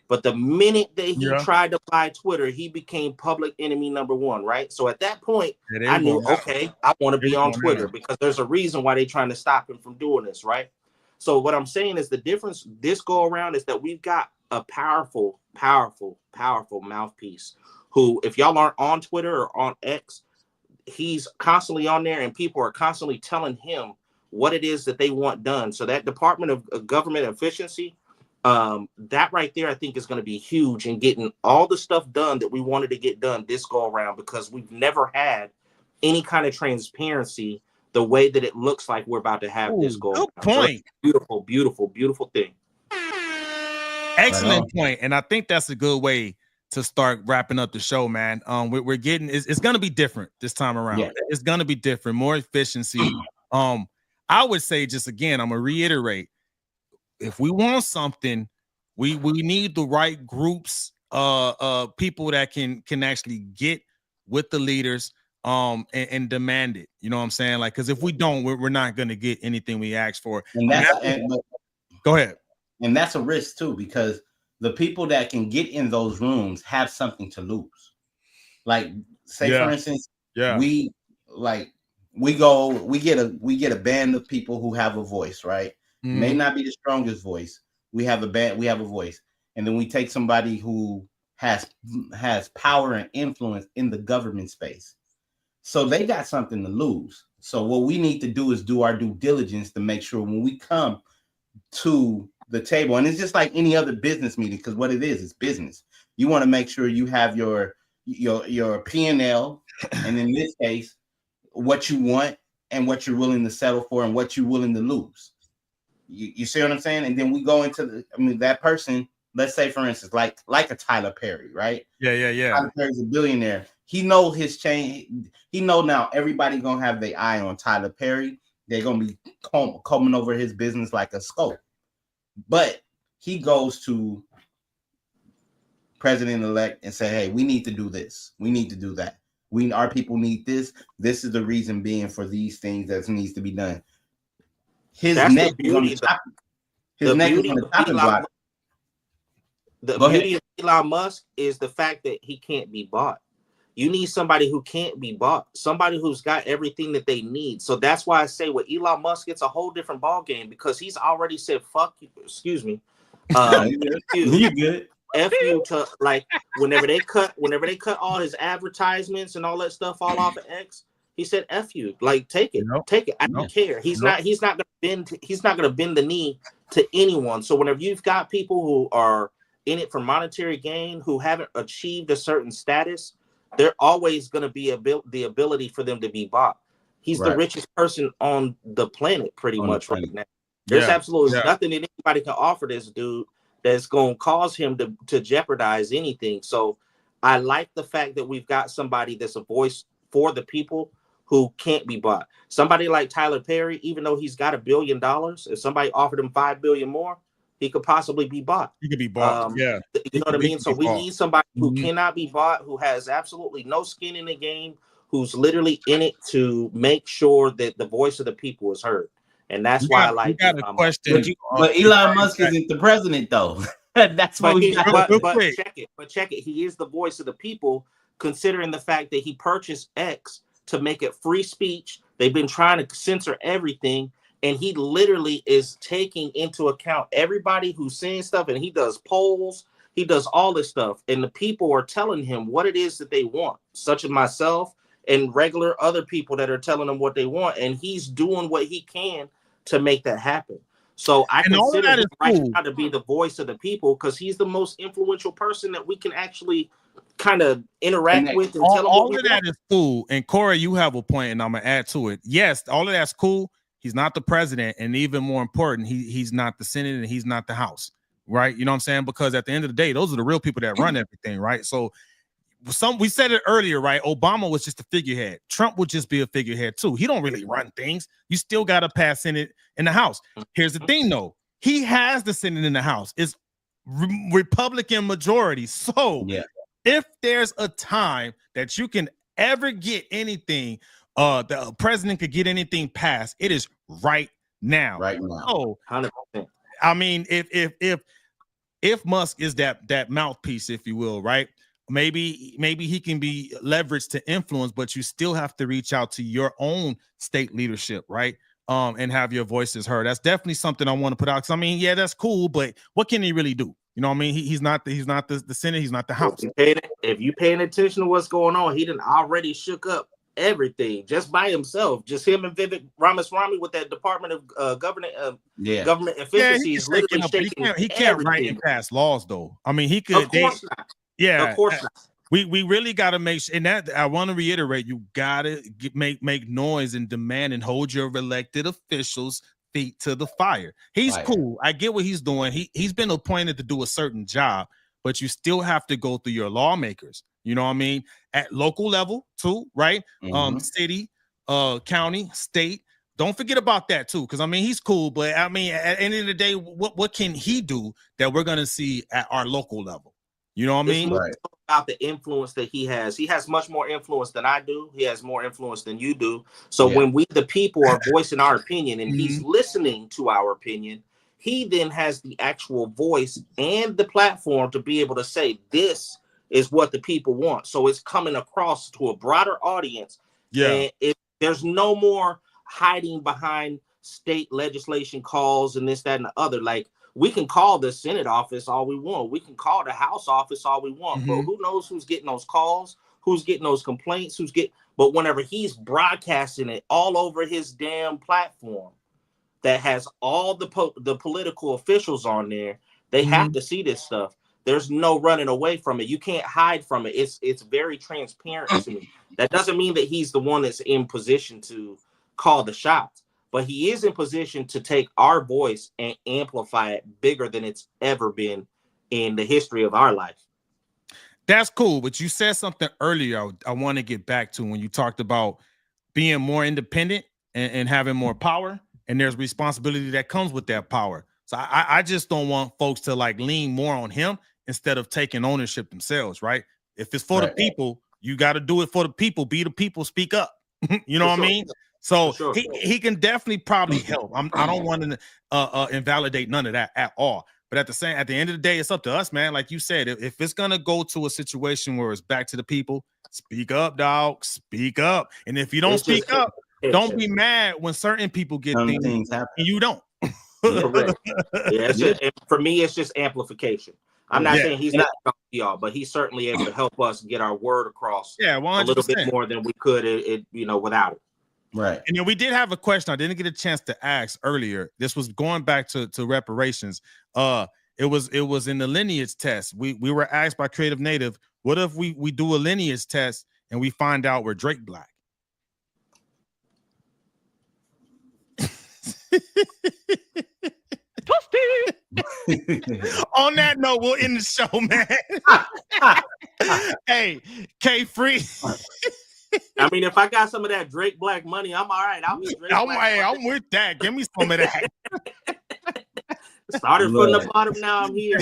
But the minute that he tried to buy Twitter, he became public enemy number one, right? So at that point, I knew, okay, I want to be on Twitter because there's a reason why they're trying to stop him from doing this, right? So what I'm saying is the difference this go around is that we've got a powerful, powerful, powerful mouthpiece who, if y'all aren't on Twitter or on X, he's constantly on there and people are constantly telling him what it is that they want done. So that Department of Government Efficiency, that right there, I think is going to be huge in getting all the stuff done that we wanted to get done this go around, because we've never had any kind of transparency the way that it looks like we're about to have this go around. Good point. So beautiful, beautiful, beautiful thing. Excellent point. And I think that's a good way to start wrapping up the show, man. We're getting, it's going to be different this time around. Yeah. It's going to be different, more efficiency. I would say, just again, I'm going to reiterate, if we want something, we need the right groups, people that can actually get with the leaders, and demand it. You know what I'm saying? Like, because if we don't, we're not going to get anything we ask for. Go ahead. And that's a risk too, because the people that can get in those rooms have something to lose. Like, say for instance, we like we get a band of people who have a voice, right? May not be the strongest voice. We have a voice, and then we take somebody who has power and influence in the government space. So they got something to lose. So what we need to do is do our due diligence to make sure when we come to the table, and it's just like any other business meeting, because what it is business. You want to make sure you have your P&L, and in this case, what you want and what you're willing to settle for and what you're willing to lose. You see what I'm saying? And then we go into that person, let's say for instance, like a Tyler Perry, right? Yeah. Tyler Perry's a billionaire. He know his chain. He know now everybody gonna have their eye on Tyler Perry. They're gonna be combing over his business like a scope. But he goes to president-elect and say, hey, we need to do this. We need to do that. Our people need this. This is the reason being for these things that needs to be done. His neck is on the top. His neck is on the chopping block. The beauty of Elon Musk is the fact that he can't be bought. You need somebody who can't be bought, somebody who's got everything that they need. So that's why I say with Elon Musk, it's a whole different ball game, because he's already said, fuck you, excuse me. You good. F you to, like, whenever they cut all his advertisements and all that stuff all off of X, he said, F you, like, take it. I don't care. He's not gonna bend the knee to anyone. So whenever you've got people who are in it for monetary gain, who haven't achieved a certain status, they're always going to be the ability for them to be bought. He's the richest person on the planet pretty much right now. There's absolutely nothing that anybody can offer this dude that's going to cause him to jeopardize anything. So I like the fact that we've got somebody that's a voice for the people who can't be bought. Somebody like Tyler Perry, even though he's got $1 billion, if somebody offered him $5 billion more, he could possibly be bought. He could be bought. You know what I mean? So we need somebody who cannot be bought, who has absolutely no skin in the game, who's literally in it to make sure that the voice of the people is heard. And that's why I like. Got a question. But Elon Musk isn't the president, though. That's what we got. But check it. He is the voice of the people, considering the fact that he purchased X to make it free speech. They've been trying to censor everything. And he literally is taking into account everybody who's saying stuff, and he does polls, he does all this stuff, and the people are telling him what it is that they want, such as myself and regular other people that are telling him what they want, and he's doing what he can to make that happen. So I consider him right now to be the voice of the people, because he's the most influential person that we can actually kind of interact with and tell him all of that is cool. And Corey, you have a point, and I'm gonna add to it. Yes, all of that's cool. He's not the president, and even more important, he's not the Senate, and he's not the House, right? You know what I'm saying? Because at the end of the day, those are the real people that run everything, right? So we said it earlier, right? Obama was just a figurehead. Trump would just be a figurehead too. He don't really run things. You still got to pass Senate in the House. Here's the thing, though. He has the Senate in the House. It's Republican majority. So if there's a time that you can ever get anything, the president could get anything passed, it is right now. Right now. So 100%. I mean, if Musk is that mouthpiece, if you will, right? Maybe he can be leveraged to influence, but you still have to reach out to your own state leadership, right? And have your voices heard. That's definitely something I want to put out. Because I mean, yeah, that's cool, but what can he really do? You know what I mean? He's not the Senate. He's not the House. If you paying attention to what's going on, he done already shook up everything just by himself. Just him and Vivek Ramaswamy with that Department of government efficiency. He can't write and pass laws, though. I mean, he could. Of course not. Yeah, of course not. We really got to make sure, and that I want to reiterate, you got to make noise and demand and hold your elected officials' feet to the fire. He's cool. I get what he's doing. He's been appointed to do a certain job, but you still have to go through your lawmakers. You know what I mean? At local level too, right? City, county, state. Don't forget about that too, because I mean he's cool, but I mean at the end of the day, what can he do that we're gonna see at our local level? You know what I mean? Right. About the influence that he has much more influence than I do. He has more influence than you do. So when we, the people, are voicing our opinion and he's listening to our opinion, he then has the actual voice and the platform to be able to say, this is what the people want. So it's coming across to a broader audience. Yeah. And There's no more hiding behind state legislation calls and this, that, and the other. Like, we can call the Senate office all we want. We can call the House office all we want. But who knows who's getting those calls, who's getting those complaints, but whenever he's broadcasting it all over his damn platform that has all the political officials on there, they have to see this stuff. There's no running away from it. You can't hide from it. It's very transparent to me. That doesn't mean that he's the one that's in position to call the shots, but he is in position to take our voice and amplify it bigger than it's ever been in the history of our life. That's cool, but you said something earlier I want to get back to when you talked about being more independent and having more power, and there's responsibility that comes with that power. So I just don't want folks to like lean more on him instead of taking ownership themselves, right? If it's for the people, you got to do it for the people. Be the people, speak up. You know what I mean? So he can definitely probably help. I don't want to invalidate none of that at all. But at the end of the day, it's up to us, man. Like you said, if it's gonna go to a situation where it's back to the people, speak up, dog. Speak up. And if you don't speak up, don't be mad when certain people get things happen and you don't. Correct. For me, it's just amplification. I'm not saying he's not y'all, but he's certainly able to help us get our word across. 100%. A little bit more than we could, without it. Right. And we did have a question I didn't get a chance to ask earlier. This was going back to reparations. It was in the lineage test. We were asked by Creative Native, what if we do a lineage test and we find out we're Drake Black? On that note, we'll end the show, man. Hey, K-Free. I mean, if I got some of that Drake Black money, I'm all right. I'm with that. Give me some of that. Started from the bottom, now I'm here.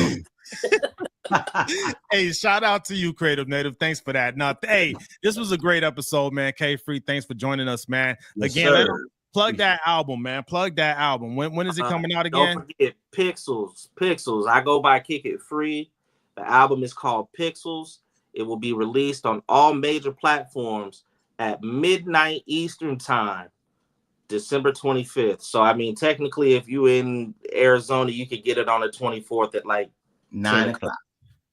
Hey, shout out to you, Creative Native. Thanks for that. Now, hey, this was a great episode, man. K-Free, thanks for joining us, man. Again, plug that album, man. Plug that album. When is it coming out again? Don't forget Pixels. I go by Kick It Free. The album is called Pixels. It will be released on all major platforms at midnight Eastern time, December 25th. So, I mean, technically, if you in Arizona, you could get it on the 24th at like 9 o'clock.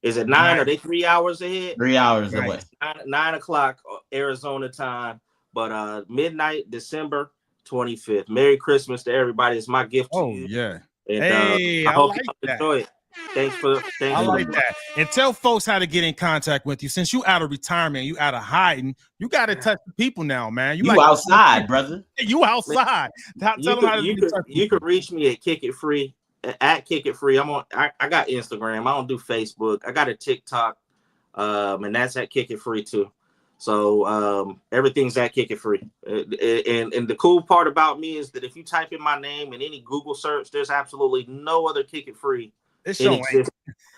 Is it 9? Are they 3 hours ahead? 3 hours away. 9 o'clock Arizona time, but midnight December 25th. Merry Christmas to everybody. It's my gift to you. Yeah. And I hope you enjoy it. Thanks for that. And tell folks how to get in contact with you. Since you out of retirement, you out of hiding, you got to touch the people now, man. You outside, brother. You outside. Tell them how to you can reach me at Kick It Free, at Kick It Free. I got Instagram. I don't do Facebook. I got a TikTok, and that's at Kick It Free too. So everything's at Kick It Free. And the cool part about me is that if you type in my name in any Google search, there's absolutely no other Kick It Free. I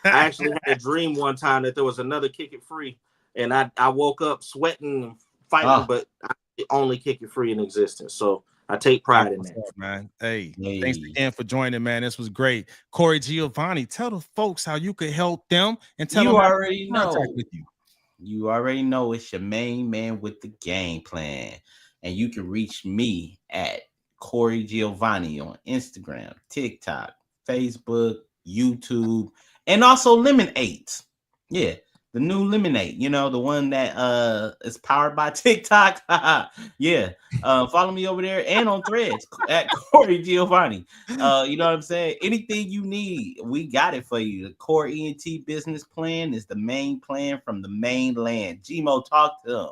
actually had a dream one time that there was another Kick It Free, and I woke up sweating and fighting, but I only Kick It Free in existence. So I take pride in that, man. Hey, thanks again for joining, man. This was great. Corey Giovanni, tell the folks how you could help them and tell them already know. With you. You already know it's your main man with the game plan, and you can reach me at Corey Giovanni on Instagram, TikTok, Facebook, YouTube, and also Lemonade. Yeah, the new Lemonade, the one that is powered by TikTok. Yeah. Follow me over there and on Threads at Corey Giovanni. You know what I'm saying? Anything you need, we got it for you. The Core ENT business plan is the main plan from the mainland. Gmo, talk to them.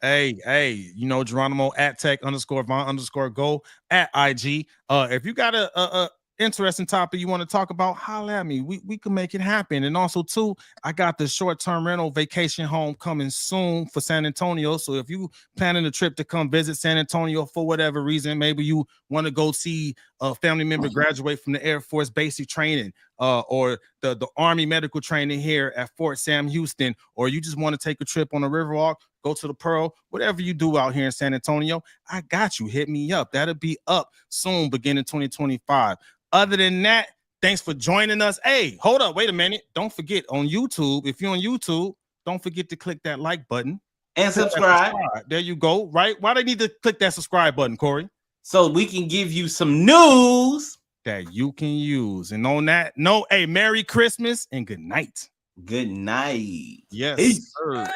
Hey, Geronimo at tech_Von_go at IG. If you got a interesting topic you want to talk about, holler at me. We can make it happen. And also too, I got the short-term rental vacation home coming soon for San Antonio. So if you planning a trip to come visit San Antonio for whatever reason, maybe you want to go see a family member graduate from the Air Force basic training, or the Army medical training here at Fort Sam Houston, or you just want to take a trip on a Riverwalk, go to the Pearl, whatever you do out here in San Antonio, I got you. Hit me up. That'll be up soon, beginning 2025. Other than that, thanks for joining us. Hey, hold up. Wait a minute. Don't forget on YouTube. If you're on YouTube, don't forget to click that like button and subscribe. There you go. Right? Why they need to click that subscribe button, Corey? So we can give you some news that you can use. And on that note, hey, Merry Christmas and good night. Good night. Yes, Peace. sir.